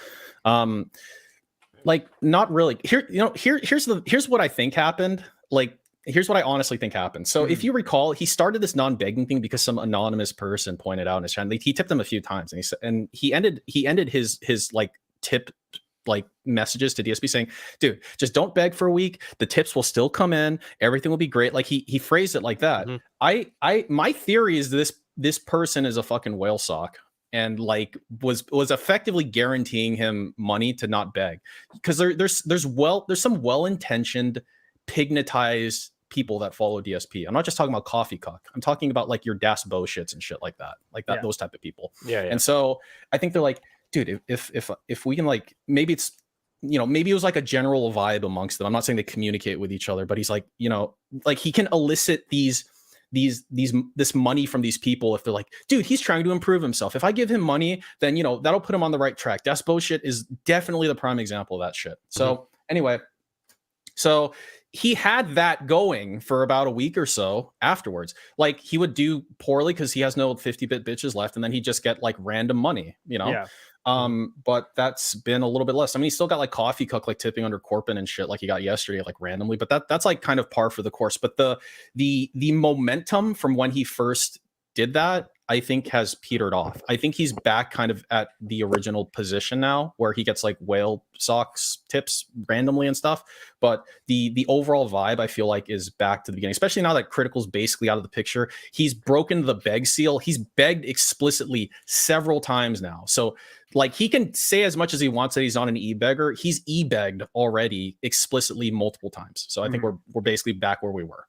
Like not really. Here's what I think happened. Like here's what I honestly think happened. So if you recall, he started this non-begging thing because some anonymous person pointed out in his channel. He tipped him a few times, and he ended his like tip like messages to DSP saying, "Dude, just don't beg for a week. The tips will still come in. Everything will be great." Like he phrased it like that. My theory is this person is a fucking whale sock. And like was effectively guaranteeing him money to not beg, because there's some well-intentioned pignatized people that follow DSP. I'm not just talking about Coffee Cuck. I'm talking about like your Das Bo shits and shit like that, those type of people. Yeah. And so I think they're like, dude, if we can like, maybe it's, maybe it was like a general vibe amongst them. I'm not saying they communicate with each other, but he's like, like he can elicit these this money from these people if they're like, dude, he's trying to improve himself. If I give him money, then that'll put him on the right track. Despo shit is definitely the prime example of that shit. So anyway, so he had that going for about a week or so afterwards. Like, he would do poorly because he has no 50-bit bitches left, and then he'd just get like random money, Yeah. But that's been a little bit less. I mean, he's still got like Coffee Cook, like tipping under Corpin and shit, like he got yesterday, like randomly. But that's like kind of par for the course. But the momentum from when he first did that, I think, has petered off. I think he's back kind of at the original position now, where he gets like whale socks tips randomly and stuff. But the overall vibe, I feel like, is back to the beginning, especially now that Critical's basically out of the picture. He's broken the beg seal. He's begged explicitly several times now. So like, he can say as much as he wants that he's on an e-beggar. He's e-begged already explicitly multiple times. So I think we're basically back where we were.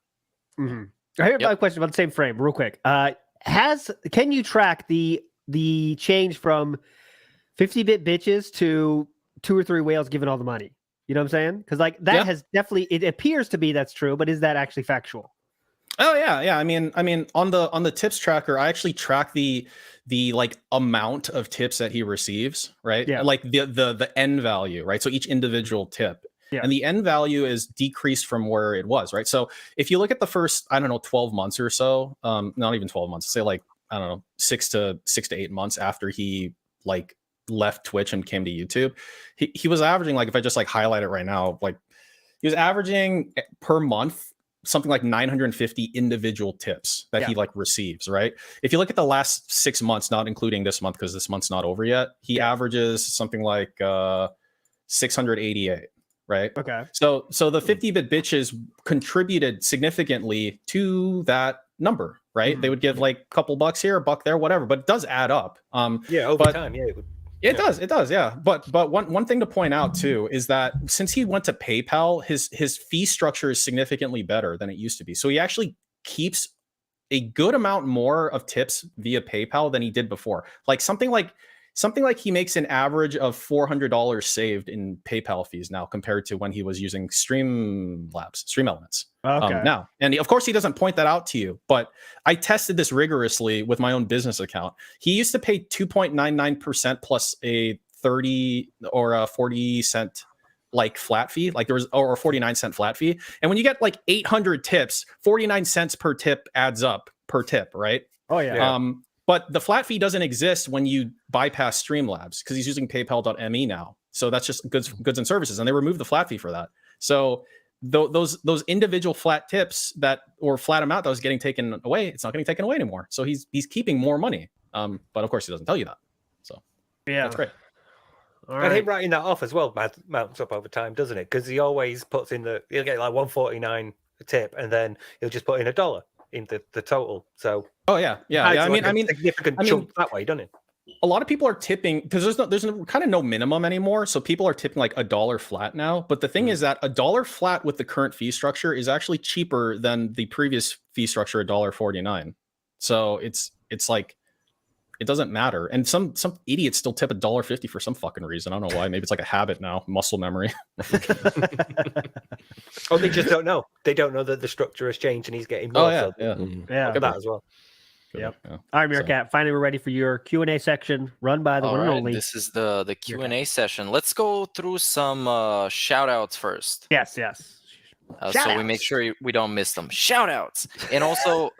I have a question about the same frame real quick. Can you track the change from 50-bit bitches to 2 or 3 whales giving all the money? You know what I'm saying? Because like that has definitely, it appears to be that's true, but is that actually factual? Oh yeah. I mean, on the tips tracker, I actually track the like amount of tips that he receives, right? Yeah. Like the end value, right? So each individual tip. Yeah. And the end value is decreased from where it was, right? So if you look at the first, 12 months or so, not even 12 months, say like, 6 to 8 months after he like left Twitch and came to YouTube, he was averaging, like, if I just like highlight it right now, like he was averaging per month something like 950 individual tips that he like receives, right? If you look at the last 6 months, not including this month, because this month's not over yet, he averages something like 688. Right. Okay. So the 50-bit bitches contributed significantly to that number, right? They would give like a couple bucks here, a buck there, whatever, but it does add up. Over time, it does, yeah. But one thing to point out too is that since he went to PayPal, his fee structure is significantly better than it used to be. So he actually keeps a good amount more of tips via PayPal than he did before. Like something like he makes an average of $400 saved in PayPal fees now compared to when he was using Stream Elements. Okay. Now, and of course he doesn't point that out to you, but I tested this rigorously with my own business account. He used to pay 2.99% plus a 30 or a 40 cent like flat fee, like there was, or a 49-cent flat fee. And when you get like 800 tips, 49 cents per tip adds up per tip, right? Oh yeah. But the flat fee doesn't exist when you bypass Streamlabs because he's using PayPal.me now. So that's just goods and services, and they removed the flat fee for that. So those individual flat tips or flat amount that was getting taken away, it's not getting taken away anymore. So he's keeping more money. But of course he doesn't tell you that. So yeah, that's great. All right. And him writing that off as well mounts up over time, doesn't it? Because he always puts in he'll get like $1.49 a tip, and then he'll just put in $1 in the total. So yeah. I mean, significant chunk that way, doesn't it? A lot of people are tipping because there's kind of no minimum anymore. So people are tipping like $1 flat now. But the thing is that $1 flat with the current fee structure is actually cheaper than the previous fee structure, $1.49. So it's like, it doesn't matter. And some idiots still tip $1.50 for some fucking reason. I don't know why. Maybe it's like a habit now, muscle memory. Oh, they just don't know. They don't know that the structure has changed and he's getting more. Oh yeah, so yeah. Look at that as well. Yep. Yeah. All right, Meerkat. Finally, we're ready for your Q&A section, run by the one and only. This is the Q&A session. Let's go through some shout outs first. Yes. So we make sure we don't miss them. Shout outs. And also,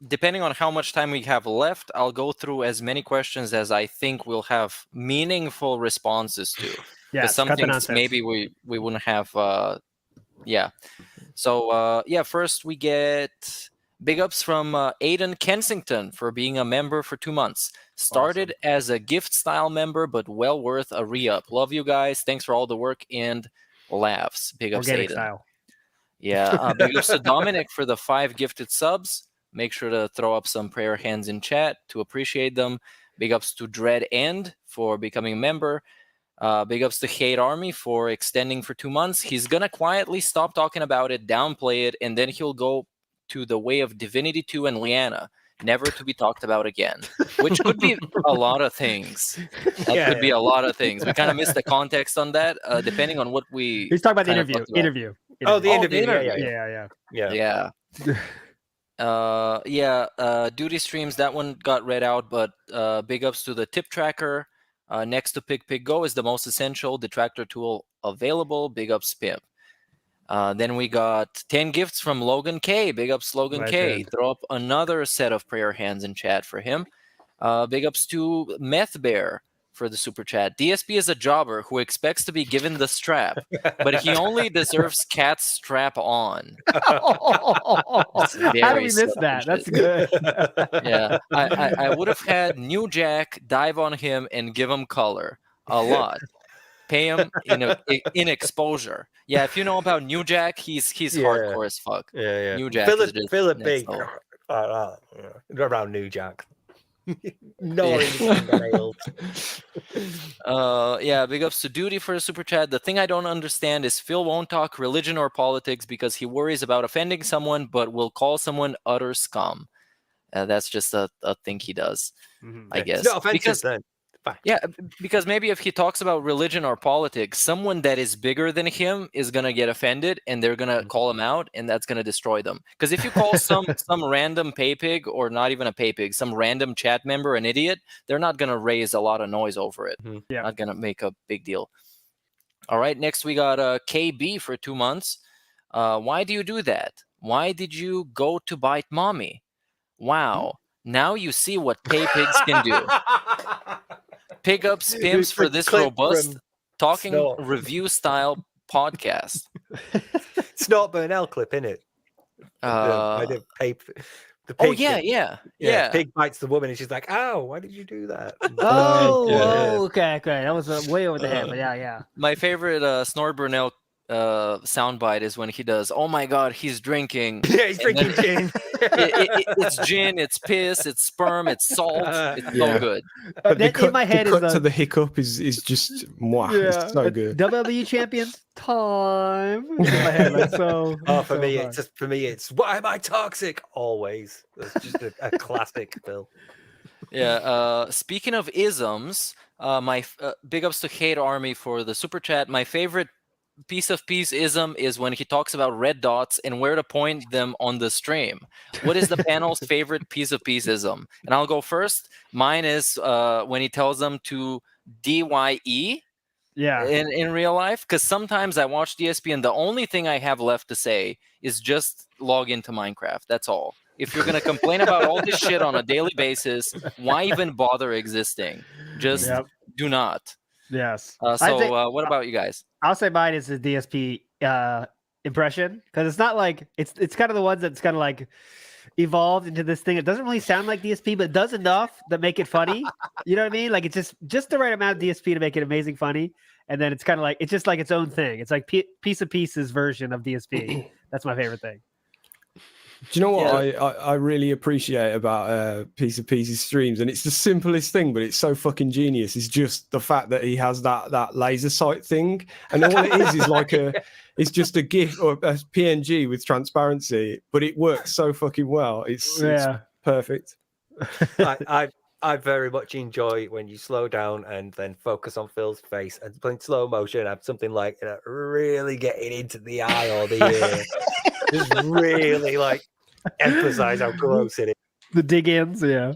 depending on how much time we have left, I'll go through as many questions as I think we'll have meaningful responses to. Yeah, because some things maybe we wouldn't have. So first we get big ups from Aiden Kensington for being a member for 2 months. Started as a gift style member, but well worth a re-up. Love you guys. Thanks for all the work and laughs. Big ups, Organic Aiden. Style. Yeah, big ups to Dominic for the 5 gifted subs. Make sure to throw up some prayer hands in chat to appreciate them. Big ups to Dread End for becoming a member. Big ups to Hate Army for extending for 2 months. He's going to quietly stop talking about it, downplay it, and then he'll go to the way of Divinity 2 and Liana, never to be talked about again, which could be a lot of things. That could be a lot of things. We kind of missed the context on that, depending on what we... He's talking about the interview. Oh, the interview. Yeah. Yeah. Duty streams, that one got read out, but big ups to the tip tracker. Next to PIGGY is the most essential detractor tool available. Big ups, Pimp. Then we got 10 gifts from Logan K. Big ups, Logan K. Legend. Throw up another set of prayer hands in chat for him. Big ups to Meth Bear for the super chat. DSP is a jobber who expects to be given the strap, but he only deserves Cat's strap on. How did we miss that? That's good. Yeah, I would have had New Jack dive on him and give him color a lot. Pay him in exposure. Yeah, if you know about New Jack, he's hardcore as fuck. Yeah. New Jack Philip, is just Philip next big level. around New Jack. No, fingernails. Big ups to Duty for a super chat. The thing I don't understand is Phil won't talk religion or politics because he worries about offending someone, but will call someone utter scum. That's just a thing he does, I guess. It's not offensive then. Fine. Yeah, because maybe if he talks about religion or politics, someone that is bigger than him is gonna get offended, and they're gonna call him out, and that's gonna destroy them. Because if you call some random pay pig, or not even a pay pig, some random chat member an idiot, they're not gonna raise a lot of noise over it. Yeah. Not gonna make a big deal. All right, next we got KB for 2 months. Why do you do that? Why did you go to bite mommy? Wow, now you see what pay pigs can do. Pig ups, pimps for this robust talking Snort. review style podcast. Snort Burnell clip, innit? The pig, Yeah. Pig bites the woman and she's like, "Ow, why did you do that?" Okay. That was way over the head, but yeah. My favorite Snort Burnell soundbite is when he does, "Oh my god, he's drinking." Yeah, he's drinking gin. It's gin, it's piss, it's sperm, it's salt. It's so good. But Then in my head the is cut to the hiccup is just wow, it's so good. WWE champions time. In my head, like, so. For me, it's why am I toxic? Always. That's just a classic, Bill. Yeah. Speaking of isms, my big ups to Hate Army for the super chat. My favorite piece of peace ism is when he talks about red dots and where to point them on the stream. What is the panel's favorite piece of peace ism? And I'll go first. Mine is when he tells them to DYE. Yeah. In real life, because sometimes I watch DSP and the only thing I have left to say is just log into Minecraft. That's all. If you're gonna complain about all this shit on a daily basis, why even bother existing? Just do not. Yes. What about you guys? I'll say mine is the DSP impression, because it's not like it's kind of the ones that's kind of like evolved into this thing. It doesn't really sound like DSP, but it does enough that make it funny. You know what I mean? Like it's just the right amount of DSP to make it amazing funny, and then it's kind of like it's just like its own thing. It's like piece of pieces version of DSP. That's my favorite thing. Do you know what I really appreciate about Piece of Pieces streams? And it's the simplest thing, but it's so fucking genius. It's just the fact that he has that laser sight thing, and all it is like it's just a GIF or a PNG with transparency, but it works so fucking well. It's perfect. I very much enjoy when you slow down and then focus on Phil's face and playing slow motion, have something like really getting into the eye or the ear. Just really like emphasize how gross it is. The dig ins, yeah.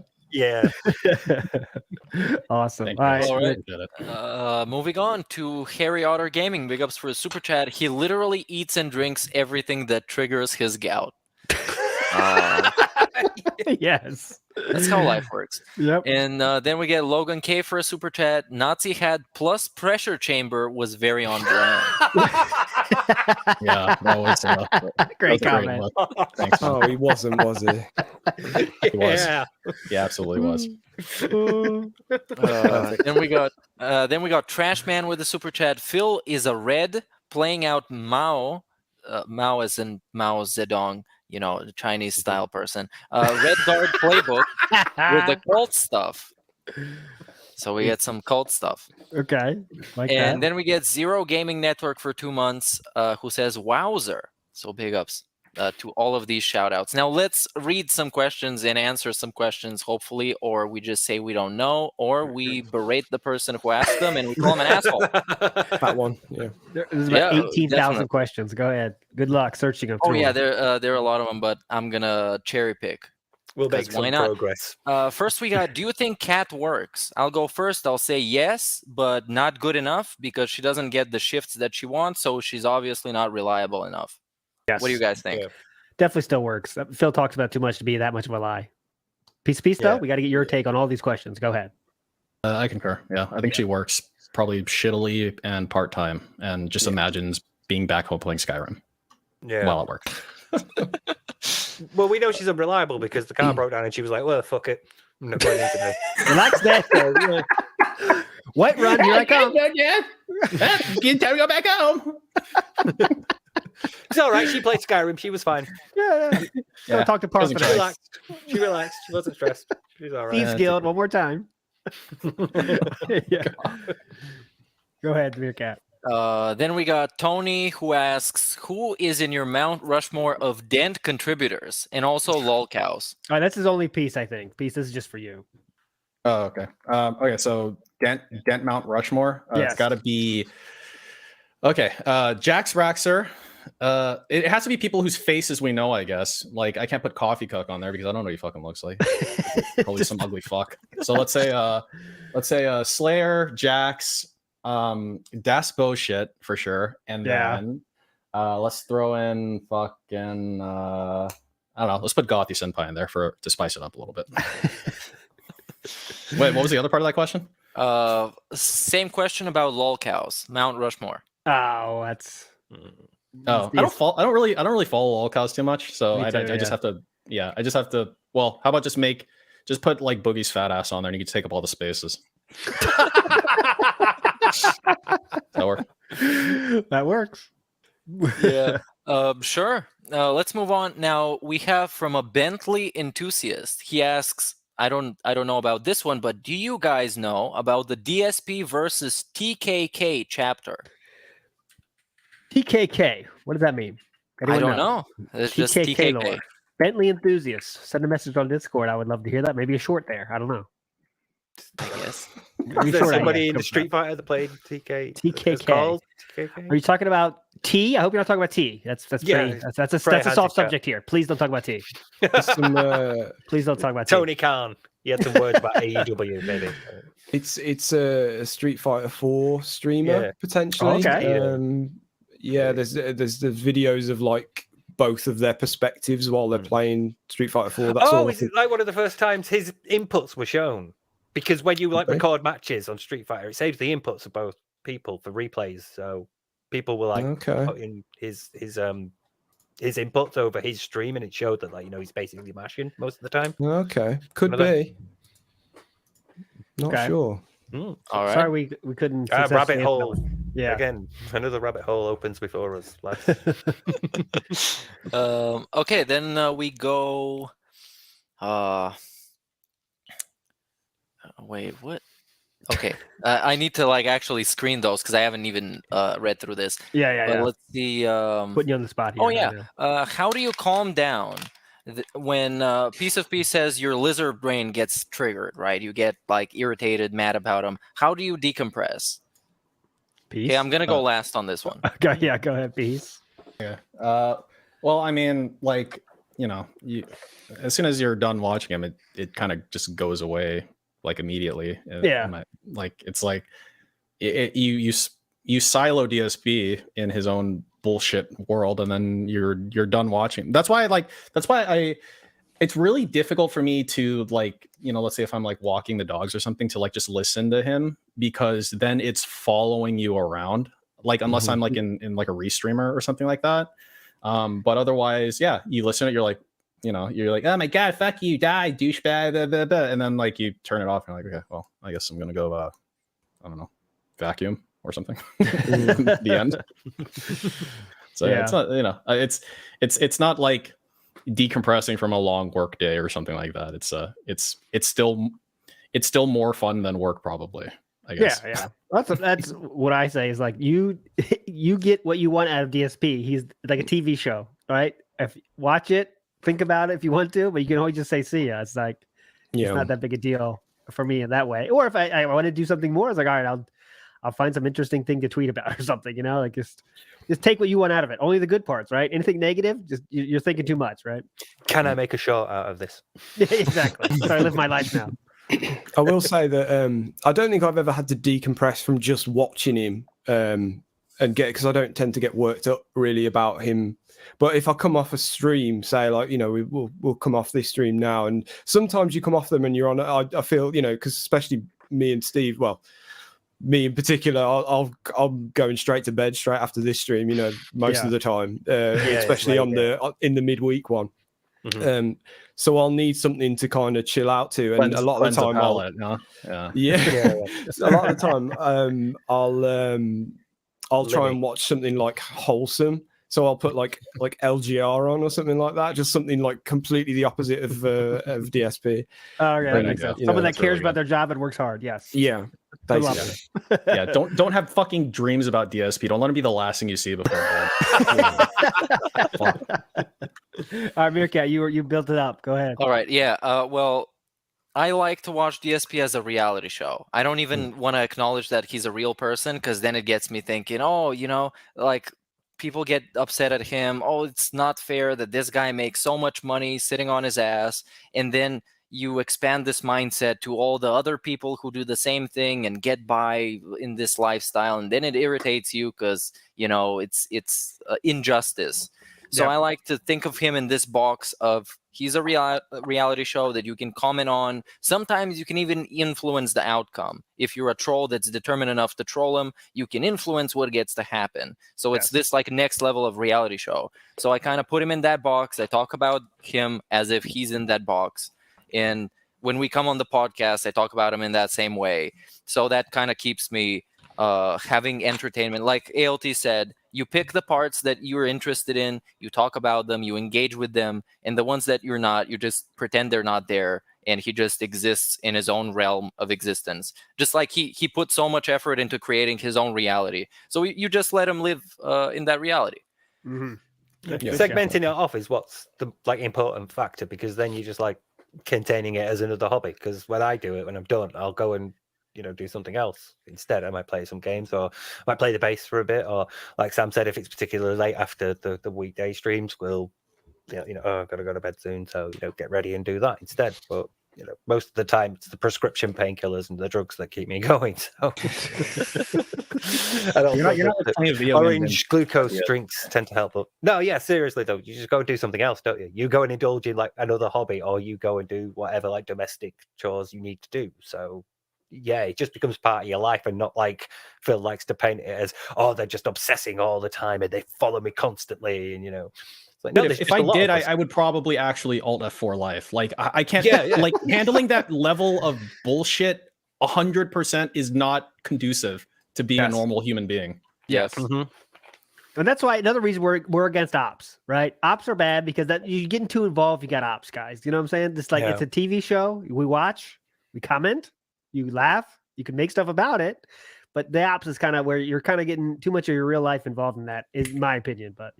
Awesome. All right. Moving on to Harry Otter Gaming. Big ups for his super chat. He literally eats and drinks everything that triggers his gout. Yes. That's how life works. Yep. And then we get Logan K for a super chat. Nazi hat plus pressure chamber was very on brand. Yeah, that was great comment. Thanks. Oh, he wasn't, was he? He was. Yeah, he absolutely was. Then we got Trash Man with the super chat. Phil is a red playing out Mao, Mao as in Mao Zedong. You know, the Chinese style person. Red Guard playbook with the cult stuff. So we get some cult stuff. Okay. Then we get Zero Gaming Network for 2 months, who says, "Wowzer." So big ups. to all of these shout outs. Now let's read some questions and answer some questions, hopefully, or we just say we don't know, or we berate the person who asked them and we call him an asshole. That one, yeah. There's about 18,000 questions. Go ahead. Good luck searching them. Oh yeah, there are a lot of them, but I'm gonna cherry pick. We'll make some progress. First, we got, do you think cat works? I'll go first. I'll say yes, but not good enough because she doesn't get the shifts that she wants, so she's obviously not reliable enough. Yes. What do you guys think? Yeah. Definitely still works. Phil talks about too much to be that much of a lie. Piece, though, we got to get your take on all these questions. Go ahead. I concur. Yeah, I think she works probably shittily and part-time and just imagines being back home playing Skyrim while at work. Well, we know she's unreliable because the car broke down and she was like, well, fuck it. I'm not going into this. Relax there. White run, here I come. Time to go back home. It's all right. She played Skyrim. She was fine. Yeah. Talk to Parson. She relaxed. She wasn't stressed. She's all right. Thieves Guild, one more time. Yeah. Go ahead, Meerkat. Then we got Tony, who asks, who is in your Mount Rushmore of Dent contributors and also lolcows? All right, that's his only piece, I think. Piece, this is just for you. Oh, okay. Okay, so Dent Mount Rushmore. It's got to be okay. Jax Raxer. It has to be people whose faces we know, I guess. Like, I can't put Coffee Cook on there because I don't know what he fucking looks like. Probably some ugly fuck. So let's say Slayer, Jax, that's bullshit for sure. And then let's throw in fucking I don't know. Let's put Gothy Senpai in there to spice it up a little bit. Wait, what was the other part of that question? Same question about lolcows, Mount Rushmore. Oh, that's. Oh, I don't really follow lolcows too much, so I just have to. Yeah, I just have to. Well, how about just put like Boogie's fat ass on there, and you can take up all the spaces. That work? That works. Yeah. Sure. Let's move on. Now we have from a Bentley enthusiast. He asks, I don't know about this one, but do you guys know about the DSP versus TKK chapter? TKK. What does that mean? I don't know. It's just TKK. Lore. Bentley enthusiasts. Send a message on Discord. I would love to hear that. Maybe a short there. I don't know. I guess. Is there somebody in the Street Fighter that played TKK? Are you talking about T? I hope you're not talking about T. That's a soft subject here. Please don't talk about T. Please don't talk about T. Tony Khan. You had some words about AEW, maybe. It's a Street Fighter 4 streamer potentially. Okay. There's the videos of like both of their perspectives while they're playing Street Fighter 4. That's all. Is it like one of the first times his inputs were shown? Because when you record matches on Street Fighter, it saves the inputs of both people for replays. So people were putting his inputs over his stream, and it showed that he's basically mashing most of the time. Okay, could be. Not sure. All right. Sorry, we couldn't. Rabbit hole. Yeah. Again, another rabbit hole opens before us. Okay, then we go. Wait, what? Okay, I need to actually screen those because I haven't even read through this. Yeah. Let's see. Putting you on the spot here. Oh yeah. How do you calm down when Piece of Peace says your lizard brain gets triggered? Right, you get irritated, mad about him. How do you decompress? Peace. Okay, I'm gonna go last on this one. Go ahead, Peace. Yeah. Well, I mean, as soon as you're done watching him, it kind of just goes away immediately. Yeah. It's like you silo DSP in his own bullshit world, and then you're done watching. That's why it's really difficult for me to let's say if I'm walking the dogs or something to just listen to him, because then it's following you around, unless I'm in a restreamer or something like that. But otherwise, you listen to it, you're like, oh my god, fuck you, die, douchebag, blah, blah, blah. And then you turn it off and you're like, okay, well, I guess I'm gonna go I don't know, vacuum or something. The end. So it's not, it's not like decompressing from a long work day or something like that. It's still more fun than work, probably, I guess. Yeah. That's what I say is you get what you want out of DSP. He's like a TV show, right? if watch it, think about it if you want to, but you can always just say see ya. It's like it's not that big a deal for me in that way. Or if I want to do something more, it's like, all right, I'll find some interesting thing to tweet about or something, like just take what you want out of it. Only the good parts, right? Anything negative, just you're thinking too much, right? Can I make a short out of this? Yeah, exactly. So I live my life now. I will say that I don't think I've ever had to decompress from just watching him and because I don't tend to get worked up really about him. But if I come off a stream, say like, we'll come off this stream now, and sometimes you come off them and you're on. I feel because especially me and Steve, well, me in particular, I'm going straight to bed straight after this stream. Most of the time, especially in the midweek one. Mm-hmm. So I'll need something to kind of chill out to, and a lot of the time a lot of the time I'll try and watch something like wholesome. So I'll put like LGR on or something like that, just something like completely the opposite of DSP. Oh, yeah, that makes sense. Someone that cares really about their job and works hard. Yes. Yeah. Basically. Yeah. Don't have fucking dreams about DSP. Don't let it be the last thing you see before bed. All right, Meerkat, you built it up. Go ahead. All right. Yeah. Well, I like to watch DSP as a reality show. I don't even want to acknowledge that he's a real person, because then it gets me thinking, like people get upset at him. Oh, it's not fair that this guy makes so much money sitting on his ass. And then you expand this mindset to all the other people who do the same thing and get by in this lifestyle. And then it irritates you because, it's injustice. So I like to think of him in this box of he's a reality show that you can comment on. Sometimes you can even influence the outcome. If you're a troll that's determined enough to troll him, you can influence what gets to happen. So it's this like next level of reality show. So I kind of put him in that box. I talk about him as if he's in that box. And when we come on the podcast, I talk about him in that same way. So that kind of keeps me having entertainment. Like ALT said, you pick the parts that you're interested in, you talk about them, you engage with them, and the ones that you're not, you just pretend they're not there, and he just exists in his own realm of existence. Just like he put so much effort into creating his own reality. So you just let him live in that reality. Mm-hmm. Segmenting it off is what's the important factor, because then you're just like containing it as another hobby. Because when I do it, when I'm done, I'll go and do something else instead. I might play some games, or I might play the bass for a bit, or like Sam said, if it's particularly late after the weekday streams, we'll I've got to go to bed soon, so get ready and do that instead. But most of the time it's the prescription painkillers and the drugs that keep me going. So I don't orange glucose drinks tend to help. But no, seriously though, you just go and do something else, don't you? You go and indulge in like another hobby, or you go and do whatever like domestic chores you need to do. So it just becomes part of your life, and not like Phil likes to paint it as, they're just obsessing all the time and they follow me constantly, and it's like, no, if I did, I would probably actually alt F4 life. Like I can't like handling that level of bullshit 100% is not conducive to being a normal human being. Yes. Mm-hmm. And that's why another reason we're against ops, right? Ops are bad because that you're getting too involved. You got ops, guys. You know what I'm saying? It's like it's a TV show. We watch, we comment, you laugh, you can make stuff about it, but the ops is kind of where you're kind of getting too much of your real life involved in that, is my opinion. But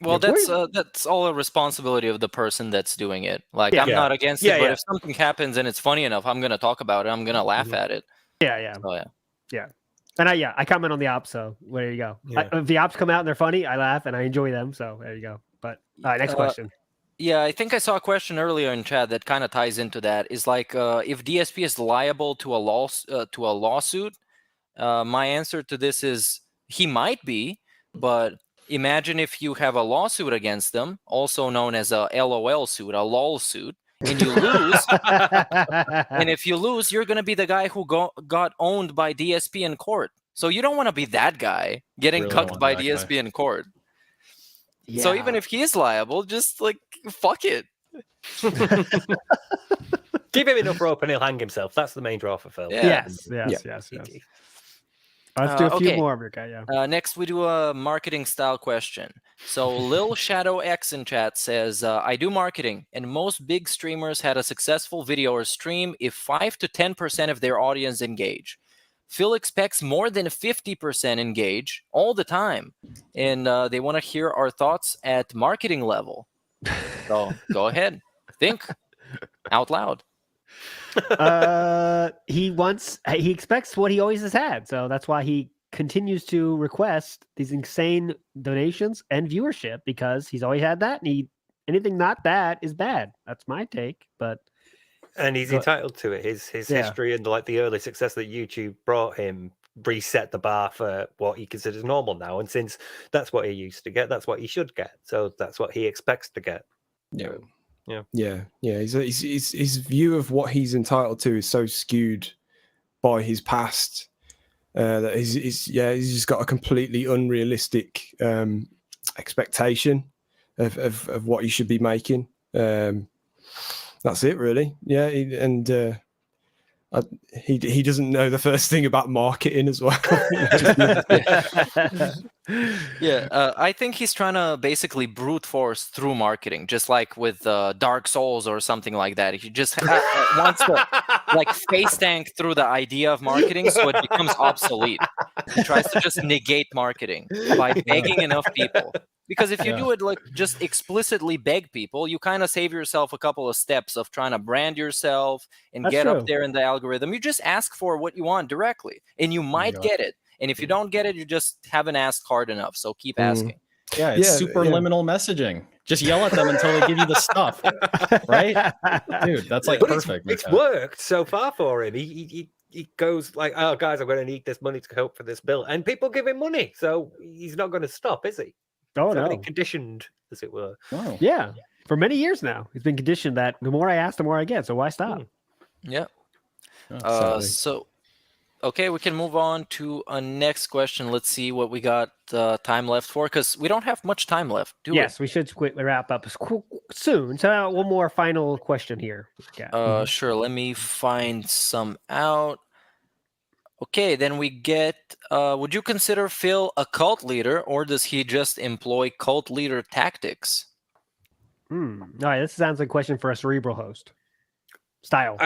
well, that's all a responsibility of the person that's doing it. Like I'm not against it, but if something happens and it's funny enough, I'm gonna talk about it. I'm gonna laugh at it. And I comment on the ops, so there you go. If the ops come out and they're funny, I laugh and I enjoy them. So there you go. But all right, next question. Yeah, I think I saw a question earlier in chat that kind of ties into that. Is like if DSP is liable to a lawsuit. My answer to this is he might be, but imagine if you have a lawsuit against them, also known as a LOL suit, a LOL suit, and you lose. And if you lose, you're going to be the guy who got owned by DSP in court. So you don't want to be that guy getting cucked by DSP in court. Yeah. So even if he is liable, just like fuck it. Give him enough rope and he'll hang himself. That's the main draw for Phil. Yes. Let's do a few more, Mirka. Next, we do a marketing style question. So Lil Shadow X in chat says, I do marketing, and most big streamers had a successful video or stream if 5 to 10% of their audience engage. Phil expects more than 50% engage all the time, and they want to hear our thoughts at marketing level. So go ahead, think out loud. He expects what he always has had, so that's why he continues to request these insane donations and viewership, because he's always had that, and anything not that is bad. That's my take, and he's entitled to it. His history and like the early success that YouTube brought him reset the bar for what he considers normal now, and since that's what he used to get, that's what he should get, so that's what he expects to get. Yeah. His view of what he's entitled to is so skewed by his past that he's just got a completely unrealistic expectation of what he should be making. That's it, really. Yeah, he doesn't know the first thing about marketing as well. I think he's trying to basically brute force through marketing, just like with Dark Souls or something like that. He just wants to like face tank through the idea of marketing so it becomes obsolete. He tries to just negate marketing by begging enough people. Because if you do it like just explicitly beg people, you kind of save yourself a couple of steps of trying to brand yourself and get up there in the algorithm. You just ask for what you want directly, and you might get it. And if you don't get it, you just haven't asked hard enough. So keep asking. Yeah, it's superliminal messaging. Just yell at them until they give you the stuff, right? Dude, that's like perfect. It's worked so far for him. He goes like, "Oh, guys, I'm going to need this money to help for this bill," and people give him money, so he's not going to stop, is he? Oh, so no. Conditioned, as it were. Oh. Yeah. For many years now, he's been conditioned that the more I ask, the more I get. So why stop? Yeah. Oh, Okay, we can move on to a next question. Let's see what we got time left for, because we don't have much time left, do we? Yes, we should quickly wrap up soon. So one more final question here. Sure, let me find some out. Okay, then we get, would you consider Phil a cult leader, or does he just employ cult leader tactics? All right, this sounds like a question for a cerebral host. Style.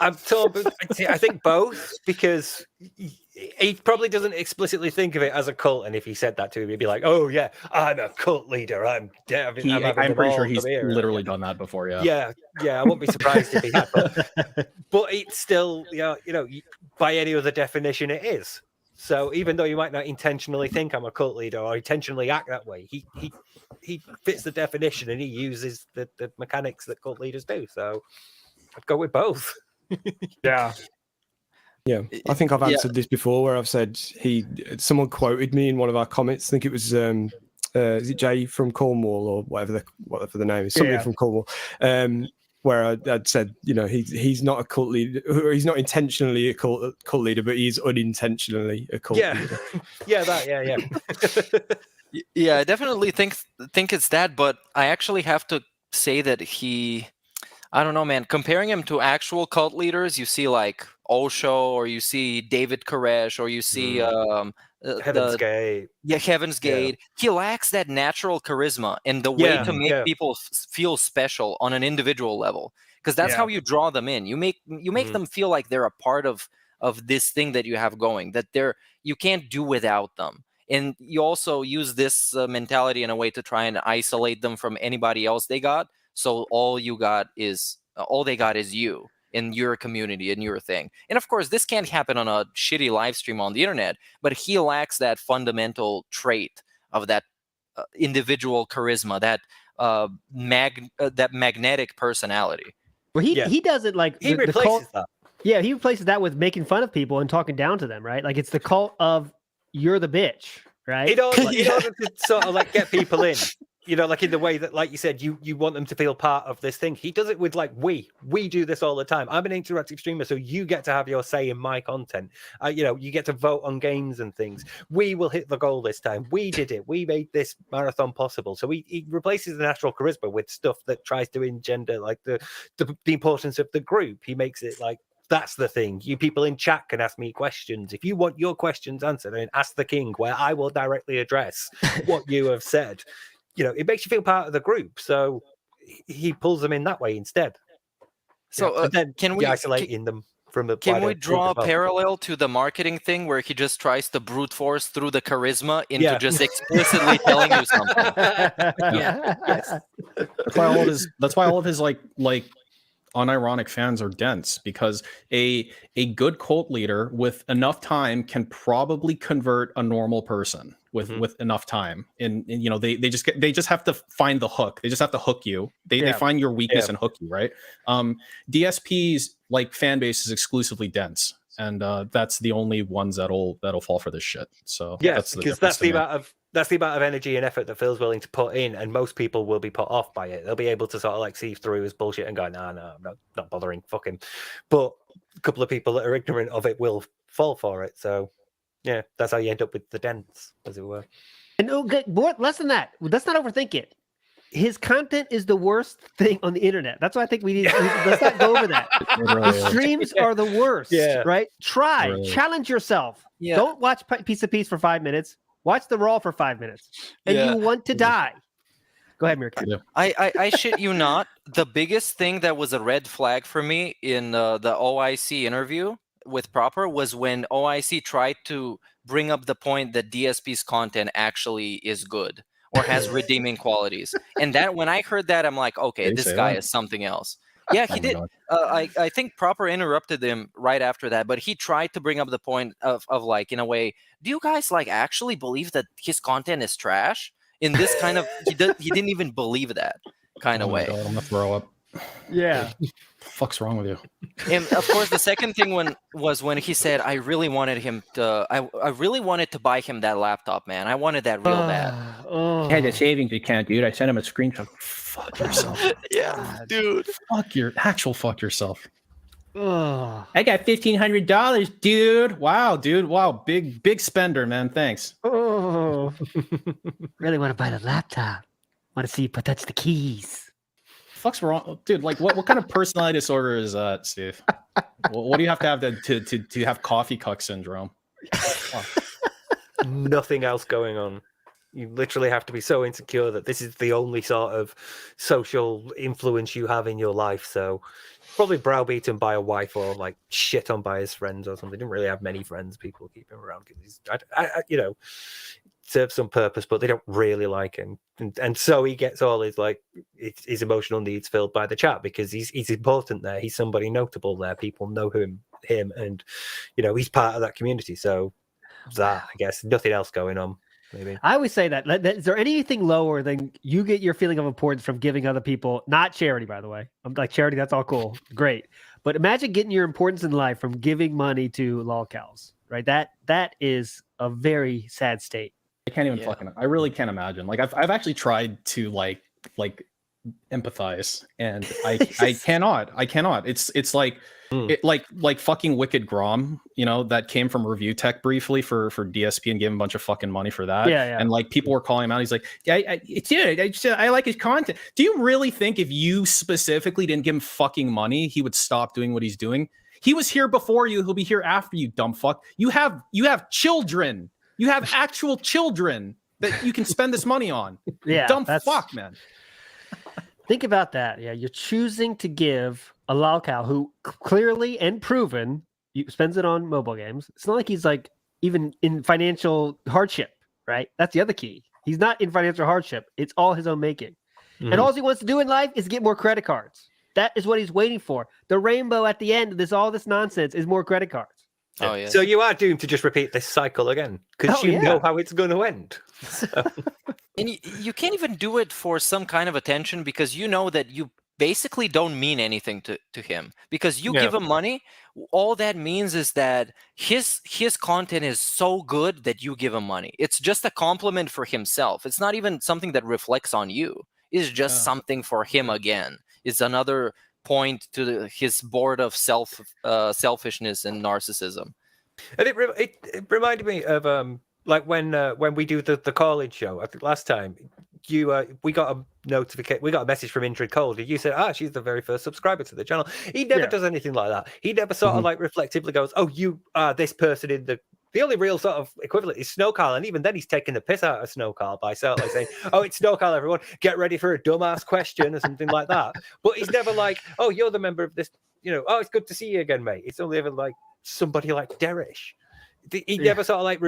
I'm told, I think both, because he probably doesn't explicitly think of it as a cult, and if he said that to him, he'd be like, "Oh yeah, I'm a cult leader. I'm pretty sure he's literally done that before. Yeah. I won't be surprised if he had, but it's still, by any other definition, it is. So even though you might not intentionally think I'm a cult leader or intentionally act that way, he fits the definition, and he uses the mechanics that cult leaders do. So I'd go with both. Yeah, I think I've answered this before, where I've said someone quoted me in one of our comments. I think it was is it Jay from Cornwall or whatever the name is, somebody from Cornwall, where I'd said, he's not a cult leader, or he's not intentionally a cult leader, but he's unintentionally a cult leader. Yeah, I definitely think it's that, but I actually have to say that I don't know, man. Comparing him to actual cult leaders, you see like Osho, or you see David Koresh, or you see Heaven's Gate. Yeah, Heaven's Gate. He lacks that natural charisma and the way to make people feel special on an individual level, because that's how you draw them in. You make them feel like they're a part of this thing that you have going, that you can't do without them. And you also use this mentality in a way to try and isolate them from anybody else they got. So all they got is you in your community and your thing. And of course, this can't happen on a shitty live stream on the internet, but he lacks that fundamental trait of that individual charisma, that magnetic personality. Well, he does it like he replaces that. Yeah, he replaces that with making fun of people and talking down to them, right? Like it's the cult of you're the bitch, right? In order to sort of like get people in. Like in the way that, like you said, you want them to feel part of this thing. He does it with like, we do this all the time. I'm an interactive streamer, so you get to have your say in my content. You get to vote on games and things. We will hit the goal this time. We did it. We made this marathon possible. So he replaces the natural charisma with stuff that tries to engender like the importance of the group. He makes it like, that's the thing. You people in chat can ask me questions. If you want your questions answered, then ask the king, where I will directly address what you have said. It makes you feel part of the group, so he pulls them in that way instead. So then can we isolating them from a Can wider we group draw a as well. parallel to the marketing thing where he just tries to brute force through the charisma into Yeah. just explicitly telling you something? Yeah. Yes. That's why all of his like unironic fans are dense, because a good cult leader with enough time can probably convert a normal person with enough time. And you know, they just have to find the hook. They just have to hook you. They find your weakness and hook you, right? DSP's like fan base is exclusively dense, and that's the only ones that'll fall for this shit. So Yes, because that's the difference amount of energy and effort that Phil's willing to put in, and most people will be put off by it. They'll be able to sort of like see through his bullshit and go, no, I'm not bothering, fuck him. But a couple of people that are ignorant of it will fall for it. So yeah, that's how you end up with the dents, as it were. And more, less than that. Let's not overthink it. His content is the worst thing on the internet. That's why I think we need. Let's not go over that. The streams are the worst. Right? Try, challenge yourself. Don't watch Piece of Peace for 5 minutes. Watch the Raw for 5 minutes, and you want to die. Go ahead, Meerkat. I shit you not. The biggest thing that was a red flag for me in the OIC interview with Proper was when OIC tried to bring up the point that DSP's content actually is good or has redeeming qualities. And that when I heard that, I'm like, okay, this guy is something else. Yeah, he did. I think Proper interrupted him right after that, but he tried to bring up the point of like, in a way, do you guys like actually believe that his content is trash? In this kind of, he didn't even believe that kind of way. God, I'm gonna throw up. Yeah. What the fuck's wrong with you? And of course, the second thing was when he said, I really wanted him to, I really wanted to buy him that laptop, man. I wanted that real bad. He had a savings account, dude. I sent him a screenshot. Fuck yourself. Yeah, dude. Fuck yourself. I got $1,500, dude. Wow, dude. Wow, big spender, man. Thanks. Oh, really want to buy the laptop. Want to see you touch the keys. Fuck's wrong, dude? Like, what kind of personality disorder is that, Steve? What do you have to have coffee cuck syndrome? Nothing else going on. You literally have to be so insecure that this is the only sort of social influence you have in your life. So probably browbeaten by a wife or like shit on by his friends or something. Didn't really have many friends. People keep him around because he's, you know, serves some purpose, but they don't really like him. And so he gets all his like his emotional needs filled by the chat because he's important there. He's somebody notable there. People know him, and you know he's part of that community. So that I guess nothing else going on. Maybe I always say that. Is there anything lower than you get your feeling of importance from giving other people, not charity, by the way? I'm like charity, that's all cool, great. But imagine getting your importance in life from giving money to lolcows, right? That is a very sad state. I can't even I really can't imagine. Like I've actually tried to like empathize, and I cannot. It's like like fucking Wicked Grom, you know, that came from Review Tech briefly for DSP and gave him a bunch of fucking money for that. Yeah. And like people were calling him out. He's like, I like his content. Do you really think if you specifically didn't give him fucking money, he would stop doing what he's doing? He was here before you. He'll be here after you, dumb fuck. You have children. You have actual children that you can spend this money on. Yeah, dumb fuck, man. Think about that. Yeah, you're choosing to give a lolcow who clearly and proven spends it on mobile games. It's not like he's like even in financial hardship, right? That's the other key. He's not in financial hardship. It's all his own making. And all he wants to do in life is get more credit cards. That is what he's waiting for. The rainbow at the end of all this nonsense is more credit cards. Oh yeah. So you are doomed to just repeat this cycle again because you know how it's going to end. So. And you can't even do it for some kind of attention because you know that you basically don't mean anything to him because you give him money. All that means is that his content is so good that you give him money. It's just a compliment for himself. It's not even something that reflects on you. It's just something for him again. It's another point to his board of selfishness and narcissism. And it reminded me of like when we do the call-in show. I think last time we got a notification, we got a message from Indrid Cole. You said, she's the very first subscriber to the channel. He never does anything like that. He never sort of like reflectively goes, oh, you are this person in the only real sort of equivalent is Snowcarl, and even then he's taking the piss out of Snowcarl by sort of like saying, oh, it's Snowcarl, everyone, get ready for a dumbass question or something like that. But he's never like, oh, you're the member of this oh, it's good to see you again, mate. It's only ever like somebody like Derish. He never sort of like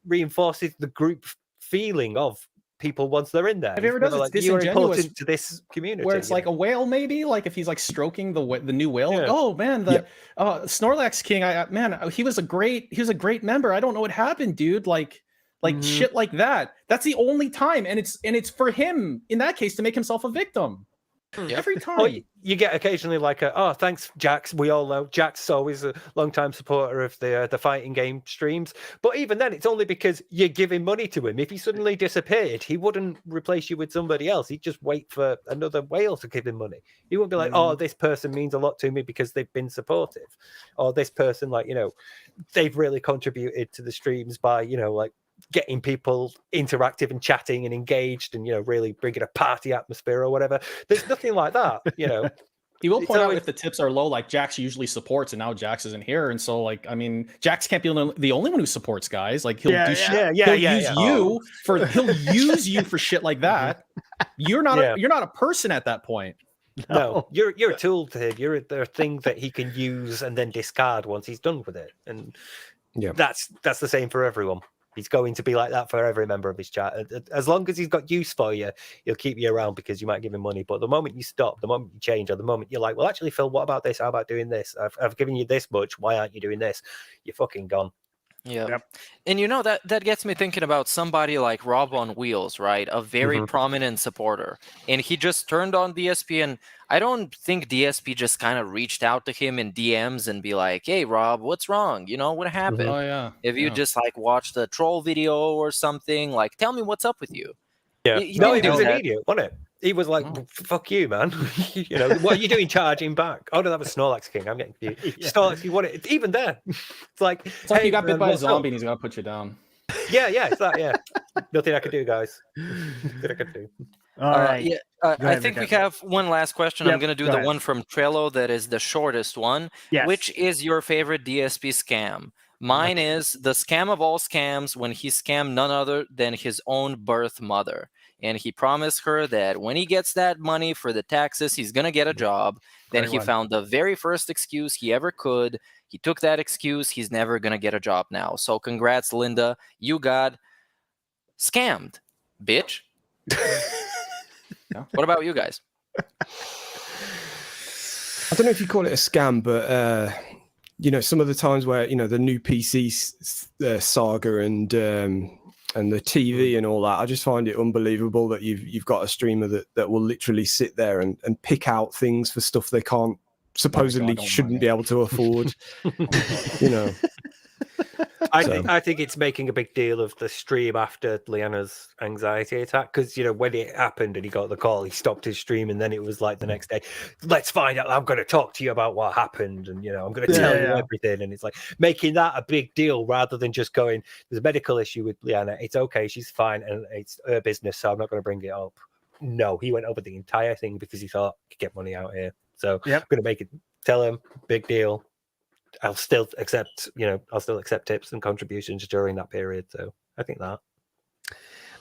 reinforces the group feeling of people once they're in there. Have you ever done like, it's you're disingenuous important to this community, where it's like a whale, maybe like if he's like stroking the new whale. Yeah. Like, oh man, the Snorlax King, he was a great member. I don't know what happened, dude. Like shit like that. That's the only time, and it's for him in that case to make himself a victim. Every time. Well, you get occasionally like thanks, Jax. We all know Jax is always a long-time supporter of the fighting game streams. But even then, it's only because you're giving money to him. If he suddenly disappeared, he wouldn't replace you with somebody else. He'd just wait for another whale to give him money. He wouldn't be like, oh, this person means a lot to me because they've been supportive. Or this person, like, they've really contributed to the streams by, like, getting people interactive and chatting and engaged and really bringing a party atmosphere or whatever. There's nothing like that. He will point out if the tips are low, like Jax usually supports, and now Jax isn't here, and so like Jax can't be the only one who supports guys. Like he'll use you for shit like that. You're not a person at that point. No, you're a tool to him. You're a thing that he can use and then discard once he's done with it. And that's the same for everyone. He's going to be like that for every member of his chat. As long as he's got use for you, he'll keep you around because you might give him money. But the moment you stop, the moment you change, or the moment you're like, well, actually, Phil, what about this? How about doing this? I've given you this much. Why aren't you doing this? You're fucking gone. Yeah. Yep. And that gets me thinking about somebody like Rob on Wheels, right? A very prominent supporter. And he just turned on DSP, and I don't think DSP just kind of reached out to him in DMs and be like, hey, Rob, what's wrong? What happened? Oh, yeah. If you just like watched a troll video or something, like, tell me what's up with you. Yeah. It was immediate, wasn't it? He was like, fuck you, man. What are you doing charging back? Oh, no, that was Snorlax King. I'm getting confused. Snorlax, you want it? Even there. It's like you got bit by a zombie and he's going to put you down. Yeah, it's that, yeah. Nothing I could do, guys. Nothing I could do. All right. I think we have one last question. I'm going to do the one from Trello that is the shortest one. Yes. Which is your favorite DSP scam? Mine is the scam of all scams when he scammed none other than his own birth mother. And he promised her that when he gets that money for the taxes, he's going to get a job. Then he found the very first excuse he ever could. He took that excuse. He's never going to get a job now. So congrats, Linda. You got scammed, bitch. What about you guys? I don't know if you call it a scam, but some of the times where the new PC saga and the TV and all that, I just find it unbelievable that you've got a streamer that will literally sit there and pick out things for stuff they can't supposedly shouldn't be able to afford. I think it's making a big deal of the stream after Liana's anxiety attack, because when it happened and he got the call, he stopped his stream, and then it was like the next day, let's find out. I'm going to talk to you about what happened, and I'm going to tell you everything. And it's like making that a big deal rather than just going, there's a medical issue with Liana. It's okay, she's fine, and it's her business, so I'm not going to bring it up. No, he went over the entire thing because he thought he could get money out here. So I'm going to make it. Tell him, big deal. I'll still accept tips and contributions during that period. So I think that.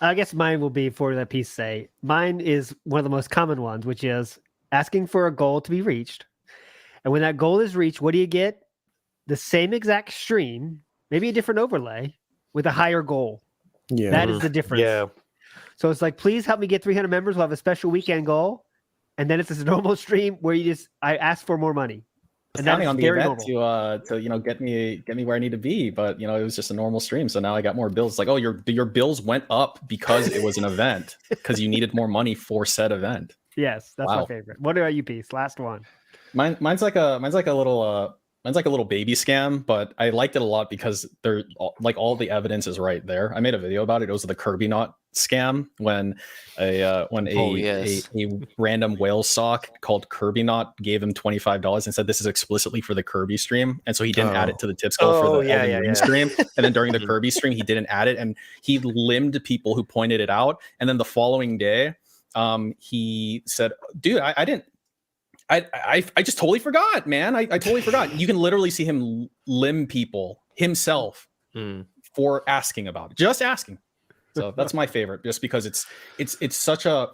I guess mine will be for that piece. Mine is one of the most common ones, which is asking for a goal to be reached. And when that goal is reached, what do you get? The same exact stream, maybe a different overlay with a higher goal. Yeah. That is the difference. Yeah. So it's like, please help me get 300 members. We'll have a special weekend goal. And then it's this normal stream where I ask for more money. And counting on the event to get me where I need to be, but it was just a normal stream, so now I got more bills. It's like, oh, your bills went up because it was an event, because you needed more money for said event. Yes, that's my favorite. What about you, Peace? Last one. Mine's like a little baby scam, but I liked it a lot because they're like all the evidence is right there. I made a video about it. It was the Kirby knot scam when a random whale sock called Kirby knot gave him $25 and said this is explicitly for the Kirby stream, and so he didn't add it to the tips goal for the stream. And then during the Kirby stream, he didn't add it, and he limbed people who pointed it out. And then the following day, he said, "Dude, I didn't." I just totally forgot, man. I totally forgot. You can literally see him limb people himself for asking about it. Just asking. So that's my favorite, just because it's such a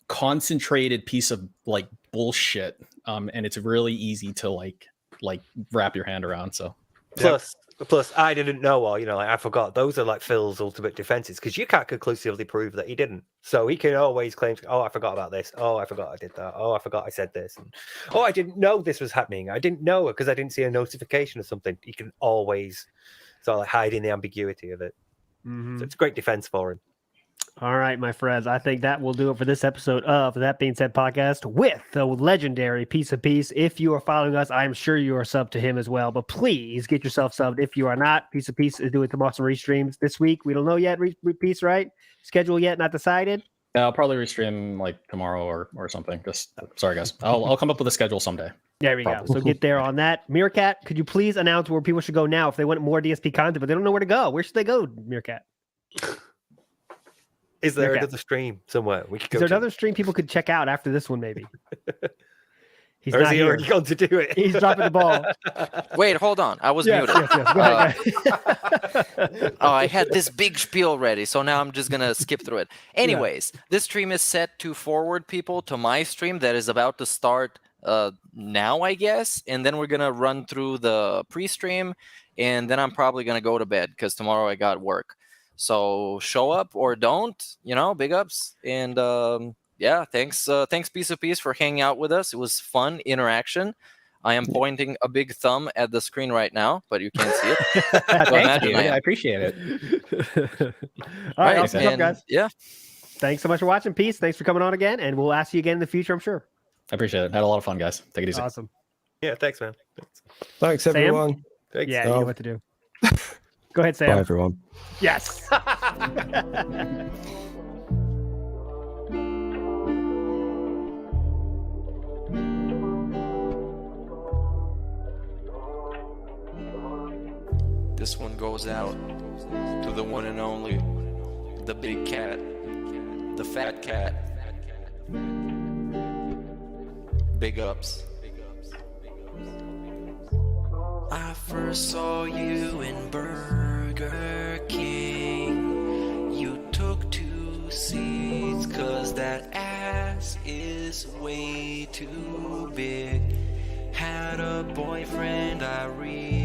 concentrated piece of like bullshit. And it's really easy to like like wrap your hand around. So Plus, I didn't know, or like I forgot. Those are like Phil's ultimate defenses because you can't conclusively prove that he didn't. So he can always claim, "Oh, I forgot about this. Oh, I forgot I did that. Oh, I forgot I said this. And, oh, I didn't know this was happening. I didn't know it because I didn't see a notification or something." He can always sort of like hide in the ambiguity of it. Mm-hmm. So it's a great defense for him. All right, my friends. I think that will do it for this episode of That Being Said podcast with the legendary Piece of Peace. If you are following us, I'm sure you are subbed to him as well. But please get yourself subbed if you are not. Piece of Peace is doing some awesome restreams this week. We don't know yet. Peace, right? Schedule yet? Not decided. Yeah, I'll probably restream like tomorrow or something. Just sorry, guys. I'll come up with a schedule someday. There we go. So get there on that. Meerkat, could you please announce where people should go now if they want more DSP content, but they don't know where to go? Where should they go, Meerkat? Is there another stream somewhere we could go? Is there another stream people could check out after this one? Maybe. He's or not is he here. already gone to do it? He's dropping the ball. Wait, hold on. I was muted. Yes. Go ahead. Oh, I had this big spiel ready, so now I'm just gonna skip through it. Anyways, this stream is set to forward people to my stream that is about to start now, I guess, and then we're gonna run through the pre-stream, and then I'm probably gonna go to bed because tomorrow I got work. So show up or don't, big ups. And yeah, thanks Piece of Peace for hanging out with us. It was fun interaction. I am pointing a big thumb at the screen right now, but you can't see it. Thank you. I appreciate it. All right, what's up, guys? Yeah. Thanks so much for watching. Peace. Thanks for coming on again, and we'll ask you again in the future, I'm sure. I appreciate it. Had a lot of fun, guys. Take it easy. Awesome. Yeah, thanks, man. Thanks, Sam? everyone. Thanks. Yeah, you know what to do. Go ahead, Sam. Bye, everyone. Yes. This one goes out to the one and only, the big cat, the fat cat. Big ups. I first saw you in Burger King. You took 2 seats 'cause that ass is way too big. Had a boyfriend I really